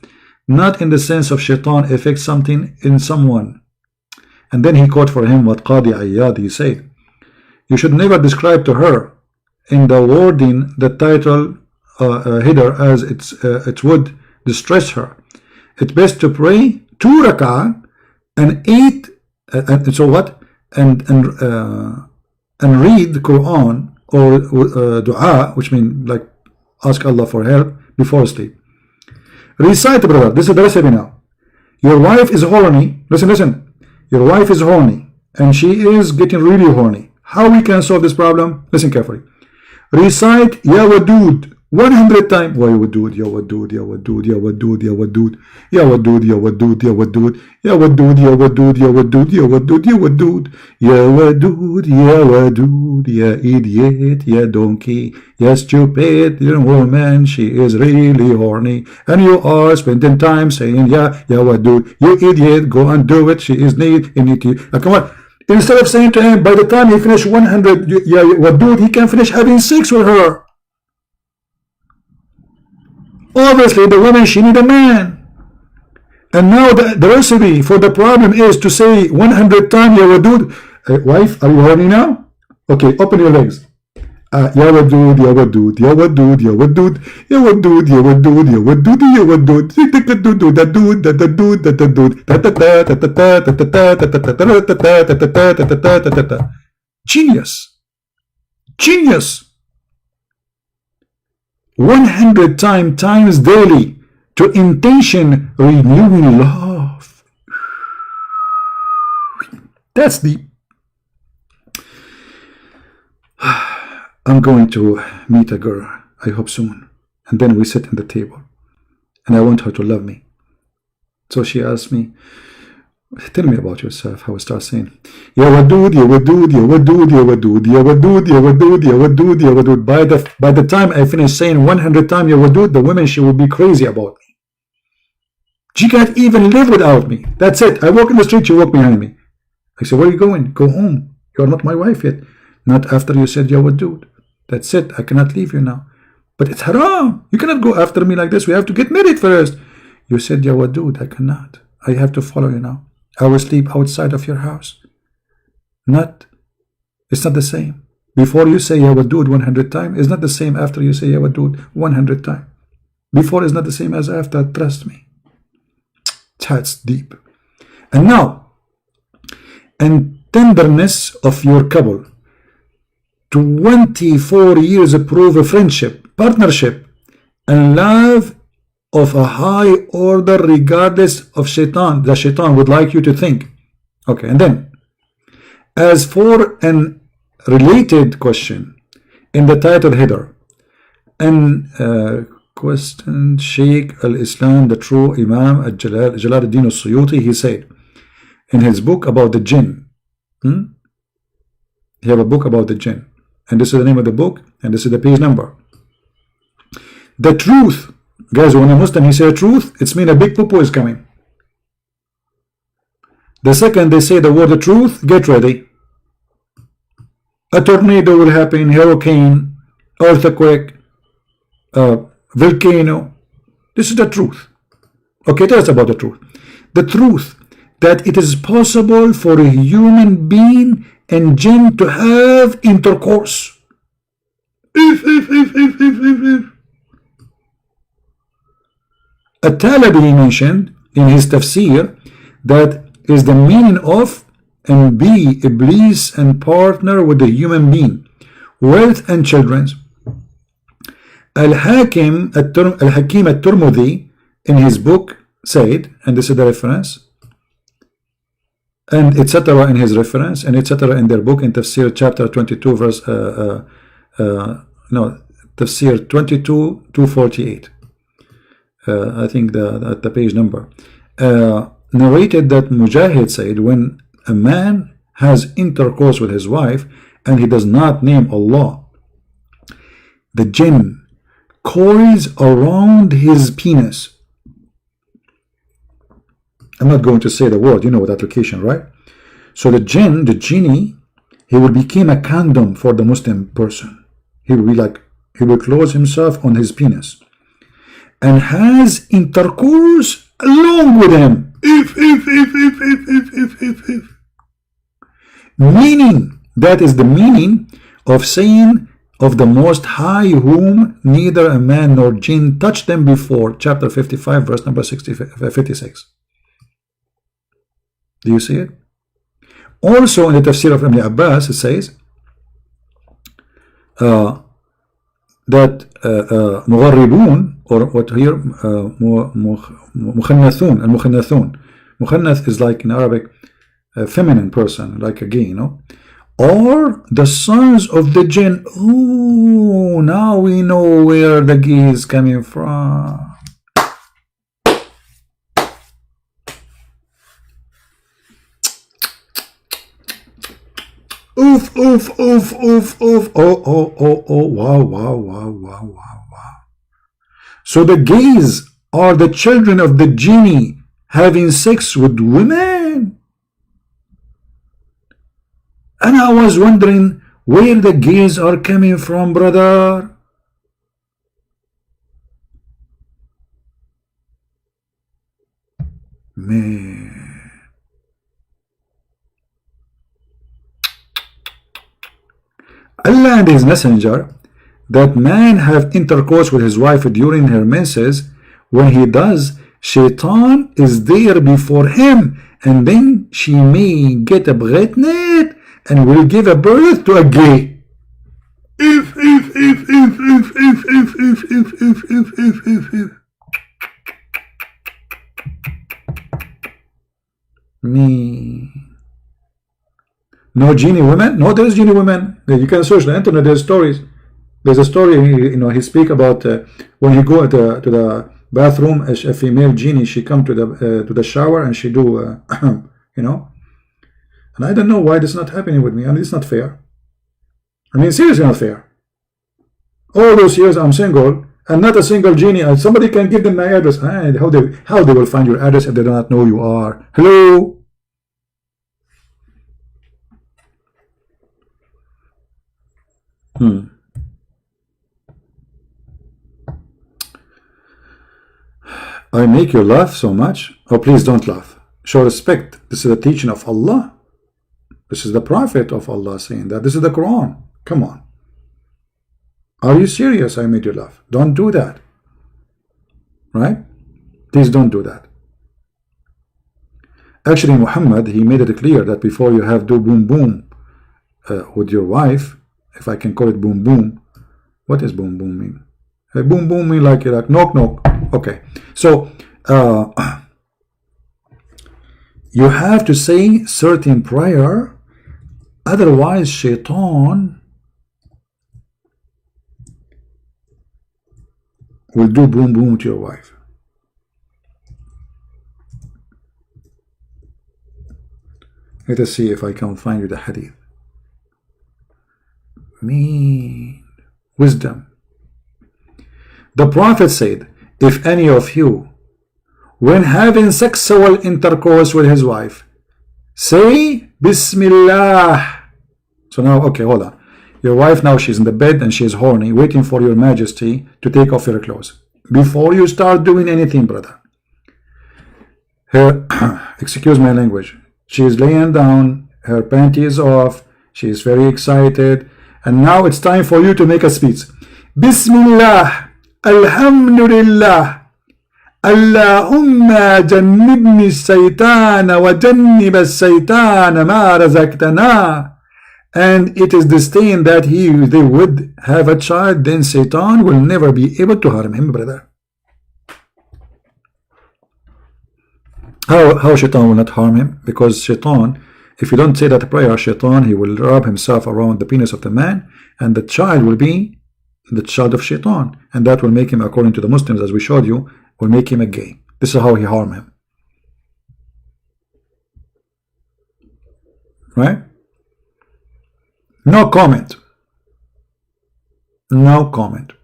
not in the sense of shaitan affects something in someone. And then he quote for him what Qadi Ayyad he said. You should never describe to her in the wording the title header as it would distress her. It's best to pray 2 rak'ah and 8 and so what and read the Quran or dua, which means like ask Allah for help before sleep. Recite, brother. This is the recipe now. Your wife is horny. Listen. Your wife is horny and she is getting really horny. How we can solve this problem? Listen carefully. Recite Ya Wadud 100 times. Why Wadud? Ya Wadud, Ya Wadud, Ya Wadud, Ya Wadud, Ya Wadud, Ya Wadud, Ya Wadud, Ya Wadud, Ya Wadud, Ya Wadud, Ya Wadud, Ya Wadud, Ya Wadud, Ya Wadud, Ya idiot, Ya donkey, Ya stupid, you woman, she is really horny, and you are spending time saying Ya Wadud, you idiot, go and do it, she is need, come on. Instead of saying to him, by the time he finish 100, Wadud, he can finish having sex with her. Obviously, the woman, she need a man. And now the recipe for the problem is to say 100 times, Ya Wadud. Wife, are you horny now? Okay, open your legs. Ya Wadud, Ya Wadud, Ya Wadud, Ya Wadud, Ya Wadud, Ya Wadud, Ya Wadud, Ya Wadud, Genius. Genius. 100 times daily to intention renewing love. That's the I'm going to meet a girl, I hope soon, and then we sit at the table and I want her to love me. So she asked me, Tell me about yourself. How I start saying, Ya Wadud, Ya Wadud, Ya Wadud, Ya Wadud, Ya Wadud, Ya Wadud, Ya Wadud, Ya Wadud. By the time I finish saying 100 times Ya Wadud, the women, she will be crazy about me. She can't even live without me. That's it. I walk in the street, you walk behind me. I say, where are you going? Go home. You're not my wife yet. Not after you said Ya Wadud. That's it. I cannot leave you now. But it's haram. You cannot go after me like this. We have to get married first. You said Ya Wadud. I cannot. I have to follow you now. I will sleep outside of your house. It's not the same. Before you say Ya Wadud 100 times, it's not the same after you say Ya Wadud 100 times. Before is not the same as after. Trust me. That's deep. And now, and tenderness of your couple. 24 years of proof of friendship, partnership, and love of a high order regardless of shaitan. The shaitan would like you to think. Okay, and then, as for an related question in the title header, and question Sheikh al-Islam, the true Imam Jalaluddin al-Suyuti, he said in his book about the jinn. He have a book about the jinn. And this is the name of the book, and this is the page number. The truth. Guys, when a Muslim, he say truth, it's mean a big poo-poo is coming. The second they say the word the truth, get ready. A tornado will happen, hurricane, earthquake, volcano. This is the truth. Okay, tell us about the truth. The truth that it is possible for a human being and jinn to have intercourse. At-Talabi mentioned in his tafsir that is the meaning of and be Iblis and partner with the human being, wealth and children. Al-Hakim at-Tirmidhi in his book said, and this is the reference, and etc. in his reference, and etc. in their book in Tafsir chapter 22 verse Tafsir 22 248. I think the page number narrated that Mujahid said, when a man has intercourse with his wife and he does not name Allah, the jinn coils around his penis. I'm not going to say the word, you know, with application, right? So the jinn, the genie, he will become a condom for the Muslim person. He will be like, he will close himself on his penis and has intercourse along with him. If. Meaning, that is the meaning of saying of the Most High, whom neither a man nor jinn touched them before, chapter 55, verse number 56. Do you see it? Also in the tafsir of Ibn Abbas, it says that مغربون, or what here, مخنثون, المخنثون. Mukhannath is like in Arabic a feminine person, like a gay, you know, or the sons of the jinn. Oh, now we know where the gay is coming from. Oof, oof, oof, oof, oof. Oh, wow. So the gays are the children of the genie having sex with women. And I was wondering where the gays are coming from, brother. Man. Allah and his messenger, that man have intercourse with his wife during her menses. When he does, shaitan is there before him, and then she may get pregnant and will give a birth to a gay. If. Me. No genie women? No, there's genie women. You can search the internet. There's stories. There's a story. You know, he speak about when he go to the bathroom. A female genie. She come to the shower and she do you know. And I don't know why this is not happening with me. I mean, it's not fair. I mean, seriously not fair. All those years I'm single and not a single genie. And somebody can give them my address. How they will find your address if they do not know who you are? Hello? I make you laugh so much. Oh, please don't laugh. Show respect. This is the teaching of Allah. This is the Prophet of Allah saying that. This is the Quran. Come on. Are you serious? I made you laugh. Don't do that. Right? Please don't do that. Actually, Muhammad, he made it clear that before you have do boom boom with your wife, if I can call it boom boom. What does boom boom mean? Boom boom mean like knock knock. Okay. So you have to say certain prayer, otherwise shaitan will do boom boom to your wife. Let us see if I can find you the hadith. Wisdom. The Prophet said, if any of you, when having sexual intercourse with his wife, say Bismillah. So now, okay, hold on. Your wife now, she's in the bed and she's horny, waiting for your majesty to take off your clothes. Before you start doing anything, brother, her, excuse my language, she is laying down, her panty is off, she is very excited, and now it's time for you to make a speech. Bismillah, Alhamdulillah, Allahumma jannibni shaytana wa jannib shaytana ma razaqtana. And it is destined that they would have a child, then Satan will never be able to harm him, brother. How Shaitan will not harm him? Because Shaitan, if you don't say that prayer, Shaitan, he will wrap himself around the penis of the man, and the child will be the child of Shaitan, and that will make him, according to the Muslims, as we showed you, will make him a gay. This is how he harm him. Right? No comment. No comment.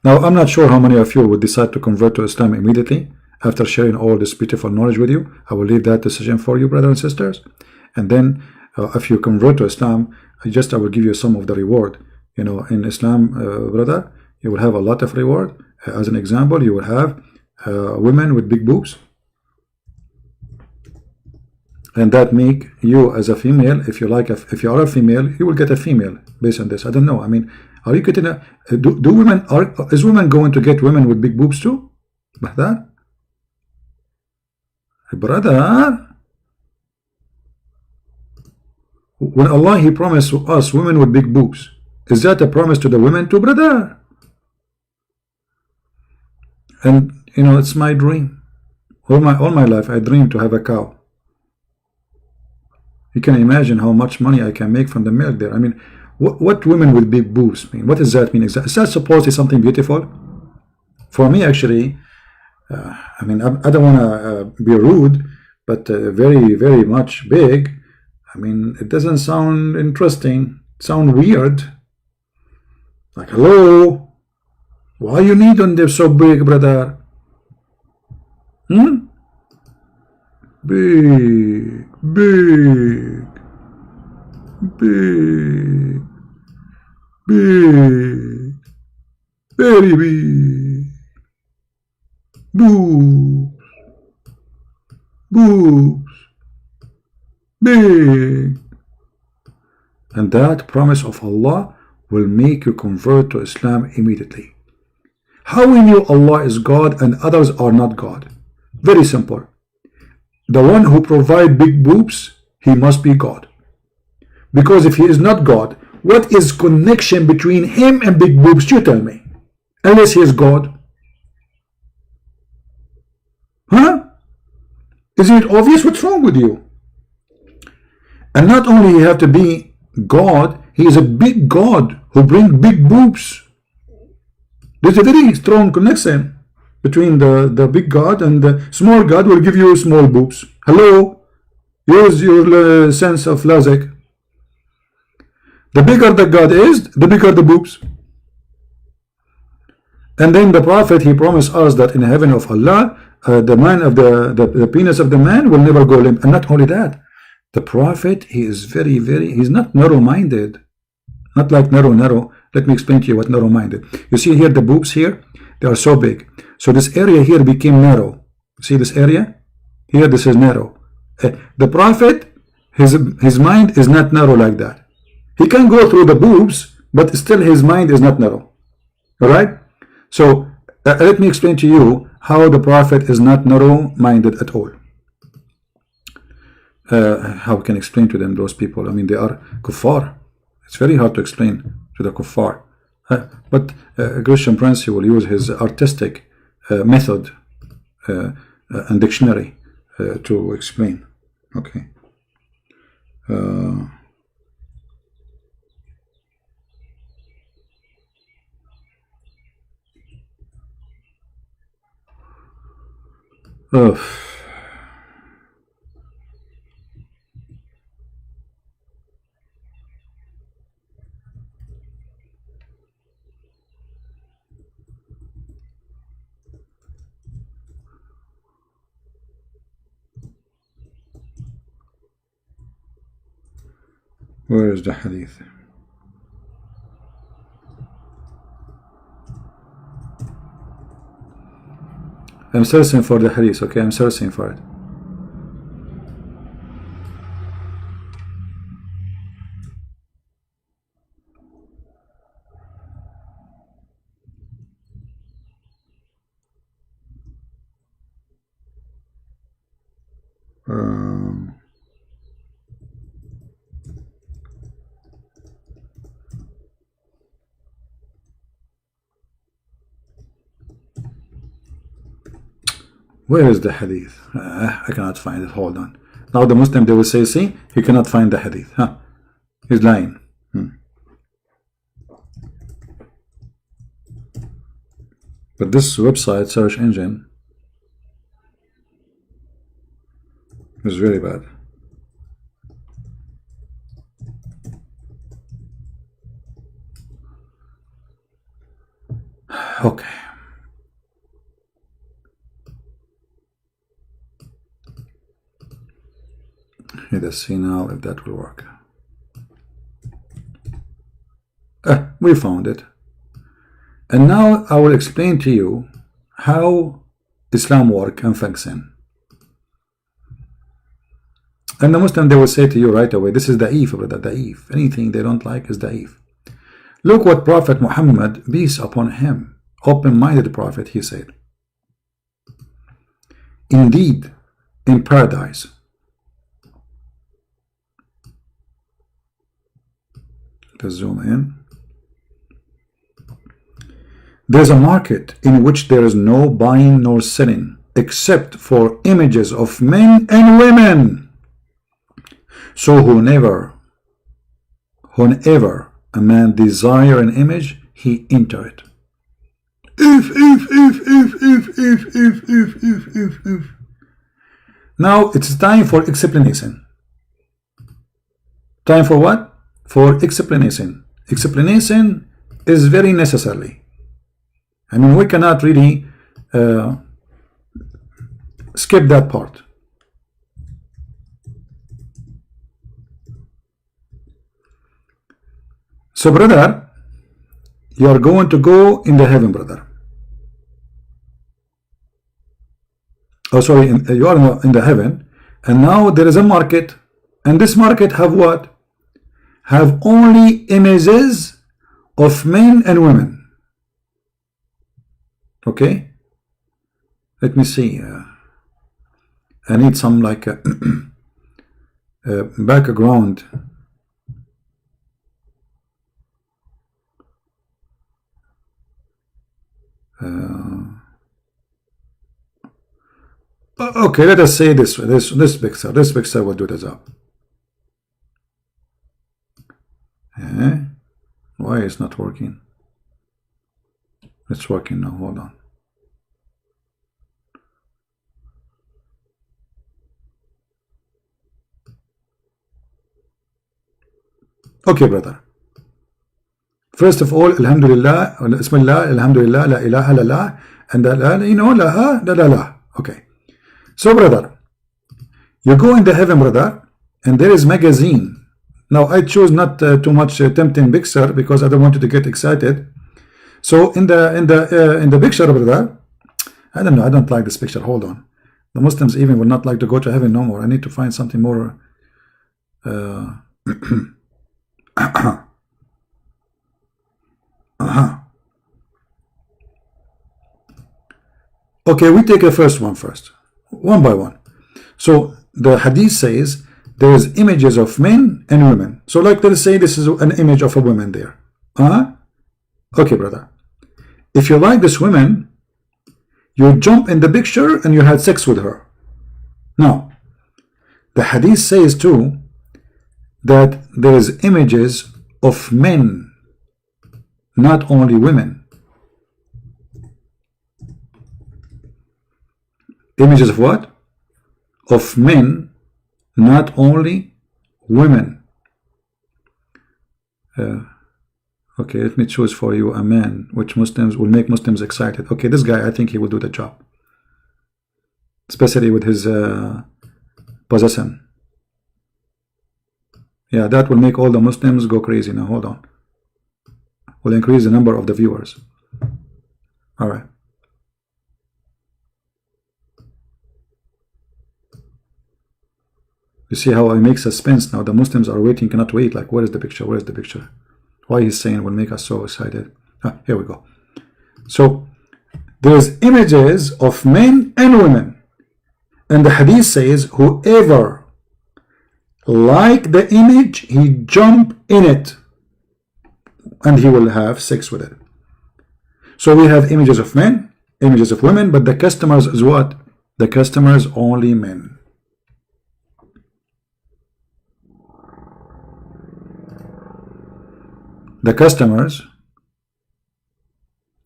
Now, I'm not sure how many of you would decide to convert to Islam immediately after sharing all this beautiful knowledge with you. I will leave that decision for you, brothers and sisters. And then, if you convert to Islam, I will give you some of the reward. You know, in Islam, brother, you will have a lot of reward. As an example, you will have women with big boobs. And that make you as a female, if you are a female, you will get a female based on this. I don't know. I mean, are you getting a is women going to get women with big boobs too? Brother, when Allah He promised us women with big boobs, is that a promise to the women too, brother? And you know, it's my dream. All my life I dream to have a cow. You can imagine how much money I can make from the milk there. I mean, what women with big boobs mean? What does that mean exactly? Is that supposed to be something beautiful? For me, actually, I mean, I don't want to be rude, but very, very much big. I mean, it doesn't sound interesting. It sounds weird. Like, hello, why you need on them so big, brother? Big, big, big, big, very big, boobs, boobs, big. And that promise of Allah will make you convert to Islam immediately. How we knew Allah is God and others are not God? Very simple. The one who provides big boobs, he must be God. Because if he is not God, what is connection between him and big boobs? You tell me. Unless he is God. Huh? Isn't it obvious? What's wrong with you? And not only you have to be God, he is a big God who brings big boobs. There's a very strong connection. between the big God, and the small God will give you small boobs. Hello? Use your sense of logic. The bigger the God is, the bigger the boobs. And then the Prophet, he promised us that in heaven of Allah, the man of the penis of the man will never go limp. And not only that, the Prophet, he is he's not narrow-minded. Not like narrow. Let me explain to you what narrow-minded. You see here the boobs here, they are so big. So this area here became narrow. See this area? Here this is narrow. The Prophet, his mind is not narrow like that. He can go through the boobs, but still his mind is not narrow. Alright? So let me explain to you how the Prophet is not narrow-minded at all. How we can explain to them, those people? I mean, they are kuffar. It's very hard to explain to the kuffar. But Christian Prince, he will use his artistic method and dictionary to explain. Okay. Where is the hadith? I'm searching for the hadith, okay? I'm searching for it. Where is the hadith? I cannot find it. Hold on. Now the Muslim, they will say, see, he cannot find the hadith. He's lying. But this website search engine is very bad. Okay. Let us see now if that will work. We found it. And now I will explain to you how Islam works and function. And the Muslim, they will say to you right away, this is da'if, brother, da'if. Anything they don't like is da'if. Look what Prophet Muhammad, peace upon him, open-minded prophet, he said. Indeed, in paradise, let's zoom in. There's a market in which there is no buying nor selling except for images of men and women. So whenever a man desire an image, he enter it. If. Now it's time for explanation. Time for what? For explanation. Explanation is very necessary. I mean, we cannot really skip that part. So, brother, you are going to go in the heaven, brother. Oh, sorry, you are in the heaven, and now there is a market, and this market have what? Have only images of men and women. Okay, let me see. I need some like background. Okay, let us say this picture. This picture will do the job. Why is not working? It's working now. Hold on. Okay, brother. First of all, Alhamdulillah, Bismillah, Alhamdulillah, La ilaha illallah, and you know, la la la. Okay. So, brother, you go in the heaven, brother, and there is magazine. Now, I choose not too much tempting picture because I don't want you to get excited. So, in the picture, brother, I don't know. I don't like this picture. Hold on. The Muslims even will not like to go to heaven no more. I need to find something more. Okay, we take the first one first, one by one. So the hadith says there is images of men and women. So like let's say this is an image of a woman there. Okay, brother. If you like this woman, you jump in the picture and you had sex with her. Now, the hadith says too that there is images of men, not only women. Images of what? Of men, not only women. Okay, let me choose for you a man which Muslims will make Muslims excited. Okay, this guy, I think he will do the job, especially with his possession. Yeah, that will make all the Muslims go crazy. Now hold on, will increase the number of the viewers. All right. You see how I make suspense now? The Muslims are waiting, cannot wait. Like, where is the picture? Where is the picture? Why he's saying will make us so excited. Here we go. So there's images of men and women, and the hadith says whoever like the image, he jump in it and he will have sex with it. So we have images of men, images of women, but the customers is what? The customers only men. The customers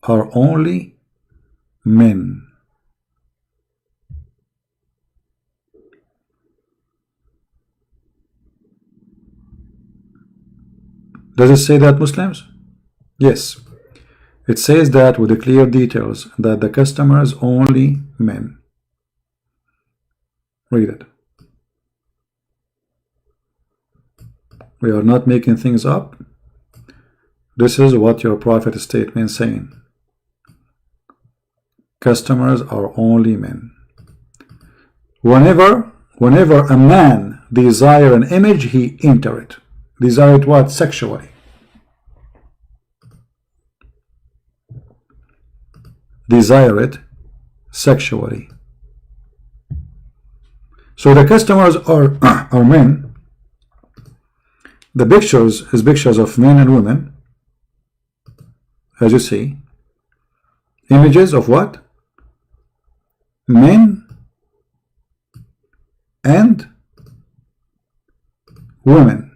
are only men. Does it say that, Muslims? Yes. It says that with the clear details that the customers only men. Read it. We are not making things up. This is what your prophet statement is saying. Customers are only men. Whenever a man desire an image, he enter it. Desire it what? Sexually. Desire it sexually. So the customers are men. The pictures is pictures of men and women. As you see, images of what? Men and women.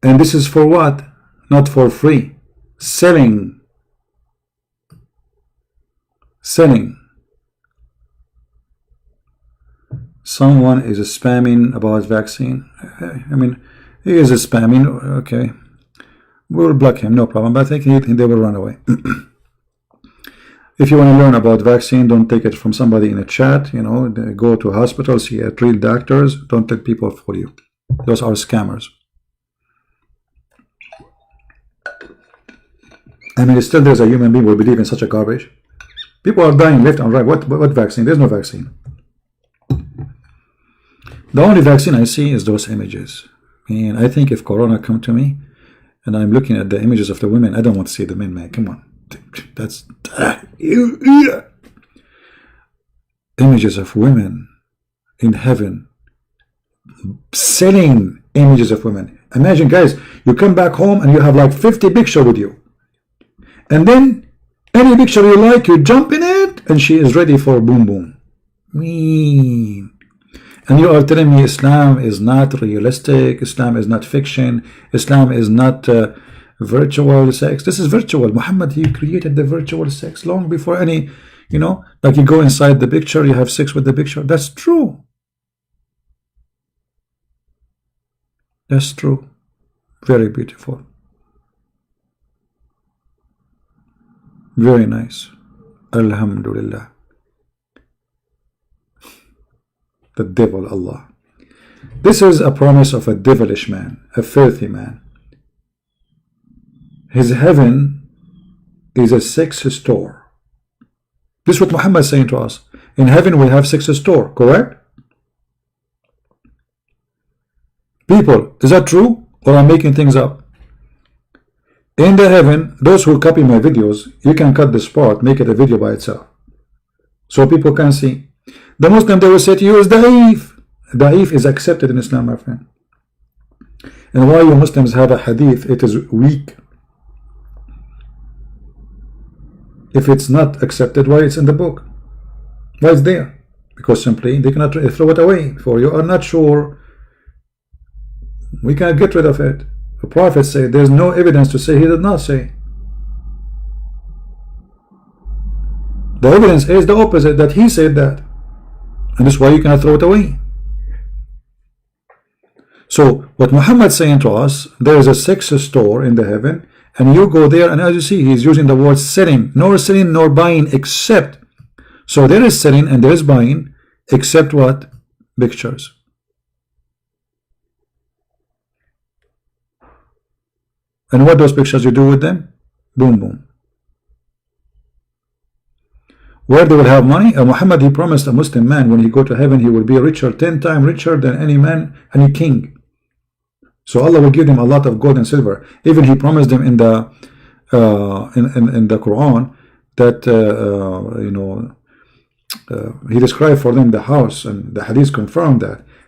And this is for what? Not for free. Selling. Selling. Someone is spamming about vaccine. I mean, he is spamming. Okay. We will block him, no problem, but I think they will run away. If you want to learn about vaccine, don't take it from somebody in a chat. You know, go to hospitals, see real doctors. Don't let people fool you. Those are scammers. I mean, still there's a human being who will believe in such a garbage. People are dying left and right. What vaccine? There's no vaccine. The only vaccine I see is those images. And I think if Corona come to me, and I'm looking at the images of the women, I don't want to see the men, man. Come on. That's images of women in heaven, selling images of women. Imagine, guys, you come back home and you have like 50 pictures with you. And then any picture you like, you jump in it and she is ready for boom boom. Mean. And you are telling me Islam is not realistic, Islam is not fiction, Islam is not virtual sex. This is virtual. Muhammad, he created the virtual sex long before any, you know, like you go inside the picture, you have sex with the picture. That's true. That's true. Very beautiful. Very nice. Alhamdulillah. The devil, Allah. This is a promise of a devilish man, a filthy man. His heaven is a sex store. This is what Muhammad is saying to us. In heaven we have sex store, correct? People, is that true? Or I'm making things up? In the heaven, those who copy my videos, you can cut this part, make it a video by itself, so people can see. The Muslim, they will say to you, is da'if. Da'if is accepted in Islam, my friend. And why you Muslims have a hadith, it is weak. If it's not accepted, why it's in the book? Why it's there? Because simply they cannot throw it away. For you are not sure, we cannot get rid of it. The Prophet said there's no evidence to say he did not say. The evidence is the opposite, that he said that. And that's why you cannot throw it away. So what Muhammad is saying to us, there is a sex store in the heaven, and you go there, and as you see, he's using the word selling. Nor selling nor buying, except. So there is selling and there is buying, except what? Pictures. And what those pictures you do with them? Boom, boom. Where they will have money? Muhammad, he promised a Muslim man when he go to heaven, he will be richer, 10 times richer than any man, any king. So Allah will give them a lot of gold and silver. Even he promised them in the in the Quran that he described for them the house, and the hadith confirmed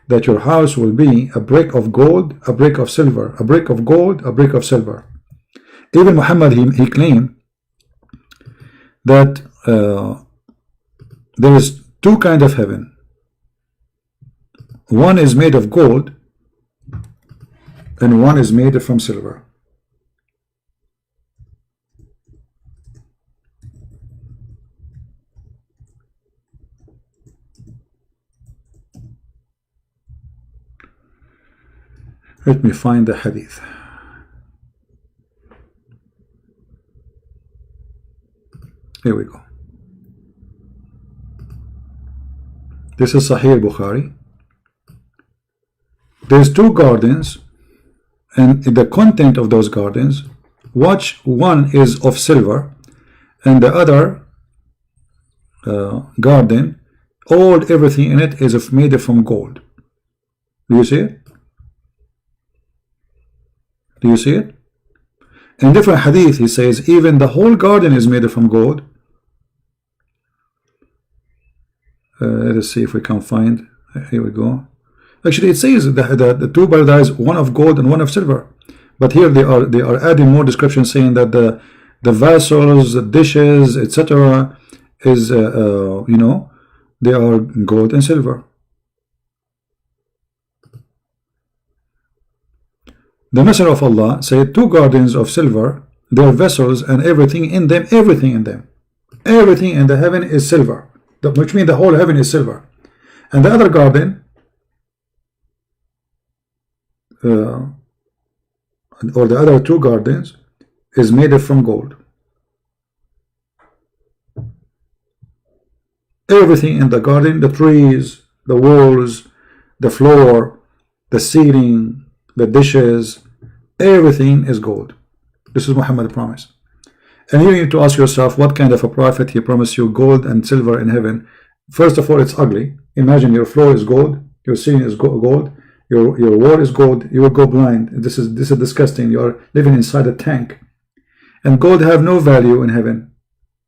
that your house will be a brick of gold, a brick of silver, a brick of gold, a brick of silver. Even Muhammad, he claimed that there is two kinds of heaven. One is made of gold and one is made from silver. Let me find the hadith. Here we go. This is Sahih Bukhari. There's two gardens, and the content of those gardens, watch, one is of silver, and the other garden, everything in it is made from gold. Do you see it? Do you see it? In different hadith, he says even the whole garden is made from gold. Let us see if we can find. Here we go. Actually, it says the two paradise, one of gold and one of silver. But here they are adding more description, saying that the vessels, the dishes, etc., is they are gold and silver. The Messenger of Allah said, two gardens of silver, their vessels and everything in them, everything in the heaven is silver, which means the whole heaven is silver. And the other garden, or the other two gardens, is made from gold. Everything in the garden, the trees, the walls, the floor, the ceiling, the dishes, everything is gold. This is Muhammad's promise. And you need to ask yourself, what kind of a prophet he promised you gold and silver in heaven? First of all, it's ugly. Imagine your floor is gold, your ceiling is gold, your wall is gold. You will go blind. This is disgusting. You are living inside a tank. And gold have no value in heaven.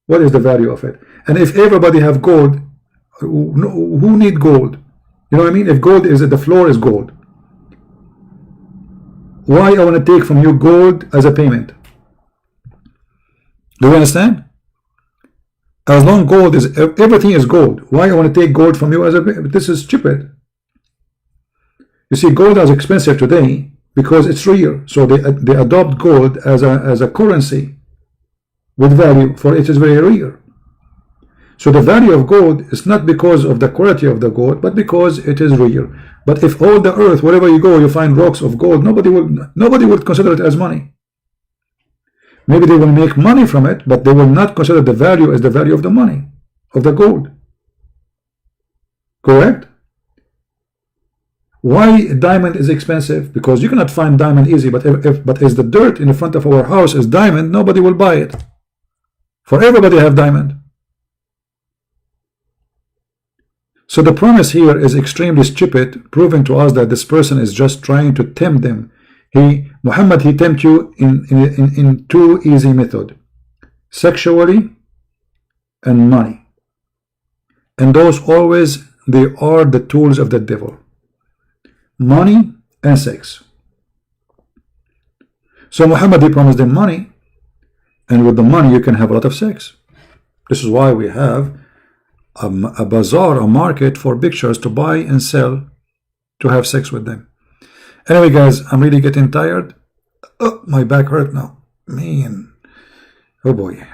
What is the value of it? And if everybody have gold, who need gold? You know what I mean? If gold is, the floor is gold, why I want to take from you gold as a payment? Do you understand? As long gold is, everything is gold, why I want to take gold from you as a payment? This is stupid. You see, gold is expensive today because it's rare, so they adopt gold as a currency with value, for it is very rare. So the value of gold is not because of the quality of the gold, but because it is real. But if all the earth, wherever you go, you find rocks of gold, nobody would consider it as money. Maybe they will make money from it, but they will not consider the value as the value of the money, of the gold. Correct? Why diamond is expensive? Because you cannot find diamond easy, but but as the dirt in the front of our house is diamond, nobody will buy it. For everybody have diamond. So the promise here is extremely stupid, proving to us that this person is just trying to tempt them. Muhammad, he tempt you in two easy method: sexually and money. And those always, they are the tools of the devil. Money and sex. So Muhammad, he promised them money, and with the money you can have a lot of sex. This is why we have a bazaar, a market for pictures to buy and sell, to have sex with them. Anyway guys, I'm really getting tired. Oh, my back hurt now, man. Oh boy.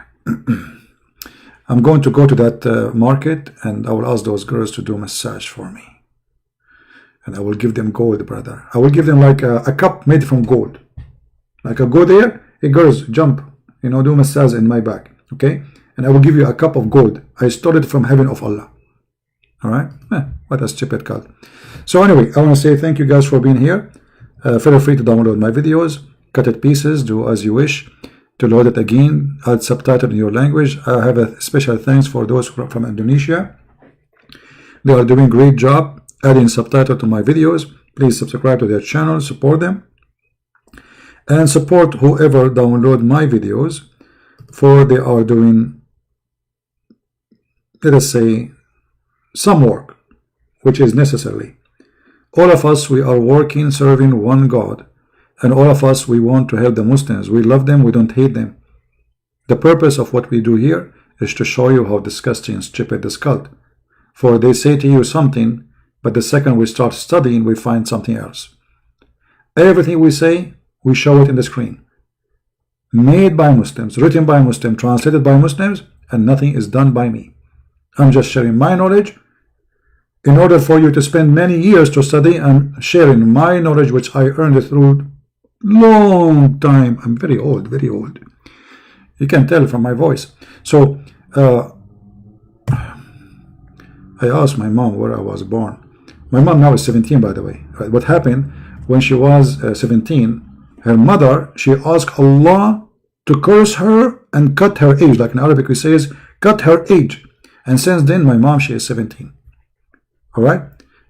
I'm going to go to that market, and I will ask those girls to do massage for me, and I will give them gold, brother. I will give them like a cup made from gold. Like I go there, hey girls, jump, you know, do massage in my back, okay? And I will give you a cup of gold. I stole it from heaven of Allah. All right? What a stupid cult. So anyway, I want to say thank you guys for being here. Feel free to download my videos, cut it pieces, do as you wish. To load it again, add subtitle in your language. I have a special thanks for those from Indonesia. They are doing a great job adding subtitle to my videos. Please subscribe to their channel, support them, and support whoever download my videos, for they are doing, let us say, some work which is necessary. All of us, we are working, serving one God, and all of us, we want to help the Muslims. We love them, we don't hate them. The purpose of what we do here is to show you how disgusting and stupid this cult. For they say to you something, but the second we start studying, we find something else. Everything we say, we show it in the screen. Made by Muslims, written by Muslims, translated by Muslims, and nothing is done by me. I'm just sharing my knowledge. In order for you to spend many years to study, I'm sharing my knowledge, which I earned through long time. I'm very old, very old. You can tell from my voice. So I asked my mom where I was born. My mom now is 17, by the way. What happened when she was 17? Her mother, she asked Allah to curse her and cut her age. Like in Arabic we says, cut her age. And since then, my mom, she is 17. All right?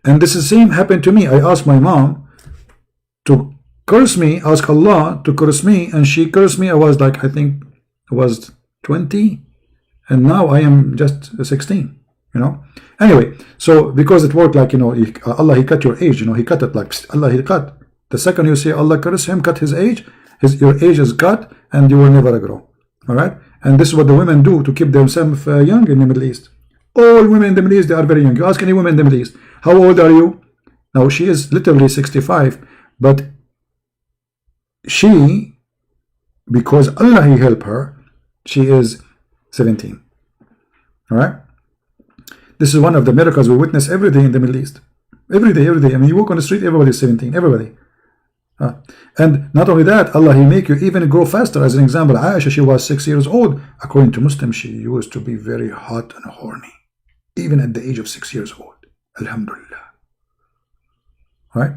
And this is the same happened to me. I asked my mom to curse me, ask Allah to curse me, and she cursed me. I was like, I think I was 20, and now I am just 16, you know. Anyway, so because it worked like, you know, Allah, he cut your age, you know, he cut it like, Allah, he cut. The second you say Allah curse him, cut his age, your age is cut, and you will never grow. All right? And this is what the women do to keep themselves young in the Middle East. All women in the Middle East, they are very young. You ask any woman in the Middle East, how old are you? Now, she is literally 65, but she, because Allah, he helped her, she is 17. All right? This is one of the miracles we witness every day in the Middle East. Every day, every day. I mean, you walk on the street, everybody is 17, everybody. And not only that, Allah, he make you even grow faster. As an example, Aisha, she was 6 years old. According to Muslims, she used to be very hot and horny, even at the age of 6 years old. Alhamdulillah. Right?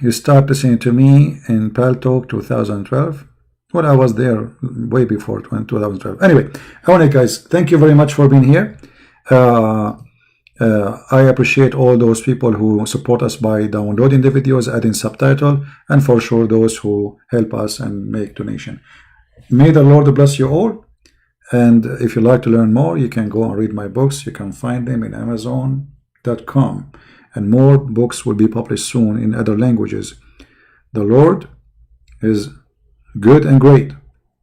You start listening to me in Pal Talk 2012. Well, I was there way before 2012. Anyway, I want to, guys, thank you very much for being here. I appreciate all those people who support us by downloading the videos, adding subtitle, and for sure those who help us and make donation. May the Lord bless you all. And if you like to learn more, you can go and read my books. You can find them in Amazon.com. And more books will be published soon in other languages. The Lord is good and great,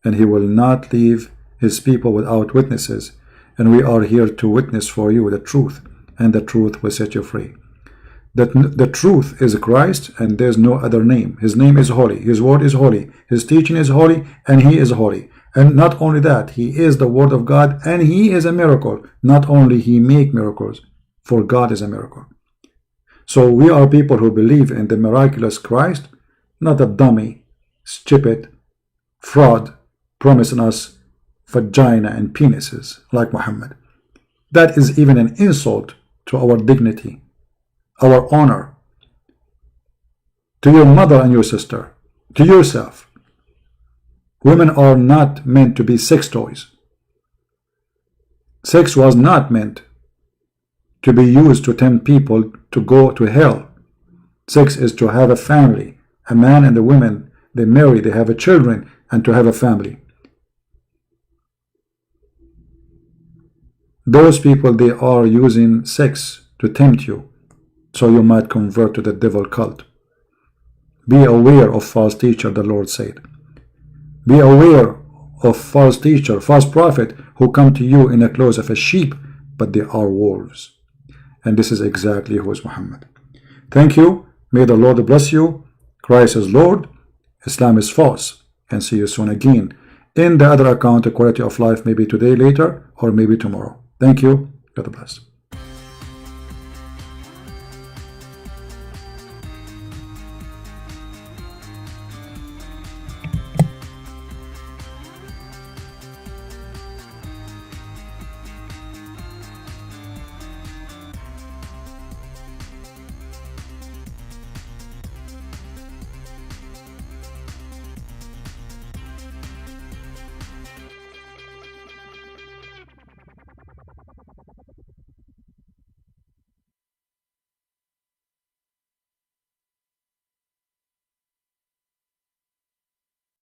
and he will not leave his people without witnesses. And we are here to witness for you the truth, and the truth will set you free. The truth is Christ, and there's no other name. His name is holy. His word is holy. His teaching is holy, and he is holy. And not only that, he is the word of God, and he is a miracle. Not only he make miracles, for God is a miracle. So we are people who believe in the miraculous Christ, not a dummy, stupid, fraud, promising us vagina and penises like Muhammad. That is even an insult to our dignity, our honor, to your mother and your sister, to yourself. Women are not meant to be sex toys. Sex was not meant to be used to tempt people to go to hell. Sex is to have a family. A man and a woman, they marry, they have a children, and to have a family. Those people, they are using sex to tempt you, so you might convert to the devil cult. Be aware of false teacher, the Lord said. Be aware of false teacher, false prophet, who come to you in the clothes of a sheep, but they are wolves. And this is exactly who is Muhammad. Thank you. May the Lord bless you. Christ is Lord. Islam is false. And see you soon again. In the other account, the quality of life, maybe today, later, or maybe tomorrow. Thank you. God bless.